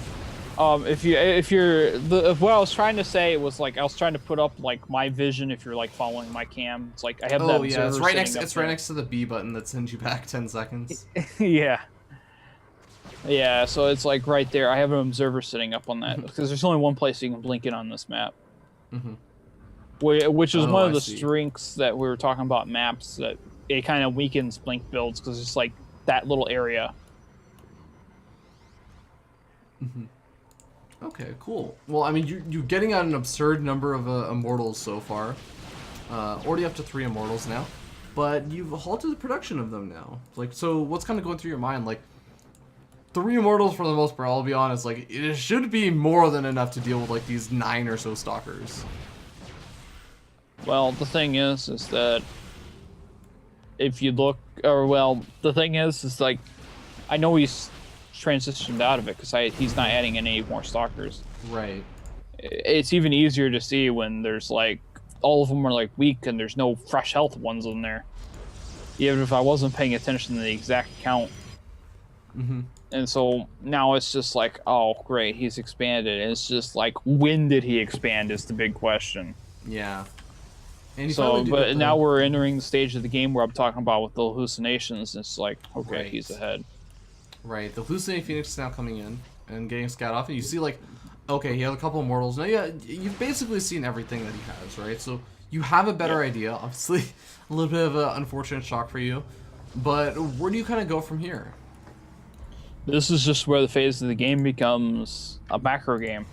What I was trying to say was like I was trying to put up like my vision if you're like following my cam. It's like I have that. Oh yeah, it's observer right next. sitting up It's right there. next to the B button that sends you back 10 seconds. Yeah. Yeah, so it's like right there. I have an observer sitting up on that because there's only one place you can blink it on this map. Mm-hmm. Which is one of I the see. strengths that we were talking about maps that it kind of weakens blink builds because it's like that little area. Okay, cool. Well, I mean, you're getting on an absurd number of immortals so far. Already up to 3 immortals now, but you've halted the production of them now. Like, so what's kind of going through your mind? Like, 3 immortals for the most part. I'll be honest. Like, it should be more than enough to deal with like these 9 or so stalkers. Well, the thing is that if you look, or well, the thing is like, I know he's transitioned out of it because he's not adding any more stalkers. Right. It's even easier to see when there's like all of them are like weak and there's no fresh health ones in there. Even if I wasn't paying attention to the exact count. Mm-hmm. And so now it's just like, oh great, he's expanded. And it's just like, when did he expand is the big question. Yeah. And you So, finally do but get the- now we're entering the stage of the game where I'm talking about with the hallucinations. It's like, okay, Right. he's ahead. Right, the Hallucinating Phoenix is now coming in and getting scat off, and you see like, okay, he has a couple immortals. Now, yeah, you've basically seen everything that he has, right? So you have a better idea. Obviously, a little bit of an unfortunate shock for you, but where do you kind of go from here? This is just where the phase of the game becomes a macro game.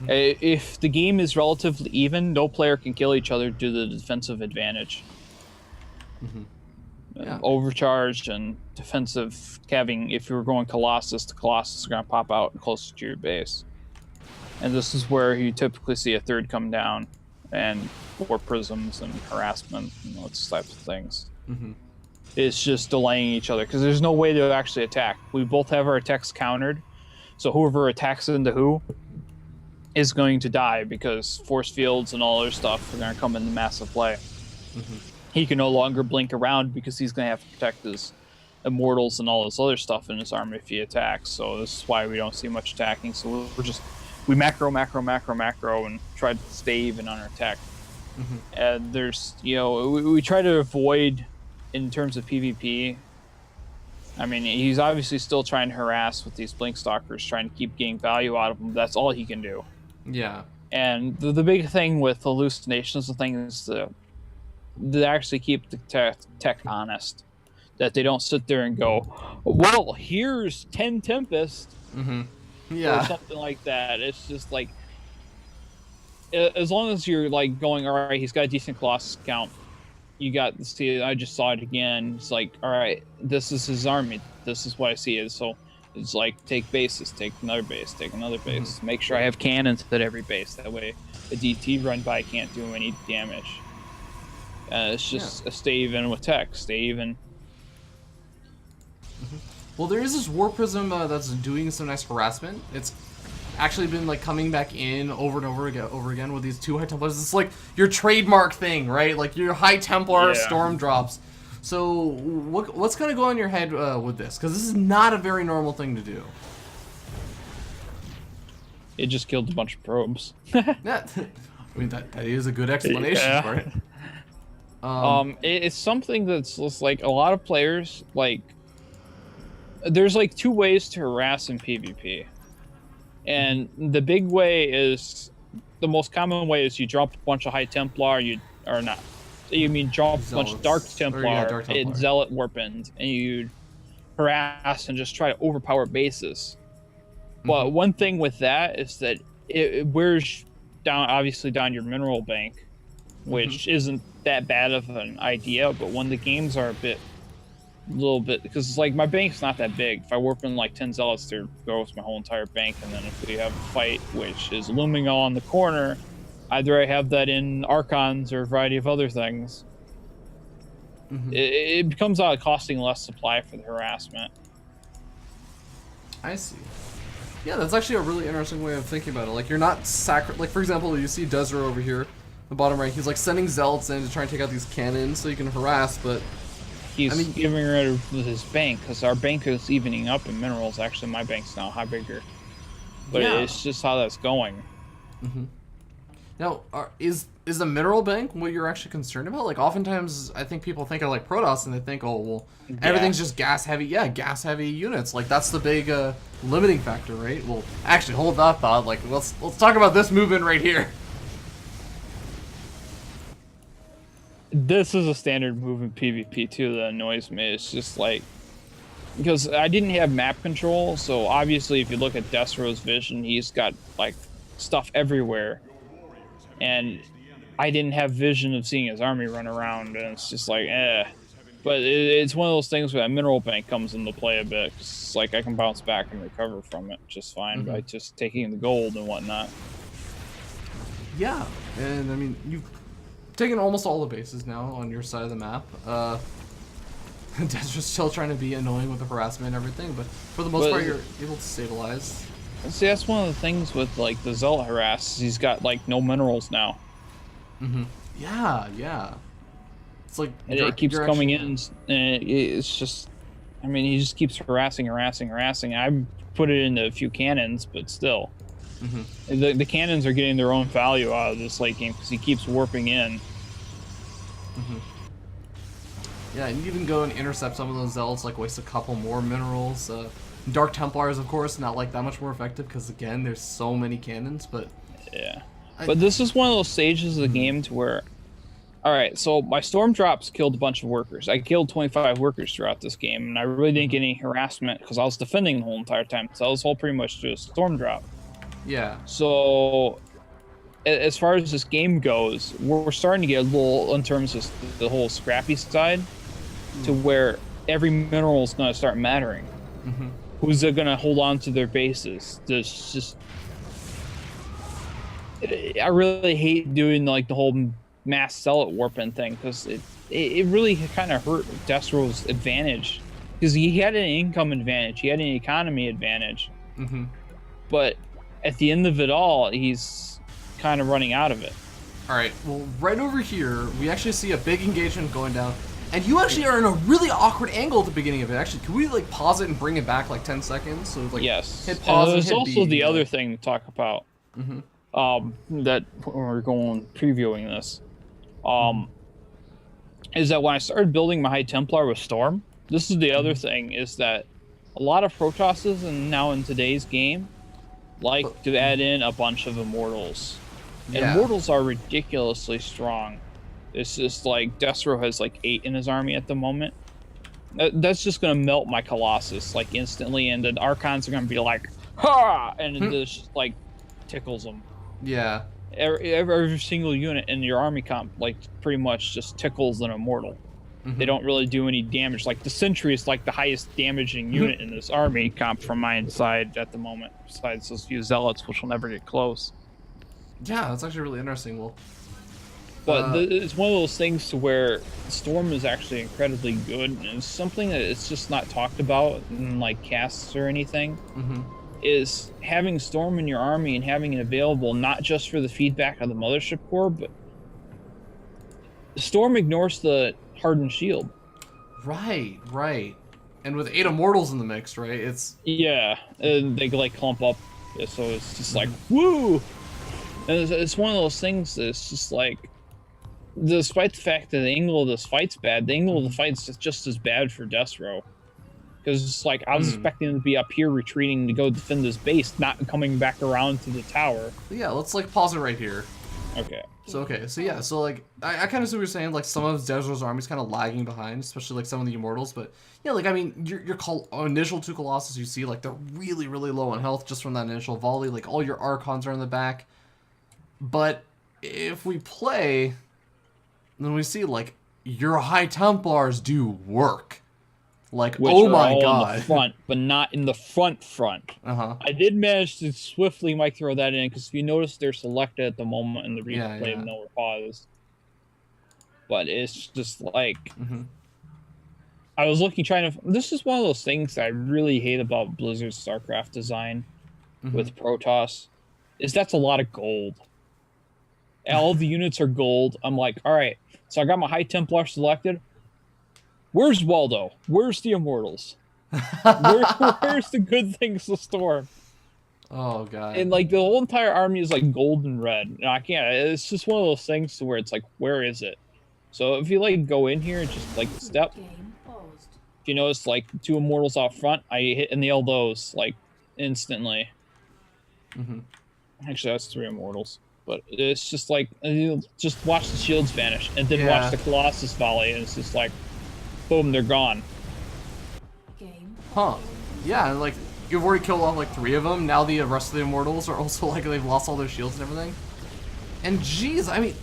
If the game is relatively even, no player can kill each other due to the defensive advantage. Yeah. Overcharged and defensive having, if you were going Colossus, the Colossus is going to pop out closer to your base. And this is where you typically see a third come down, and 4 prisms and harassment and those types of things. It's just delaying each other because there's no way to actually attack. We both have our attacks countered, so whoever attacks into who is going to die because force fields and all other stuff are going to come into massive play. He can no longer blink around because he's going to have to protect his immortals and all this other stuff in his army if he attacks. So this is why we don't see much attacking. So we macro and try to stay even on our attack. And there's, we try to avoid, in terms of PvP, I mean, he's obviously still trying to harass with these blink stalkers, trying to keep getting value out of them. That's all he can do. Yeah. And the big thing with hallucinations and things is to actually keep the tech honest. That they don't sit there and go, well, here's 10 Tempest. Or Yeah. something like that. It's just like, as long as you're like going, all right, he's got a decent Colossus count. You got to see, I just saw it again. It's like, all right, this is his army. This is what I see. So it's like, take bases, take another base, take another base. Make sure I have cannons at every base. That way a DT run by can't do any damage. It's just a stay even with tech, stay even. Well, there is this War Prism that's doing some nice harassment. It's actually been like coming back in over and over again with these 2 High Templars. It's like your trademark thing, right? Like your High Templar storm drops. So what's gonna go in your head with this? Because this is not a very normal thing to do. It just killed a bunch of probes. Yeah, I mean that is a good explanation for it. It's something that's just like a lot of players like. There's like 2 ways to harass in PvP, and the big way is the most common way is you drop a bunch of High Templar, drop a bunch of Dark Templar, Dark Templar. and Zealot Warpend, and you harass and just try to overpower bases. But one thing with that is that it wears obviously down your mineral bank, which isn't that bad of an idea. But when the games are a little bit, because it's like my bank's not that big. If I warp in like 10 zealots, there goes my whole entire bank. And then if we have a fight which is looming on the corner, either I have that in Archons or a variety of other things. It becomes costing less supply for the harassment. I see. Yeah, that's actually a really interesting way of thinking about it. Like, you're not like, for example, you see Desra over here, the bottom right, he's like sending zealots in to try and take out these cannons so you can harass, but He's giving rid of his bank, because our bank is evening up in minerals. Actually, my bank's now high bigger. But Yeah. it's just how that's going. Now, is the mineral bank what you're actually concerned about? Like, oftentimes, I think people think of, like, Protoss, and they think, oh, well, everything's just gas-heavy. Yeah, gas-heavy units. Like, that's the big limiting factor, right? Well, actually, hold that thought. Like, let's talk about this movement right here. This is a standard move in PvP, too, that annoys me. It's just, like... Because I didn't have map control, so obviously, if you look at Destro's vision, he's got, like, stuff everywhere. And I didn't have vision of seeing his army run around, and it's just like, eh. But it's one of those things where that mineral bank comes into play a bit. 'Cause it's like I can bounce back and recover from it just fine by just taking the gold and whatnot. Yeah, and, I mean, you've taken almost all the bases now on your side of the map. Destra's still trying to be annoying with the harassment and everything, but for the most part, you're able to stabilize. See, that's one of the things with, like, the Zealot harass. He's got, like, no minerals now. Yeah, yeah. It's like... And it keeps coming in, and it's just... I mean, he just keeps harassing. I put it into a few cannons, but still. The cannons are getting their own value out of this late game, because he keeps warping in. Yeah, and you even go and intercept some of those zealots, like waste a couple more minerals. Dark Templars, of course, not like that much more effective because again, there's so many cannons. But yeah, but this is one of those stages of the game to where, all right, so my storm drops killed a bunch of workers. I killed 25 workers throughout this game, and I really didn't get any harassment because I was defending the whole entire time. So I was all pretty much just storm drop. Yeah. So as far as this game goes, we're starting to get a little in terms of the whole scrappy side. To where every mineral is going to start mattering. Who's going to hold on to their bases? There's just... I really hate doing like the whole mass zealot warping thing because it really kind of hurt Destro's advantage. Because he had an income advantage, he had an economy advantage. But at the end of it all, he's kind of running out of it. Alright, well, right over here, we actually see a big engagement going down. And you actually are in a really awkward angle at the beginning of it. Actually, can we like pause it and bring it back like 10 seconds? So like yes. Hit pause. And there's and hit also B, the other thing to talk about. That we're going previewing this. Is that when I started building my High Templar with Storm, this is the other thing, is that a lot of Protosses and now in today's game like to add in a bunch of Immortals. And Immortals are ridiculously strong. It's just like Destro has like 8 in his army at the moment. That's just gonna melt my Colossus like instantly, and the Archons are gonna be like, ha! And it just like tickles them. Yeah. Every single unit in your army comp like pretty much just tickles an Immortal. They don't really do any damage. Like the Sentry is like the highest damaging unit in this army comp from my side at the moment, besides those few Zealots, which will never get close. Yeah, that's actually really interesting. Well. But it's one of those things to where Storm is actually incredibly good, and it's something that it's just not talked about in like casts or anything. Is having Storm in your army and having it available not just for the feedback of the Mothership Core, but Storm ignores the Hardened Shield. Right. And with 8 Immortals in the mix, right? It's and they like clump up, so it's just like woo. And it's one of those things that's just like, despite the fact that the angle of this fight's bad, the angle of the fight's just as bad for Destro. Because it's like, I was expecting him to be up here retreating to go defend his base, not coming back around to the tower. Yeah, let's like pause it right here. Okay. So yeah, so like, I kind of see what you're saying, like some of Destro's army's kind of lagging behind, especially like some of the Immortals, but yeah, like, I mean, your initial 2 Colossus you see, like, they're really, really low on health just from that initial volley, like, all your Archons are in the back. But if we play, then we see like your High Templars do work. Like, Which oh are my all god. in the front, but not in the front. I did manage to swiftly throw that in because if you notice they're selected at the moment in the replay of No Pause. But it's just like I was trying to. This is one of those things that I really hate about Blizzard's StarCraft design with Protoss, is that's a lot of gold. All the units are gold. I'm like, all right, so I got my High Templar selected. Where's Waldo? Where's the Immortals? Where's the good things to Storm? Oh god. And like the whole entire army is like gold and red. And I can't. It's just one of those things to where it's like, where is it? So if you like go in here and just like step, if you notice like 2 immortals out front, I hit and nail those like instantly. Actually, that's 3 immortals. But it's just like, just watch the shields vanish, and then watch the Colossus volley, and it's just like, boom, they're gone. Huh. Yeah, and like, you've already killed off like 3 of them, now the rest of the immortals are also like, they've lost all their shields and everything. And geez, I mean,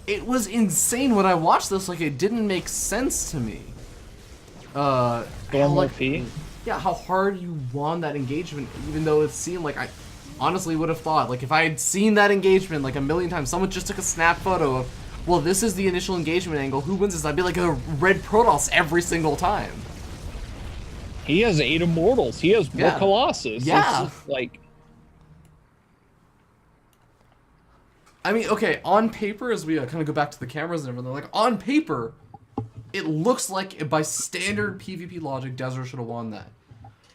it was insane when I watched this, like, it didn't make sense to me. How, like, yeah, how hard you won that engagement, even though it seemed like I honestly would have thought, like, if I had seen that engagement like a million times, someone just took a snap photo of, well, this is the initial engagement angle, who wins this? I'd be like a red Protoss every single time. He has 8 immortals. He has more Colossus. Yeah. It's just like, I mean, okay, on paper, as we kind of go back to the cameras and everything, like, on paper, it looks like, by standard PvP logic, Desert should have won that.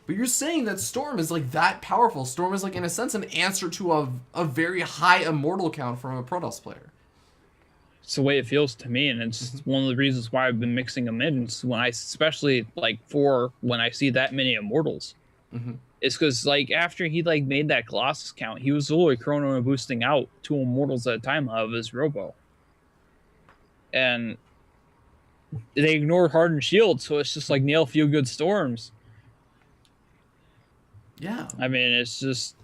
But you're saying that Storm is, like, that powerful. Storm is, like, in a sense, an answer to a very high immortal count from a Protoss player. it's the way it feels to me, and it's one of the reasons why I've been mixing them in. It's when I, especially, like, when I see that many immortals. It's because, like, after he, like, made that Colossus count, he was literally chrono and boosting out 2 immortals at a time out of his Robo. And they ignored Hardened Shield, so it's just like nail few good storms. Yeah. I mean, it's just...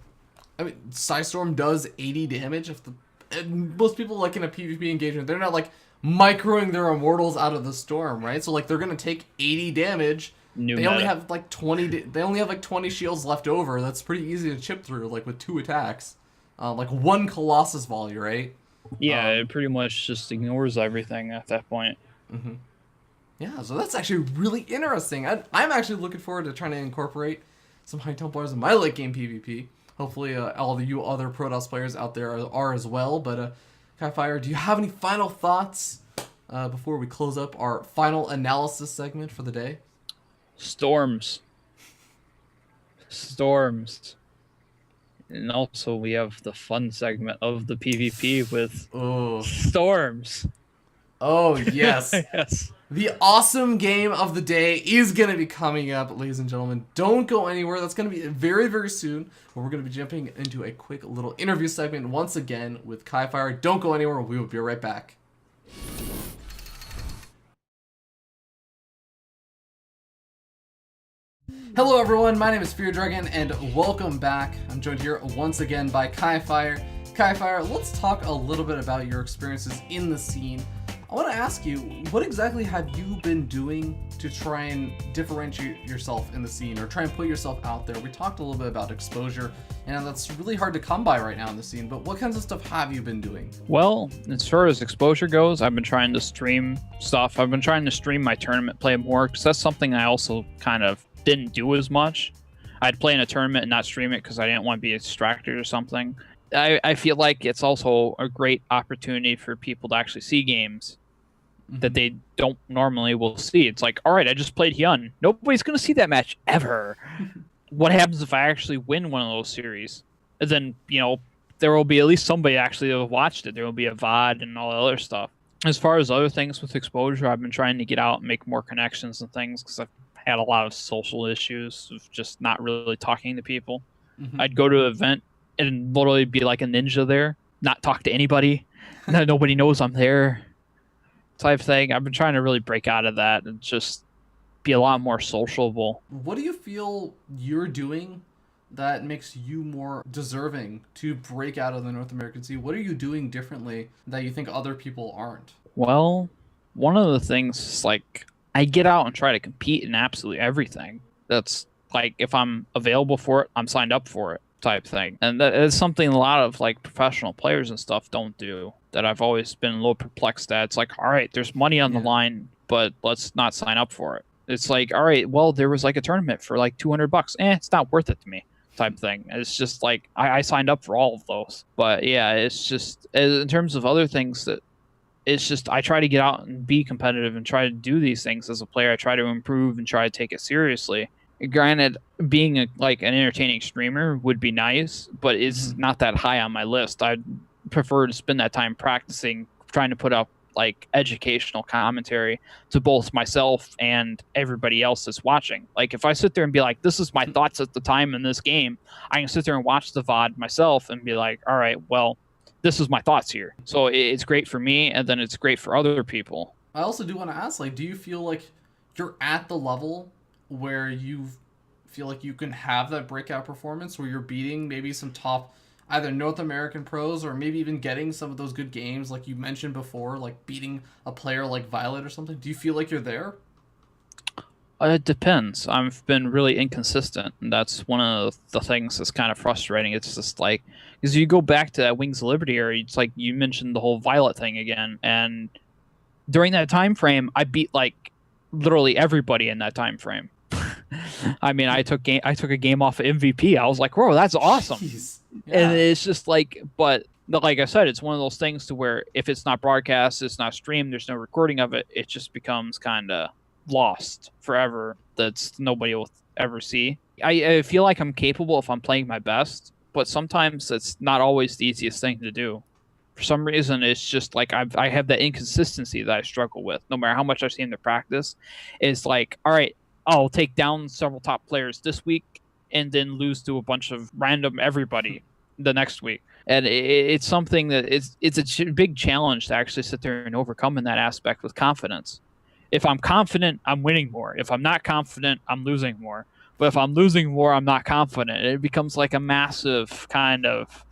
I mean, Psystorm does 80 damage. If the and most people, like, in a PvP engagement, they're not, like, microing their immortals out of the storm, right? So, like, they're going to take 80 damage. They only have, like, 20 shields left over. That's pretty easy to chip through, like, with 2 attacks. Like, 1 Colossus volley, right? Yeah, it pretty much just ignores everything at that point. Yeah, so that's actually really interesting. I'm actually looking forward to trying to incorporate some High Templars in my late game PvP. Hopefully, all of you other Protoss players out there are as well. But, Kif1re, do you have any final thoughts before we close up our final analysis segment for the day? Storms. And also, we have the fun segment of the PvP with storms. Oh, yes. Yes. The awesome game of the day is going to be coming up, ladies and gentlemen. Don't go anywhere. That's going to be very, very soon. Where we're going to be jumping into a quick little interview segment once again with Kif1re. Don't go anywhere. We will be right back. Hello everyone, my name is Kif1re and welcome back. I'm joined here once again by Kif1re. Kif1re, let's talk a little bit about your experiences in the scene. I want to ask you, what exactly have you been doing to try and differentiate yourself in the scene or try and put yourself out there? We talked a little bit about exposure, and that's really hard to come by right now in the scene, but what kinds of stuff have you been doing? Well, as far as exposure goes, I've been trying to stream stuff. I've been trying to stream my tournament play more, because that's something I also kind of didn't do as much. I'd play in a tournament and not stream it because I didn't want to be distracted or something. I feel like it's also a great opportunity for people to actually see games that they don't normally will see. It's like, all right, I just played Hyun. Nobody's going to see that match ever. What happens if I actually win one of those series? And then, you know, there will be at least somebody actually who watched it. There will be a VOD and all the other stuff. As far as other things with exposure, I've been trying to get out and make more connections and things because I've had a lot of social issues of just not really talking to people. I'd go to an event and literally be like a ninja there, not talk to anybody. Nobody knows I'm there type thing. I've been trying to really break out of that and just be a lot more sociable. What do you feel you're doing that makes you more deserving to break out of the North American scene? What are you doing differently that you think other people aren't? Well, one of the things is like I get out and try to compete in absolutely everything. That's like, if I'm available for it, I'm signed up for it type thing. And that is something a lot of like professional players and stuff don't do, that I've always been a little perplexed at. It's like, all right, there's money on the line, but let's not sign up for it. It's like, all right, well, there was like a tournament for like $200. It's not worth it to me type thing. It's just like, I signed up for all of those. But yeah, it's just, in terms of other things, that it's just, I try to get out and be competitive and try to do these things as a player. I try to improve and try to take it seriously. Granted, being like an entertaining streamer would be nice, but it's Mhm. not that high on my list. I'd prefer to spend that time practicing, trying to put up like educational commentary to both myself and everybody else that's watching. Like if I sit there and be like, this is my thoughts at the time in this game, I can sit there and watch the VOD myself and be like, all right, well, this is my thoughts here. So it's great for me, and then it's great for other people. I also do want to ask, like, do you feel like you're at the level where you feel like you can have that breakout performance where you're beating maybe some top either North American pros or maybe even getting some of those good games like you mentioned before, like beating a player like Violet or something? Do you feel like you're there? It depends. I've been really inconsistent, and that's one of the things that's kind of frustrating. It's just like, because you go back to that Wings of Liberty area, it's like you mentioned the whole Violet thing again, and during that time frame, I beat like literally everybody in that time frame. I mean, I took a game off of MVP. I was like, "Whoa, that's awesome!" Jeez. And Yeah. it's just like, but like I said, it's one of those things to where if it's not broadcast, it's not streamed, there's no recording of it, it just becomes kind of lost forever. That's nobody will ever see. I feel like I'm capable if I'm playing my best, but sometimes it's not always the easiest thing to do. For some reason, it's just like I have that inconsistency that I struggle with. No matter how much I seem to practice, it's like, all right, I'll take down several top players this week and then lose to a bunch of random everybody the next week. And it's something that it's a big challenge to actually sit there and overcome in that aspect with confidence. If I'm confident, I'm winning more. If I'm not confident, I'm losing more. But if I'm losing more, I'm not confident. It becomes like a massive kind of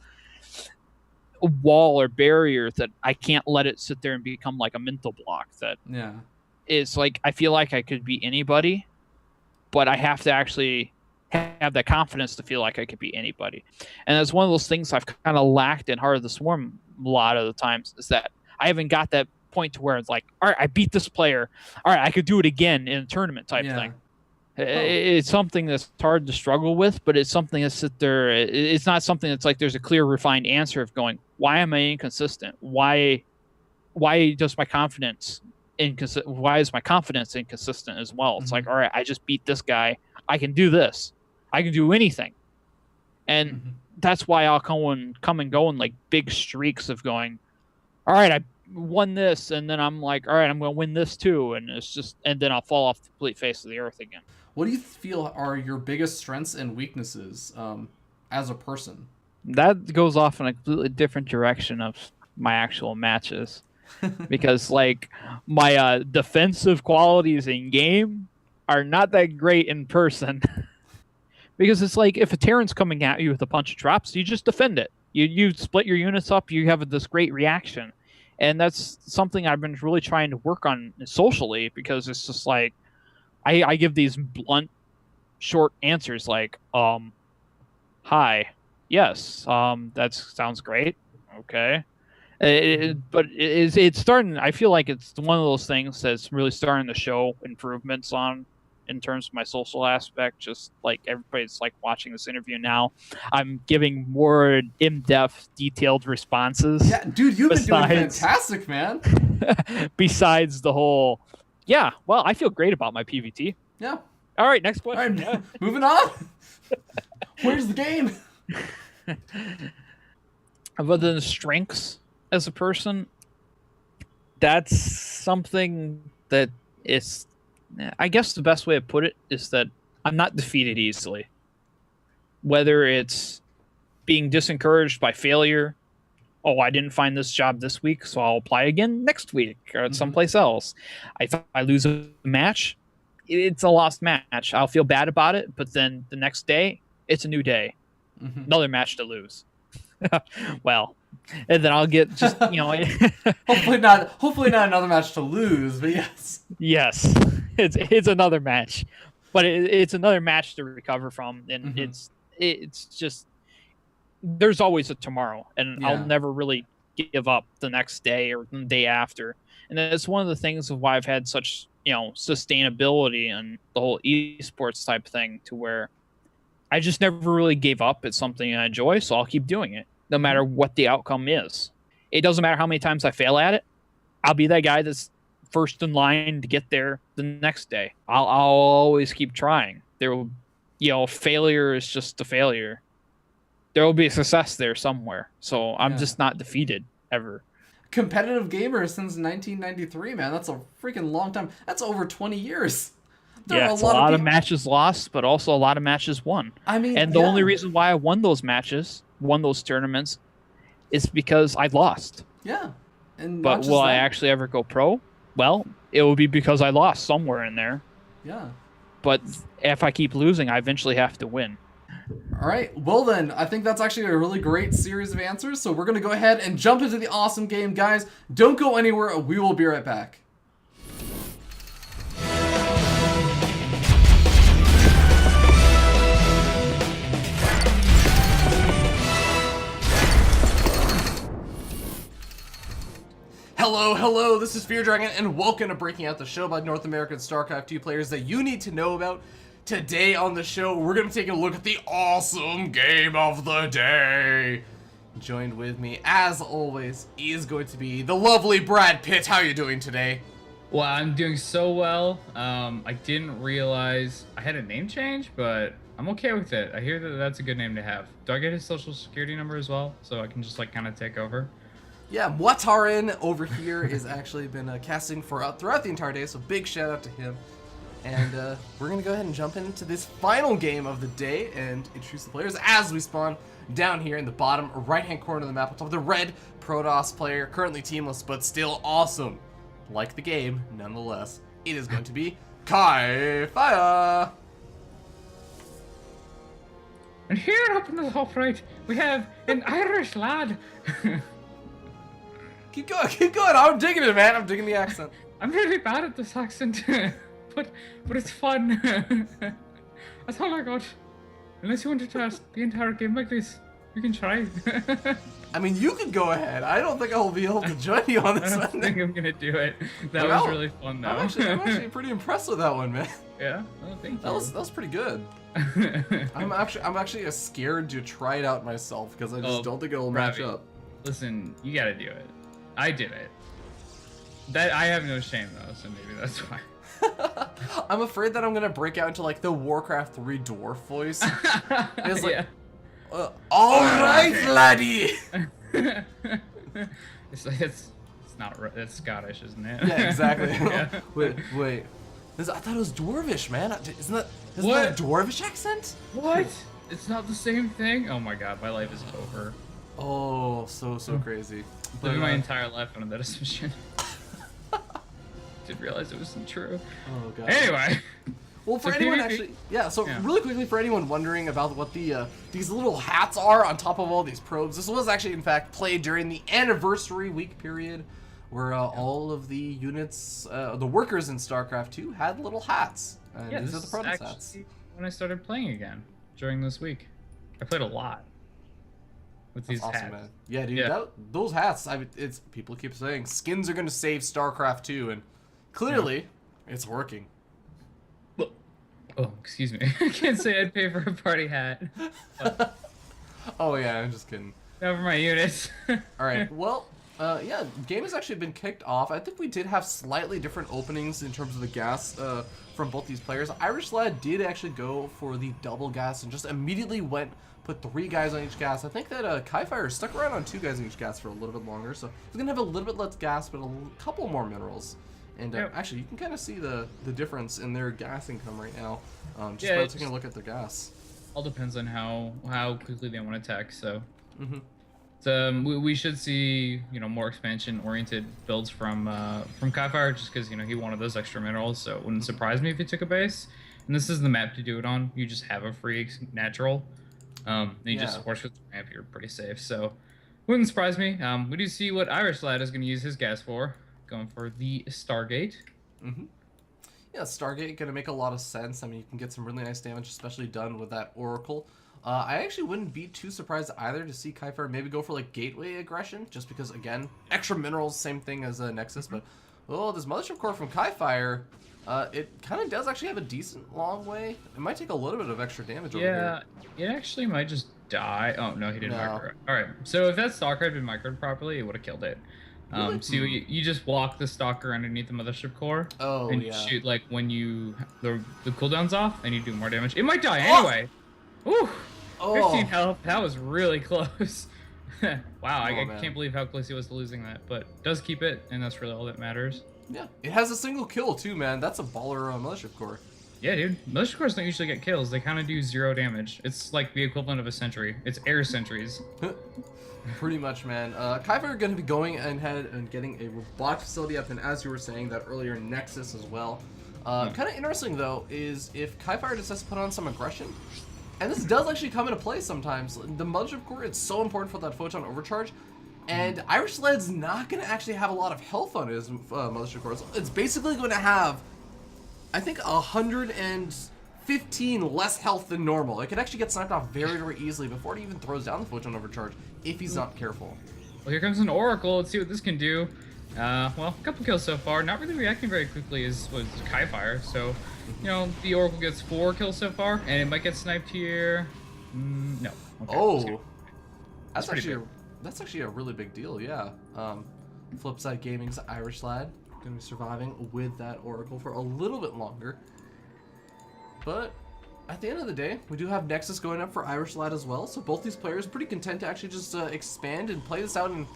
wall or barrier that I can't let it sit there and become like a mental block that Yeah. is like I feel like I could beat anybody, but I have to actually have that confidence to feel like I could beat anybody. And that's one of those things I've kind of lacked in Heart of the Swarm a lot of the times, is that I haven't got that point to where it's like, all right, I beat this player. All right, I could do it again in a tournament type Yeah. thing. It's something that's hard to struggle with, but it's something that's sit there. It's not something that's like there's a clear, refined answer of going, why am I inconsistent? Why does my confidence why is my confidence inconsistent as well? It's like, all right, I just beat this guy. I can do this. I can do anything. And that's why I'll come and go in like big streaks of going, all right, I won this, and then I'm like, all right, I'm going to win this too, and it's just, and then I'll fall off the complete face of the earth again. What do you feel are your biggest strengths and weaknesses as a person? That goes off in a completely different direction of my actual matches. Because like my defensive qualities in game are not that great in person. Because it's like if a Terran's coming at you with a bunch of traps, you just defend it. You split your units up, you have this great reaction. And that's something I've been really trying to work on socially, because it's just like I give these blunt, short answers like, hi, yes, that sounds great, okay. But it's starting. I feel like it's one of those things that's really starting to show improvements on in terms of my social aspect. Just like everybody's like watching this interview now, I'm giving more in-depth, detailed responses. Yeah, dude, you've been doing fantastic, man. Besides the whole, yeah, well, I feel great about my PVT. Yeah. All right, next All question. right, Yeah. moving on. Where's the game? Other than strengths as a person, that's something that is, I guess the best way to put it is that I'm not defeated easily. Whether it's being disencouraged by failure, oh, I didn't find this job this week, so I'll apply again next week or at someplace else. If I lose a match, it's a lost match. I'll feel bad about it, but then the next day, it's a new day. Another match to lose. Well, and then I'll get just, hopefully not another match to lose, but yes. Yes, it's another match, but it's another match to recover from, and it's just, there's always a tomorrow, and I'll never really give up the next day or the day after. And that's one of the things of why I've had such, sustainability and the whole esports type thing, to where I just never really gave up. It's something I enjoy, so I'll keep doing it, no matter what the outcome is. It doesn't matter how many times I fail at it. I'll be that guy that's first in line to get there the next day. I'll always keep trying. there will, failure is just a failure. There will be a success there somewhere. So I'm just not defeated ever. Competitive gamer since 1993, man. That's a freaking long time. That's over 20 years. There are It's a lot of matches lost, but also a lot of matches won. I mean, and the only reason why I won those matches, won those tournaments, is because I lost. Yeah. And but will I actually ever go pro? Well, it will be because I lost somewhere in there. Yeah. But if I keep losing, I eventually have to win. All right. Well, then, I think that's actually a really great series of answers. So we're going to go ahead and jump into the awesome game. Guys, don't go anywhere. We will be right back. Hello, this is Kif1re, and welcome to Breaking Out, the show by North American StarCraft 2 players that you need to know about. Today on the show, we're going to take a look at the awesome game of the day. Joined with me, as always, is going to be the lovely Brad Pitt. How are you doing today? Well, I'm doing so well. I didn't realize I had a name change, but I'm okay with it. I hear that that's a good name to have. Do I get his social security number as well, so I can just like kind of take over? Yeah, Kif1re over here has actually been casting throughout the entire day, so big shout out to him. And we're going to go ahead and jump into this final game of the day and introduce the players as we spawn down here in the bottom right-hand corner of the map on top of the red Protoss player, currently teamless, but still awesome. Like the game, nonetheless. It is going to be Kif1re. And here up in the top right, we have an Irish lad. Keep going. I'm digging it, man. I'm digging the accent. I'm really bad at this accent, but it's fun. That's all I got. Unless you want to test the entire game like this, you can try. I mean, you could go ahead. I don't think I'll be able to join you on this I one. don't think I'm gonna do it. That was really fun, though. I'm actually pretty impressed with that one, man. Yeah. Oh, thank you. That was pretty good. I'm actually scared to try it out myself because I just don't think it'll match up. Listen, you gotta do it. I did it. That I have no shame though, so maybe that's why. I'm afraid that I'm gonna break out into like the Warcraft 3 dwarf voice. It's like, all right, laddie. It's like it's not right. It's Scottish, isn't it? Yeah, exactly. Yeah. Wait. I thought it was Dwarvish, man. Isn't that a Dwarvish accent? What? It's not the same thing. Oh my god, my life is over. Oh, so crazy. Living my entire life on that assumption. Didn't realize it wasn't true. Oh god. Anyway. Well, for anyone really quickly, for anyone wondering about what the these little hats are on top of all these probes, this was actually in fact played during the anniversary week period, where all of the units, the workers in StarCraft 2 had little hats. And these are the Protoss hats. When I started playing again during this week, I played a lot with these hats. Man. Yeah, dude, those hats. It's people keep saying skins are gonna save StarCraft 2, and clearly, it's working. Oh, excuse me. I can't say I'd pay for a party hat. Oh yeah, I'm just kidding. Not for my units. All right. Well, yeah, game has actually been kicked off. I think we did have slightly different openings in terms of the gas from both these players. Irish Lad did actually go for the double gas and just immediately put 3 guys on each gas. I think that Kif1re stuck around on 2 guys on each gas for a little bit longer, so he's gonna have a little bit less gas, but a couple more minerals. And actually, you can kind of see the difference in their gas income right now, just by taking a look at their gas. All depends on how quickly they want to attack. So, we should see more expansion-oriented builds from Kif1re, just because he wanted those extra minerals. So it wouldn't surprise me if he took a base. And this is the map to do it on. You just have a free natural. You just of course with the ramp you're pretty safe. So wouldn't surprise me. We do see what Irish Lad is going to use his gas for. Going for the Stargate. Yeah, Stargate gonna make a lot of sense. I mean, you can get some really nice damage, especially done with that Oracle. I actually wouldn't be too surprised either to see Kif1re maybe go for like Gateway aggression, just because again, extra minerals, same thing as Nexus. But this Mothership Core from Kif1re, it kind of does actually have a decent long way. It might take a little bit of extra damage over here. Yeah, it actually might just die. Oh no, he didn't micro. All right, so if that Stalker had been microed properly, it would have killed it. Really? So you just block the stalker underneath the mothership core, Oh, and you yeah. shoot like when the cooldown's off, and you do more damage. It might die Oh! anyway. Ooh, Oh. 15 health. That was really close. Wow, I man. can't believe how close he was to losing that, but does keep it, and that's really all that matters. Yeah, it has a single kill too, man. That's a baller mothership core. Yeah, dude. Mothership cores don't usually get kills. They kind of do 0 damage. It's like the equivalent of a sentry. It's air sentries. Pretty much, man. Kif1re are going to be going ahead and getting a robotic facility up, and as you were saying that earlier, Nexus as well. Kind of interesting though is if Kif1re decides to put on some aggression, and this does actually come into play sometimes. The mothership core, it's so important for that photon overcharge, and Irish Led's not going to actually have a lot of health on his mothership core. It's basically going to have, I think, 115 less health than normal. It could actually get sniped off very, very easily before it even throws down the photon overcharge if he's not careful. Well, here comes an Oracle. Let's see what this can do. Well, a couple kills so far. Not really reacting very quickly was Kif1re. So, you know, the Oracle gets 4 kills so far, and it might get sniped here. No. Okay, Oh, that's pretty actually a really big deal. Yeah. Flipside Gaming's Irish Lad gonna be surviving with that Oracle for a little bit longer. But at the end of the day, we do have Nexus going up for Irish Lad as well. So both these players pretty content to actually just expand and play this out in,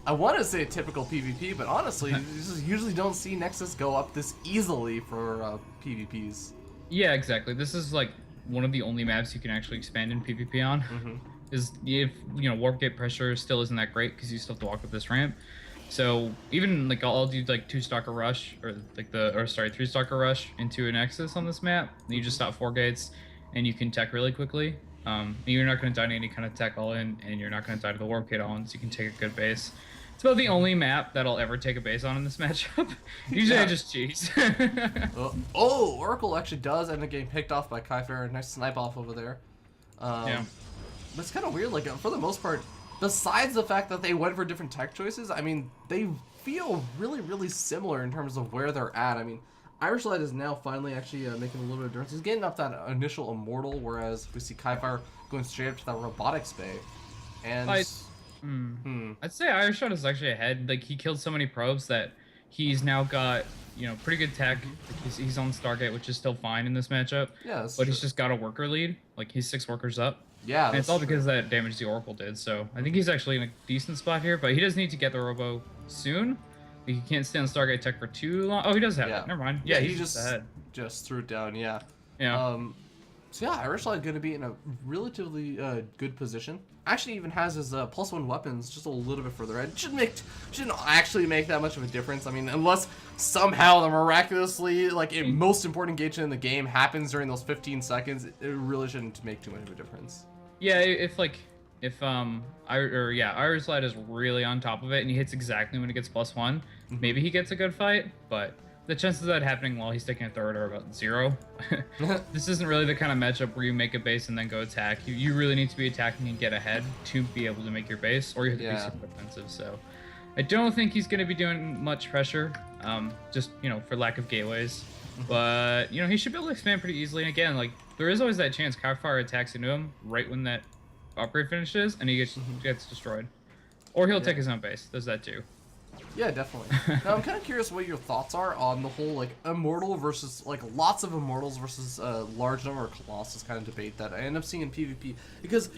I want to say, a typical PvP, but honestly, you just usually don't see Nexus go up this easily for PvPs. Yeah, exactly. This is like one of the only maps you can actually expand in PvP on. Is if, you know, warp gate pressure still isn't that great because you still have to walk up this ramp. So even like I'll do like 2 stalker rush or like 3 stalker rush into a Nexus on this map. And you just stop 4 gates and you can tech really quickly. You're not going to die to any kind of tech all in, and you're not going to die to the warp gate all in, so you can take a good base. It's about the only map that I'll ever take a base on in this matchup. Usually I just cheese. Oh, Oracle actually does end up getting picked off by Kif1re. Nice snipe off over there. Yeah. But it's kind of weird, like, for the most part, besides the fact that they went for different tech choices, I mean, they feel really, really similar in terms of where they're at. I mean, Irish Light is now finally actually making a little bit of difference. He's getting up that initial Immortal, whereas we see Kif1re going straight up to that Robotics Bay. And... I'd say Irish Shot is actually ahead. Like, he killed so many probes that he's now got, you know, pretty good tech. Like, he's on Stargate, which is still fine in this matchup. Yeah, that's but true. he's just got a worker lead. Like, he's 6 workers up. Yeah, and it's all because of that damage the Oracle did. So I think he's actually in a decent spot here, but he does need to get the Robo soon. He can't stay on Stargate tech for too long. Oh, he does have it. Never mind. Yeah, he's just ahead. Just threw it down. Yeah. Yeah. So yeah, Irish Light going to be in a relatively good position. Actually, even has his +1 weapons just a little bit further ahead. Shouldn't actually make that much of a difference. I mean, unless somehow the miraculously, like, most important engagement in the game happens during those 15 seconds, it really shouldn't make too much of a difference. Yeah, if Irish Light is really on top of it and he hits exactly when it gets +1, maybe he gets a good fight, but the chances of that happening while he's taking a third are about 0. This isn't really the kind of matchup where you make a base and then go attack. You really need to be attacking and get ahead to be able to make your base, or you have to be super defensive. So I don't think he's going to be doing much pressure, just, you know, for lack of gateways. But, you know, he should be able to expand pretty easily. And again, like, there is always that chance Kif1re attacks into him right when that upgrade finishes, and he gets destroyed. Or he'll take his own base. There's that too. Yeah, definitely. Now, I'm kind of curious what your thoughts are on the whole, like, Immortal versus, like, lots of Immortals versus large number of Colossus kind of debate that I end up seeing in PvP. Because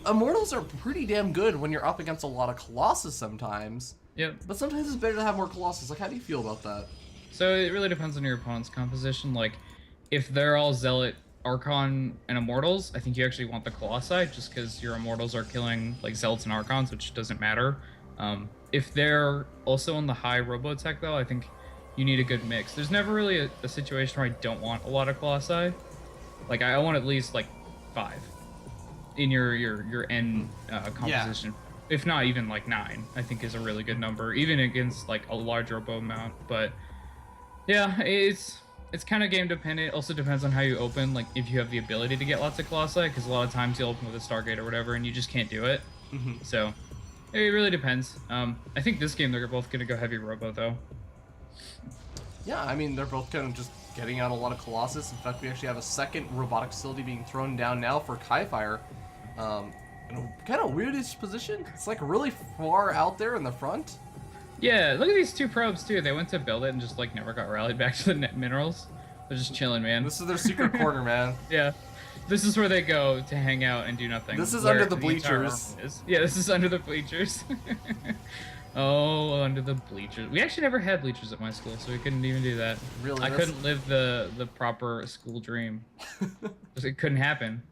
Immortals are pretty damn good when you're up against a lot of Colossus sometimes. Yep. But sometimes it's better to have more Colossus. Like, how do you feel about that? So it really depends on your opponent's composition. Like, if they're all Zealot, Archon, and Immortals, I think you actually want the Colossi, just because your Immortals are killing, like, Zealots and Archons, which doesn't matter. If they're also on the high Robotech, though, I think you need a good mix. There's never really a situation where I don't want a lot of Colossi. Like, I want at least, like, 5 in your end composition. Yeah. If not even, like, 9, I think is a really good number, even against, like, a large Robo amount. But, yeah, it's kind of game dependent. Also depends on how you open, like, if you have the ability to get lots of Colossi, because a lot of times you'll open with a Stargate or whatever, and you just can't do it. So... it really depends. I think this game they're both going to go heavy Robo, though. Yeah, I mean, they're both kind of just getting out a lot of Colossus. In fact, we actually have a second robotic facility being thrown down now for Kif1re. In a kind of weirdish position. It's like really far out there in the front. Yeah, look at these two probes too. They went to build it and just like never got rallied back to the net minerals. They're just chilling, man. This is their secret corner, man. Yeah. This is where they go to hang out and do nothing. This is where under the entire bleachers. army is. Yeah, this is under the bleachers. Oh, under the bleachers. We actually never had bleachers at my school, so we couldn't even do that. Really? I couldn't live the proper school dream. It couldn't happen.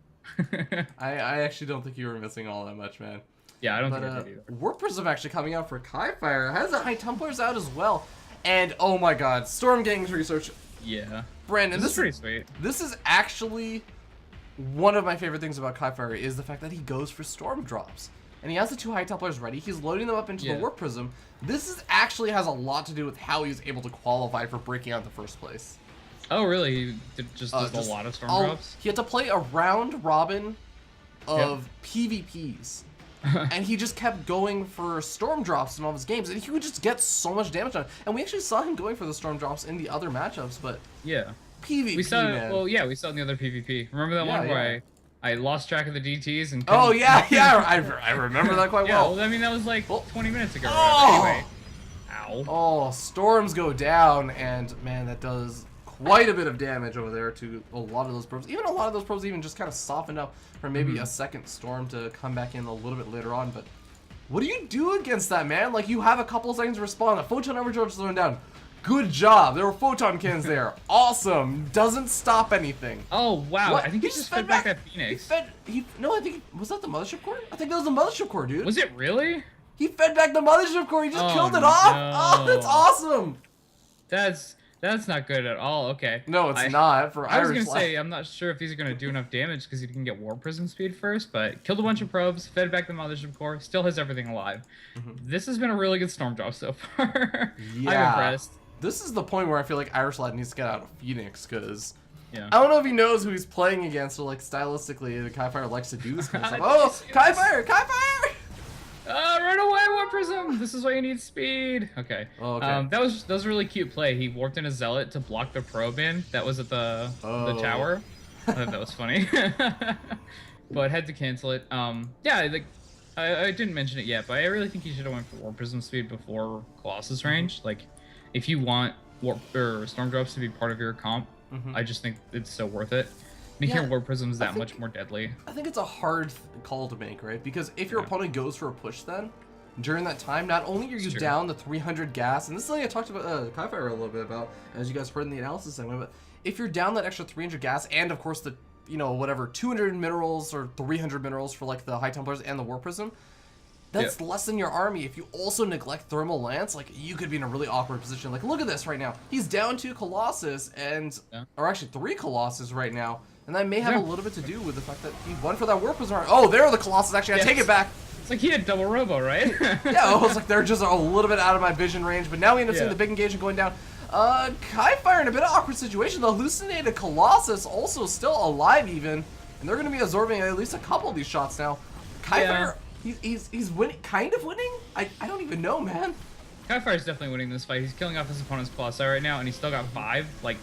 I actually don't think you were missing all that much, man. Yeah, I don't But think I did either. Warp Prism actually coming out for Kif1re has the High Templars out as well. And oh my god, Storm Gang's research. Yeah. Brandon, This is pretty sweet. This is actually one of my favorite things about Kif1re is the fact that he goes for Storm drops. And he has the 2 High Templars ready. He's loading them up into the Warp Prism. This is actually has a lot to do with how he's able to qualify for breaking out in the first place. Oh, really? He does a lot of storm drops? He had to play a round robin of PvPs. And he just kept going for storm drops in all of his games, and he would just get so much damage on it. And we actually saw him going for the storm drops in the other matchups, but Yeah. PvP, We saw man. well, yeah, we saw it in the other PvP. Remember that one where I lost track of the DTs and Oh couldn't- yeah, I remember that quite Yeah, well. well, I mean that was like Oh. 20 minutes ago. Oh. Anyway. Ow. Oh, storms go down, and man, that does quite a bit of damage over there to a lot of those probes. Even a lot of those probes even just kind of softened up for maybe a second storm to come back in a little bit later on, but what do you do against that, man? Like, you have a couple of seconds to respond. A photon overdrive is thrown down. Good job. There were photon cannons there. Awesome. Doesn't stop anything. Oh wow! What? I think he just fed back that Phoenix. No, I think was that the mothership core? I think that was the mothership core, dude. Was it really? He fed back the mothership core. He just Oh, killed it off. Oh, no. that's awesome. That's not good at all. Okay. No, it's not for I was Irish. gonna say I'm not sure if these are gonna do enough damage because he can get War Prism speed first, but killed a bunch of probes, fed back the mothership core, still has everything alive. This has been a really good storm drop so far. Yeah. I'm impressed. This is the point where I feel like Irish Lad needs to get out of Phoenix, because Yeah. I don't know if he knows who he's playing against, or like stylistically, the Kif1re likes to do this kind of stuff. Oh, Kif1re! Kif1re! Run away, War Prism! This is why you need speed. Okay. Oh, okay. That was a really cute play. He warped in a zealot to block the probe in that was at the tower. I thought that was funny. But had to cancel it. Yeah, like I didn't mention it yet, but I really think he should have went for War Prism speed before Colossus range. Like, if you want warp or storm drops to be part of your comp, I just think it's so worth it. Making your War Prisms that much more deadly. I think it's a hard call to make, right? Because if your opponent goes for a push then, during that time, not only are you down the 300 gas, and this is something I talked about Kif1re a little bit about, as you guys heard in the analysis segment, but if you're down that extra 300 gas, and of course the, you know, whatever, 200 minerals or 300 minerals for like the High Templars and the War Prism, that's less than your army. If you also neglect Thermal Lance, like, you could be in a really awkward position. Like, look at this right now. He's down 2 Colossus, and, or actually 3 Colossus right now, and that may have a little bit to do with the fact that he went for that Warp Prism. Oh, there are the Colossus, actually, I take it back. It's like he had double robo, right? Yeah, I was like, they're just a little bit out of my vision range, but now we end up seeing the big engagement going down. Kif1re in a bit of awkward situation. The hallucinated Colossus also still alive even, and they're going to be absorbing at least a couple of these shots now. Kif1re, he's winning, kind of winning? I don't even know, man. Kif1re is definitely winning this fight. He's killing off his opponent's Colossi right now, and he's still got 5. Like,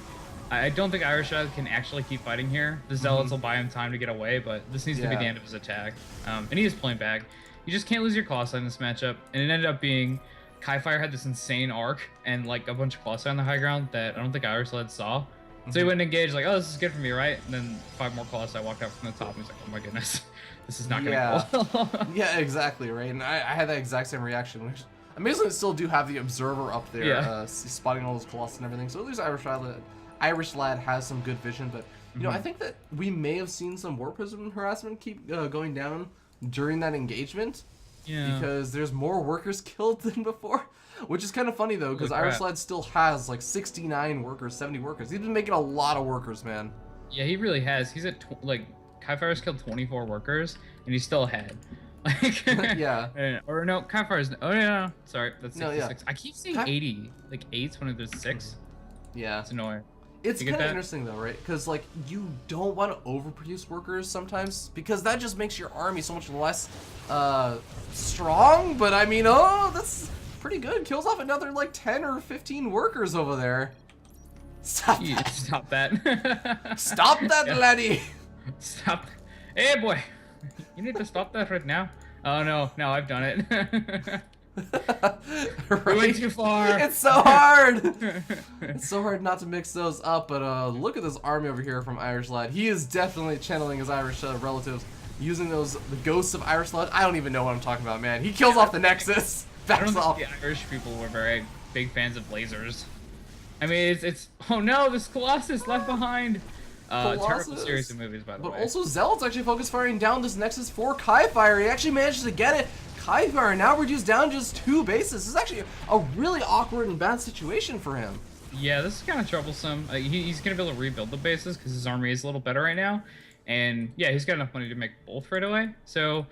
I don't think Irish can actually keep fighting here. The Zealots will buy him time to get away, but this needs to be the end of his attack. And he is playing back. You just can't lose your Colossi in this matchup, and it ended up being Kif1re had this insane arc and like a bunch of Colossi on the high ground that I don't think Irish Lad saw. So he went and engaged like, oh, this is good for me, right? And then 5 more Colossi walked out from the top, and he's like, oh my goodness, this is not gonna go well. Yeah, exactly, right? And I had that exact same reaction. Which, amazingly, still do have the observer up there, spotting all those Colossus and everything. So at least Irish Lad has some good vision, but you know, I think that we may have seen some War Prism harassment keep going down during that engagement. Yeah. Because there's more workers killed than before, which is kind of funny though, because Irish Lad still has like 69 workers, 70 workers. He's been making a lot of workers, man. Yeah, he really has. He's at like Kif1re's killed 24 workers, and he's still ahead. Like, yeah. Or no, Kif1re's. Oh no, sorry, that's 66. No, yeah. I keep saying 80, like 8s when there's 6. Yeah. It's annoying. It's kind of interesting though, right? Because like you don't want to overproduce workers sometimes, because that just makes your army so much less strong. But I mean, oh, that's pretty good. Kills off another like 10 or 15 workers over there. Stop that! Stop that! Stop that, laddie! Stop! Hey, boy! You need to stop that right now. Oh no! Now I've done it. We went too far. It's so hard. It's so hard not to mix those up. But look at this army over here from Irish Lad. He is definitely channeling his Irish relatives, using the ghosts of Irish Lad. I don't even know what I'm talking about, man. He kills off the Nexus. I don't Backs off. think the Irish people were very big fans of lasers. I mean, it's oh no, this Colossus left behind. Terrible Colossus. series of movies, by the way. But also Zealot's actually focus firing down this Nexus for Kif1re. He actually managed to get it. Kif1re now reduced down just 2 bases. This is actually a really awkward and bad situation for him. Yeah, this is kind of troublesome. He's going to be able to rebuild the bases because his army is a little better right now. And yeah, he's got enough money to make both right away. So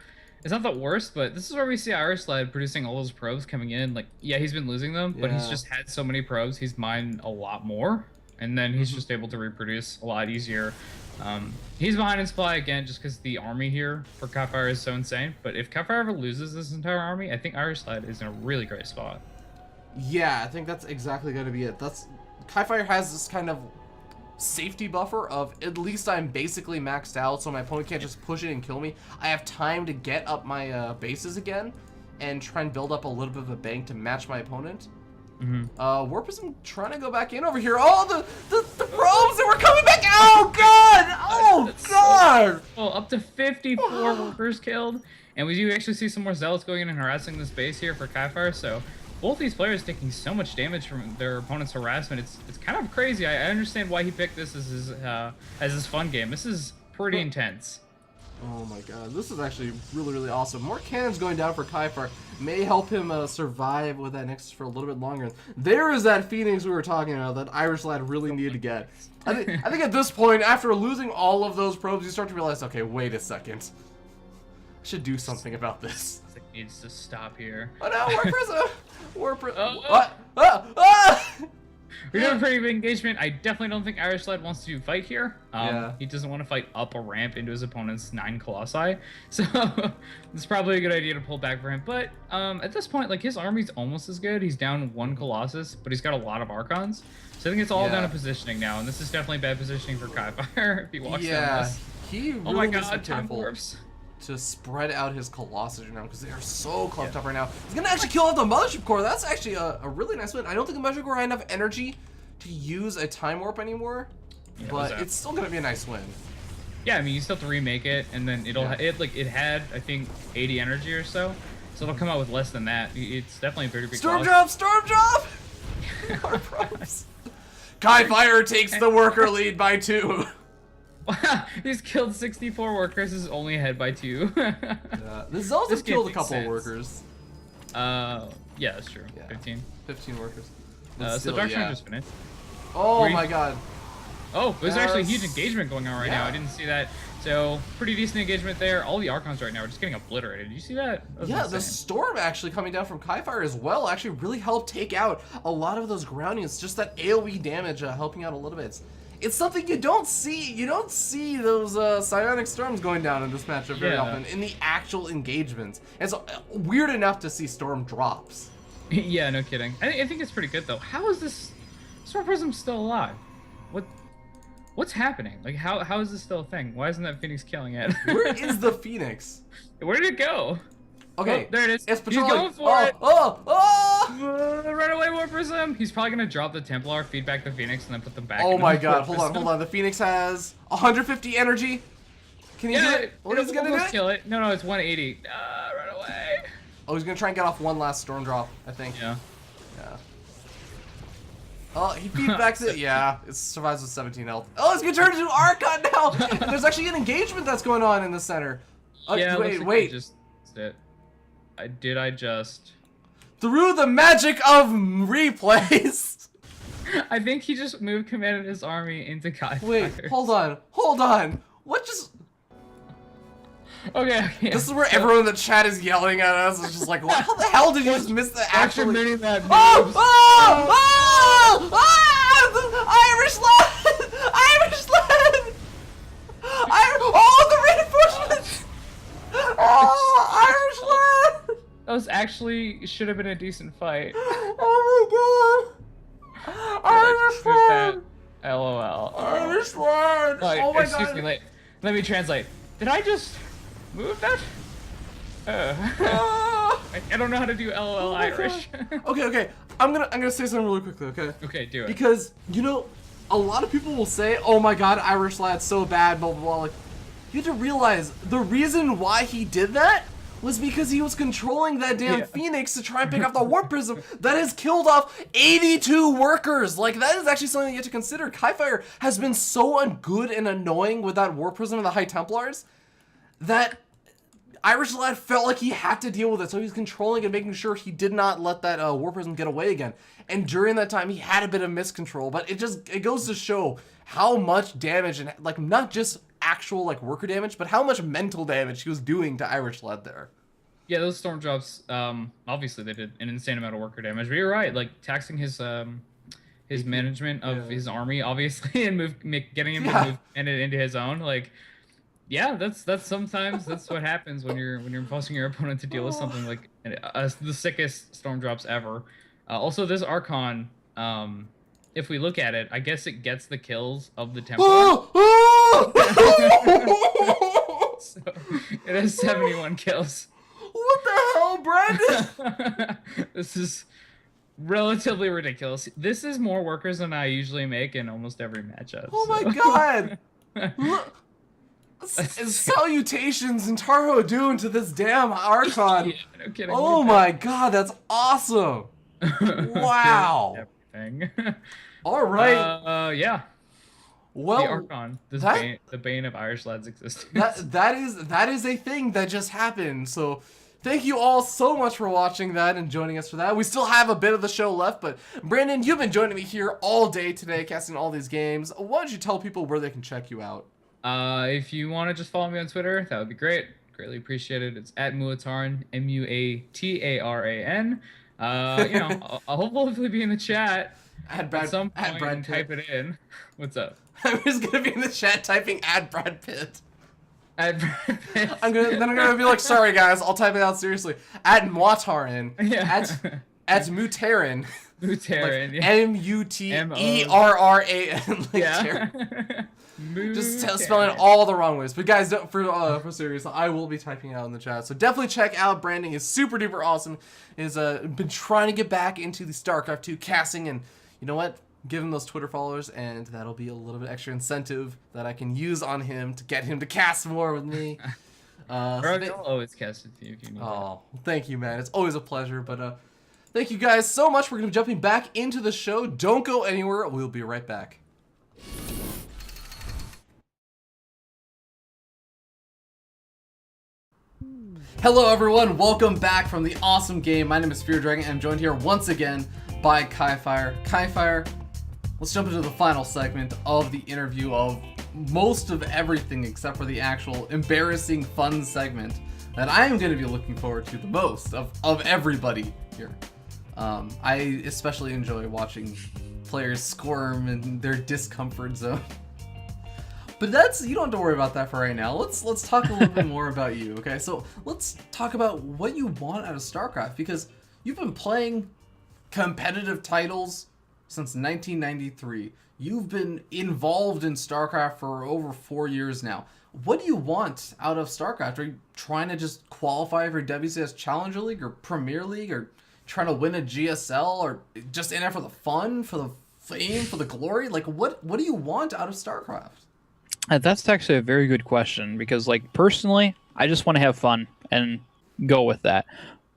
it's not the worst, but this is where we see Irish Lad producing all those probes coming in. Like, yeah, he's been losing them, but he's just had so many probes, he's mined a lot more. And then he's just able to reproduce a lot easier. He's behind in supply again just because the army here for Kif1re is so insane. But if Kif1re ever loses this entire army, I think Irish Lad is in a really great spot. Yeah, I think that's exactly going to be it. Kif1re has this kind of safety buffer of at least I'm basically maxed out, so my opponent can't just push it and kill me. I have time to get up my bases again and try and build up a little bit of a bank to match my opponent. Warp Prism trying to go back in over here. Oh, the probes that were coming back. Oh, God. Oh, God. Well, up to 54 workers killed. And we do actually see some more Zealots going in and harassing this base here for Kif1re. So both these players taking so much damage from their opponent's harassment. It's kind of crazy. I understand why he picked this as his fun game. This is pretty intense. Oh my god, this is actually really, really awesome. More cannons going down for Kif1re may help him survive with that Nexus for a little bit longer. There is that Phoenix we were talking about that Irish Lad really needed to get. I think at this point, after losing all of those probes, you start to realize, okay, wait a second. I should do something about this. It needs to stop here. Oh no, Warp Prism! Warp Prism! Oh. We're doing a pretty big engagement. I definitely don't think Irish Lad wants to fight here. He doesn't want to fight up a ramp into his opponent's 9 Colossi. So it's probably a good idea to pull back for him. But at this point, like, his army's almost as good. He's down 1 Colossus, but he's got a lot of Archons. So I think it's all down to positioning now. And this is definitely bad positioning for Kif1re if he walks down this. He really oh my needs to god, be time careful warps. to spread out his Colossus right now because they are so clumped up right now. He's going to actually kill off the Mothership Core. That's actually a really nice win. I don't think the Mothership Core had enough energy to use a Time Warp anymore, but it's still going to be a nice win. Yeah, I mean, you still have to remake it, and then it had, I think, 80 energy or so, so it'll come out with less than that. It's definitely a very big Storm drop! Storm drop! Our probes. Kif1re takes the worker lead by 2. He's killed 64 workers, is only ahead by 2. The Zealots have killed a couple of workers. Yeah, that's true. Yeah. 15 workers. So Dark Shine just finished. Oh my god. Oh, there's actually a huge engagement going on right now. I didn't see that. So, pretty decent engagement there. All the Archons right now are just getting obliterated. Did you see that? Yeah, the storm actually coming down from Kif1re as well actually really helped take out a lot of those groundings. Just that AoE damage helping out a little bit. It's something you don't see. You don't see those psionic storms going down in this matchup very often in the actual engagements. It's weird enough to see storm drops. Yeah, no kidding. I think it's pretty good though. How is this Storm Prism still alive? What's happening? Like, how is this still a thing? Why isn't that Phoenix killing it? Where is the Phoenix? Where did it go? Okay, there it is. It's He's going for it. Run away, Warp Prism. He's probably gonna drop the Templar, feed back the Phoenix, and then put them back. Oh my god! Hold on. The Phoenix has 150 energy. Can he do it? What is he gonna do? Kill it? No, it's 180. Run away. Oh, he's gonna try and get off one last storm drop, I think. Yeah. Oh, he feedbacks it. Yeah, it survives with 17 health. Oh, it's gonna turn into Archon now. There's actually an engagement that's going on in the center. Yeah, wait. Did I just? Through the magic of replays. I think he just moved commanded his army into Kif1re. Wait, hold on. What just? Okay. This is where everyone in the chat is yelling at us. It's just like, how the hell did you just miss the actual? That Irish Lad! Irish Lad! The reinforcements! Irish Lad! That was actually should have been a decent fight. Oh my god! Irish Lad! LOL. Irish Lad! Oh my god! Excuse me, let me translate. Did I just move that? I don't know how to do LOL Irish. Okay. I'm gonna say something really quickly, okay? Okay, do it. Because, you know, a lot of people will say, oh my god, Irish lad's so bad, blah, blah, blah. Like, you have to realize the reason why he did that was because he was controlling that damn Phoenix to try and pick off the Warp Prism that has killed off 82 workers. Like, that is actually something you have to consider. Kif1re has been so good and annoying with that Warp Prism and the High Templars that Irish lad felt like he had to deal with it, so he was controlling and making sure he did not let that Warp Prism get away again. And during that time, he had a bit of miscontrol, but it goes to show how much damage, and like not just actual like worker damage, but how much mental damage he was doing to Irish lad there. Yeah, those storm drops, obviously they did an insane amount of worker damage. But you're right, like taxing his management of his army, obviously, and getting him to move and it into his own, like. Yeah, that's sometimes that's what happens when you're forcing your opponent to deal with something like the sickest storm drops ever. Also, this Archon, if we look at it, I guess it gets the kills of the Templar. So it has 71 kills. What the hell, Brandon? This is relatively ridiculous. This is more workers than I usually make in almost every matchup. Oh my god! Look. Salutations and Taro Dune to this damn Archon. Yeah, no kidding. Oh my god, that's awesome. Wow. Everything. All right. Yeah. Well, the Archon, the bane of Irish lad's existence. That is a thing that just happened. So thank you all so much for watching that and joining us for that. We still have a bit of the show left, but Brandon, you've been joining me here all day today, casting all these games. Why don't you tell people where they can check you out? If you want to just follow me on Twitter, that would be great. Greatly appreciated. It's at Muataran, Muataran. I'll hopefully be in the chat at some point and type it in. What's up? I was gonna be in the chat typing "add Brad Pitt." At Brad Pitt. I'm gonna be like, sorry guys, I'll type it out seriously. At Muataran. Yeah. At Mutaran. Mutaran. Like, Muterran. Like, yeah. Just spelling it all the wrong ways. But guys, for serious, I will be typing it out in the chat. So definitely check out Brandon. He's super duper awesome. He's been trying to get back into the StarCraft 2 casting, and you know what? Give him those Twitter followers, and that'll be a little bit extra incentive that I can use on him to get him to cast more with me. I'll always cast with you if you need. Oh, thank you, man. It's always a pleasure. But thank you guys so much. We're gonna be jumping back into the show. Don't go anywhere. We'll be right back. Hello everyone, welcome back from the awesome game. My name is Kif1re, and I'm joined here once again by Kif1re. Kif1re, let's jump into the final segment of the interview of most of everything except for the actual embarrassing fun segment that I am going to be looking forward to the most of everybody here. I especially enjoy watching players squirm in their discomfort zone. But you don't have to worry about that for right now. Let's talk a little bit more about you, okay? So let's talk about what you want out of StarCraft, because you've been playing competitive titles since 1993. You've been involved in StarCraft for over 4 years now. What do you want out of StarCraft? Are you trying to just qualify for WCS Challenger League or Premier League, or trying to win a GSL, or just in it for the fun, for the fame, for the glory? Like, what do you want out of StarCraft? That's actually a very good question, because like personally, I just want to have fun and go with that.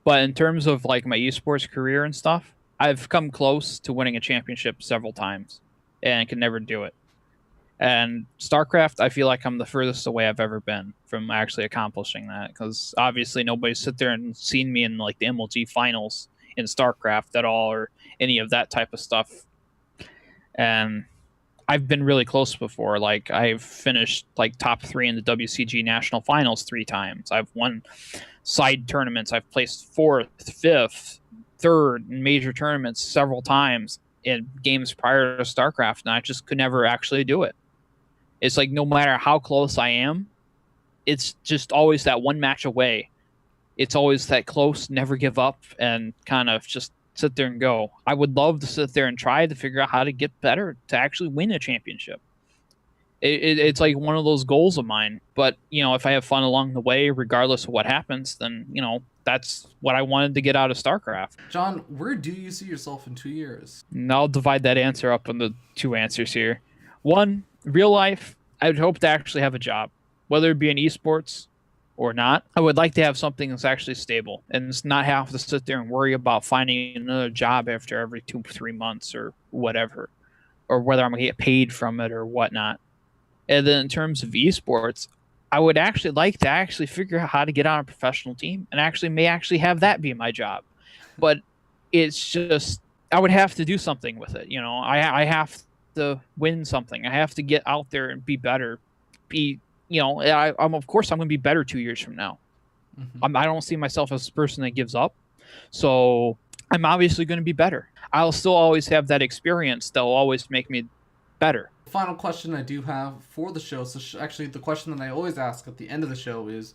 But in terms of like my esports career and stuff, I've come close to winning a championship several times and can never do it. And StarCraft, I feel like I'm the furthest away I've ever been from actually accomplishing that, because obviously nobody's sit there and seen me in like the MLG finals in StarCraft at all, or any of that type of stuff. And I've been really close before. Like, I've finished like top 3 in the WCG national finals 3 times. I've won side tournaments. I've placed 4th, 5th, 3rd in major tournaments several times in games prior to StarCraft, and I just could never actually do it. It's like, no matter how close I am, it's just always that one match away. It's always that close, never give up, and kind of just sit there and go. I would love to sit there and try to figure out how to get better to actually win a championship. It's like one of those goals of mine. But if I have fun along the way, regardless of what happens, then that's what I wanted to get out of StarCraft. John, where do you see yourself in 2 years? And I'll divide that answer up into two answers here. One, real life, I would hope to actually have a job, whether it be in esports or not. I would like to have something that's actually stable and not have to sit there and worry about finding another job after every 2-3 months or whatever, or whether I'm going to get paid from it or whatnot. And then in terms of esports, I would actually like to actually figure out how to get on a professional team and may have that be my job. But it's just, I would have to do something with it. I have to win something. I have to get out there and be better. I'm of course I'm going to be better 2 years from now. Mm-hmm. I don't see myself as a person that gives up. So I'm obviously going to be better. I'll still always have that experience that'll always make me better. Final question I do have for the show. So actually, the question that I always ask at the end of the show is,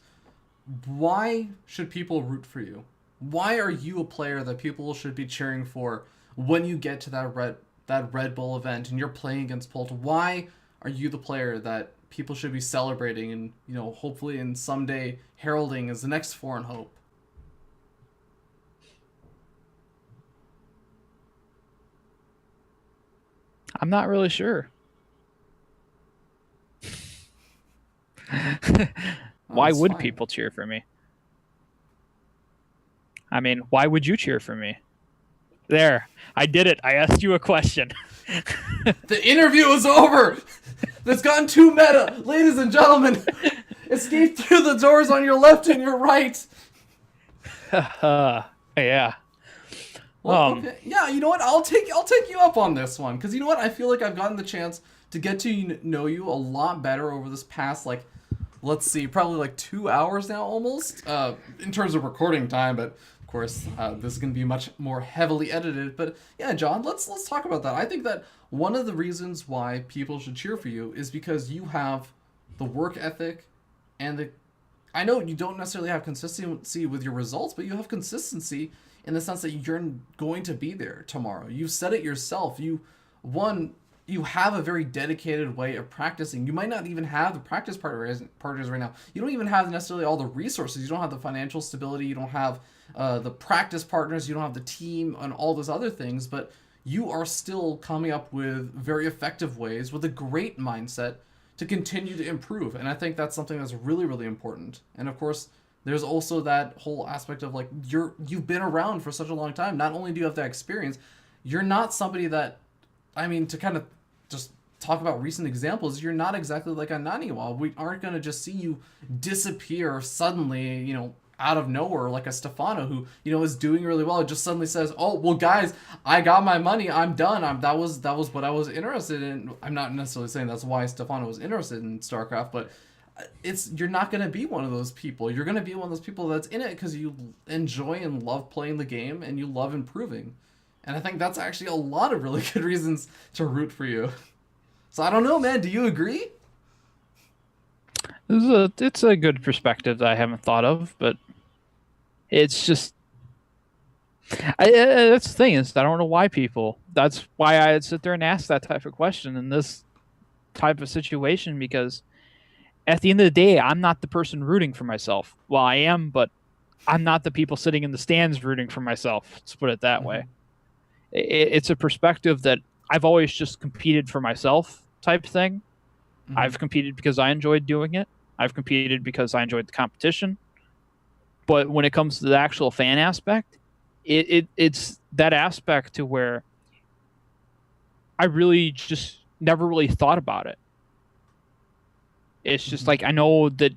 why should people root for you? Why are you a player that people should be cheering for when you get to that Red Bull event and you're playing against Pult? Why are you the player that people should be celebrating and hopefully in someday heralding as the next Foreign Hope? I'm not really sure. Why would people cheer for me? I mean, why would you cheer for me? There, I did it. I asked you a question. The interview is over. That's gotten too meta. Ladies and gentlemen, escape through the doors on your left and your right. Yeah. Well, okay. Yeah, you know what? I'll take you up on this one, because you know what? I feel like I've gotten the chance to get to know you a lot better over this past, let's see, probably 2 hours now almost, in terms of recording time, but of course this is going to be much more heavily edited. But yeah, John, let's talk about that. I think that one of the reasons why people should cheer for you is because you have the work ethic and I know you don't necessarily have consistency with your results, but you have consistency in the sense that you're going to be there tomorrow. You've said it yourself. You have a very dedicated way of practicing. You might not even have the practice partners right now. You don't even have necessarily all the resources. You don't have the financial stability. You don't have the practice partners. You don't have the team and all those other things. But you are still coming up with very effective ways with a great mindset to continue to improve. And I think that's something that's really, really important. And of course, there's also that whole aspect of you've been around for such a long time. Not only do you have that experience, you're not somebody that, to kind of just talk about recent examples, you're not exactly like a Naniwa. We aren't going to just see you disappear suddenly, out of nowhere, like a Stefano who, is doing really well. It just suddenly says, oh, well, guys, I got my money. I'm done. That was what I was interested in. I'm not necessarily saying that's why Stefano was interested in StarCraft, but you're not going to be one of those people. You're going to be one of those people that's in it because you enjoy and love playing the game and you love improving. And I think that's actually a lot of really good reasons to root for you. So I don't know, man. Do you agree? It's a good perspective that I haven't thought of, but it's just that's the thing is I don't know why people. That's why I'd sit there and ask that type of question in this type of situation, because at the end of the day, I'm not the person rooting for myself. Well, I am, but I'm not the people sitting in the stands rooting for myself. Let's put it that way. It's a perspective that I've always just competed for myself type thing. Mm-hmm. I've competed because I enjoyed doing it. I've competed because I enjoyed the competition. But when it comes to the actual fan aspect, it's that aspect to where I really just never really thought about it. It's just I know that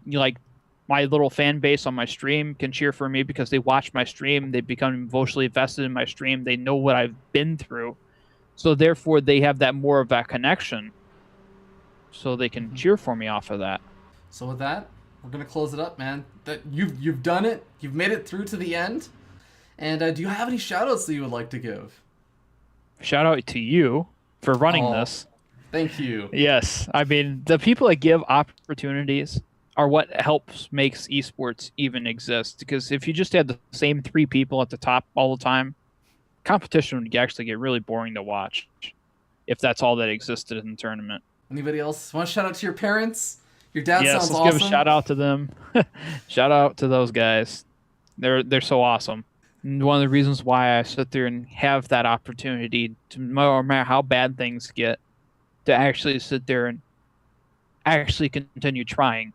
my little fan base on my stream can cheer for me because they watch my stream. They become emotionally invested in my stream. They know what I've been through. So therefore, they have that more of that connection. So they can cheer for me off of that. So with that, we're going to close it up, man. That you've done it. You've made it through to the end. And do you have any shout-outs that you would like to give? Shout out to you for running this. Thank you. Yes. I mean, the people that give opportunities are what makes esports even exist. Because if you just had the same 3 people at the top all the time, competition would actually get really boring to watch if that's all that existed in the tournament. Anybody else want to shout out to your parents? Your dad Yes, sounds let's awesome. give a shout out to them. Shout out to those guys. They're so awesome. And one of the reasons why I sit there and have that opportunity to, no matter how bad things get, to actually sit there and actually continue trying.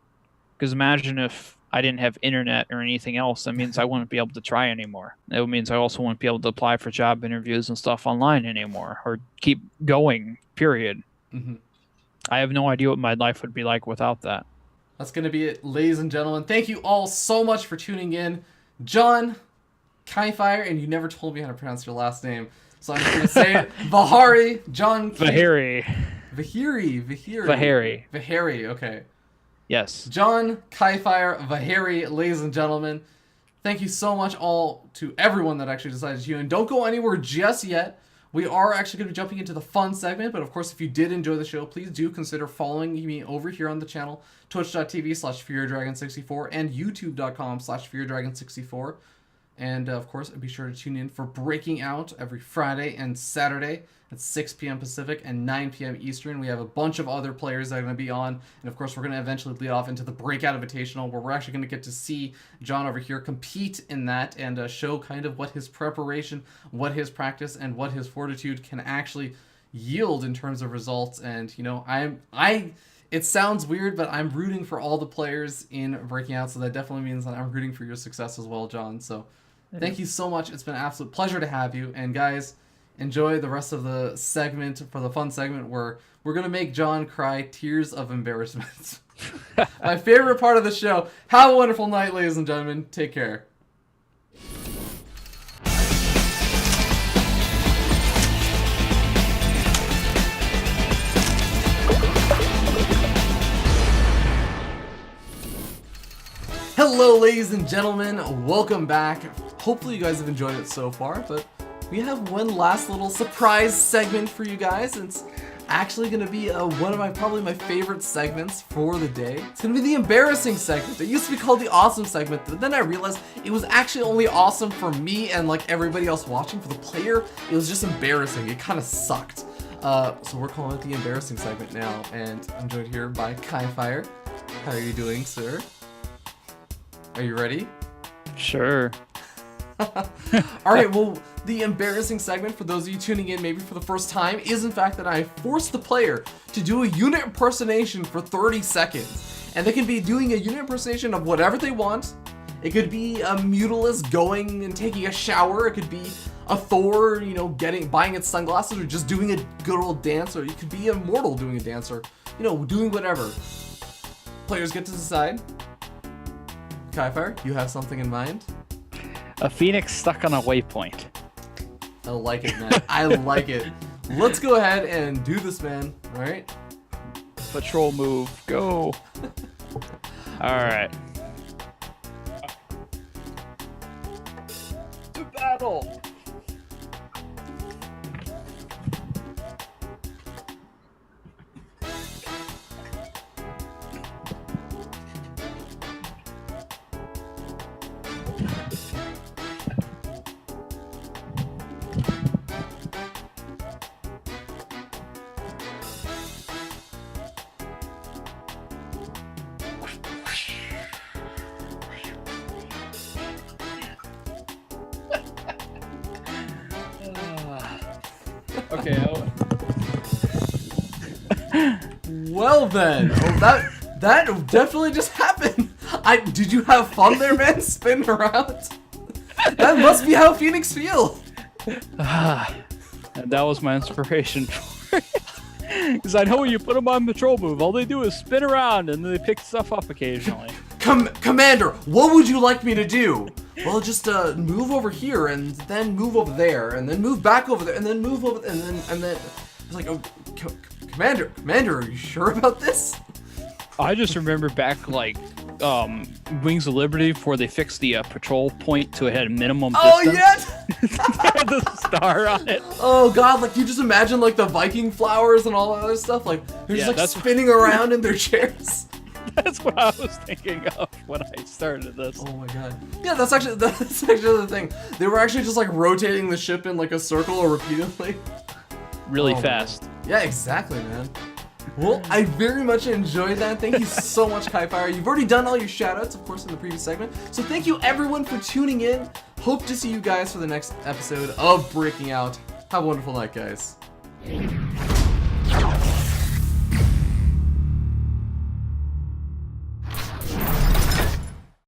Because imagine if I didn't have internet or anything else, that means I wouldn't be able to try anymore. It means I also wouldn't be able to apply for job interviews and stuff online anymore, or keep going, period. Mm-hmm. I have no idea what my life would be like without that. That's going to be it, ladies and gentlemen. Thank you all so much for tuning in. John, Kif1re, and you never told me how to pronounce your last name, so I'm just going to say it. Kif1re, John. Kif1re. Kif1re, okay. Yes. John, Kif1re, Kif1re, ladies and gentlemen. Thank you so much all to everyone that actually decided to tune in. Don't go anywhere just yet. We are actually going to be jumping into the fun segment, but of course, if you did enjoy the show, please do consider following me over here on the channel, twitch.tv/FearDragon64 and youtube.com/FearDragon64. And of course, be sure to tune in for Breaking Out every Friday and Saturday at 6 p.m. Pacific and 9 p.m. Eastern. We have a bunch of other players that are going to be on. And of course, we're going to eventually lead off into the Breakout Invitational, where we're actually going to get to see John over here compete in that and show kind of what his preparation, what his practice, and what his fortitude can actually yield in terms of results. And, you know, it sounds weird, but I'm rooting for all the players in Breaking Out, so that definitely means that I'm rooting for your success as well, John. So thank you so much. It's been an absolute pleasure to have you. And guys, enjoy the rest of the segment, for the fun segment, where we're going to make John cry tears of embarrassment. My favorite part of the show. Have a wonderful night, ladies and gentlemen. Take care. Hello, ladies and gentlemen. Welcome back. Hopefully you guys have enjoyed it so far, but we have one last little surprise segment for you guys. It's actually going to be one of probably my favorite segments for the day. It's going to be the embarrassing segment. It used to be called the awesome segment, but then I realized it was actually only awesome for me and like everybody else watching. For the player, it was just embarrassing. It kind of sucked. So we're calling it the embarrassing segment now, and I'm joined here by Kif1re. How are you doing, sir? Are you ready? Sure. Alright, well, the embarrassing segment, for those of you tuning in maybe for the first time, is in fact that I force the player to do a unit impersonation for 30 seconds. And they can be doing a unit impersonation of whatever they want. It could be a Mutalis going and taking a shower. It could be a Thor, you know, buying its sunglasses, or just doing a good old dance. Or it could be a mortal doing a dance, or, you know, doing whatever. Players get to decide. Kif1re, you have something in mind? A phoenix stuck on a waypoint. I like it, man. I like it. Let's go ahead and do this, man. All right? Patrol move. Go. All right. To battle. Okay. Well then, that definitely just happened. Did you have fun there, man? Spin around. That must be how Phoenix feel. And that was my inspiration for it. Because I know when you put them on patrol move, all they do is spin around and they pick stuff up occasionally. Commander, what would you like me to do? Well, just move over here and then move over there and then move back over there and then move over and then it's like, oh, Commander, are you sure about this? I just remember back like Wings of Liberty before they fixed the patrol point to a minimum distance. Oh yeah. Had the star on it. Oh god, like you just imagine like the Viking flowers and all that other stuff, like they're just like spinning around in their chairs. That's what I was thinking of when I started this. Oh my god. Yeah, that's actually the thing. They were actually just like rotating the ship in like a circle repeatedly. Really fast. Man. Yeah, exactly, man. Well, I very much enjoyed that. Thank you so much, Kif1re. You've already done all your shoutouts, of course, in the previous segment. So thank you everyone for tuning in. Hope to see you guys for the next episode of Breaking Out. Have a wonderful night, guys.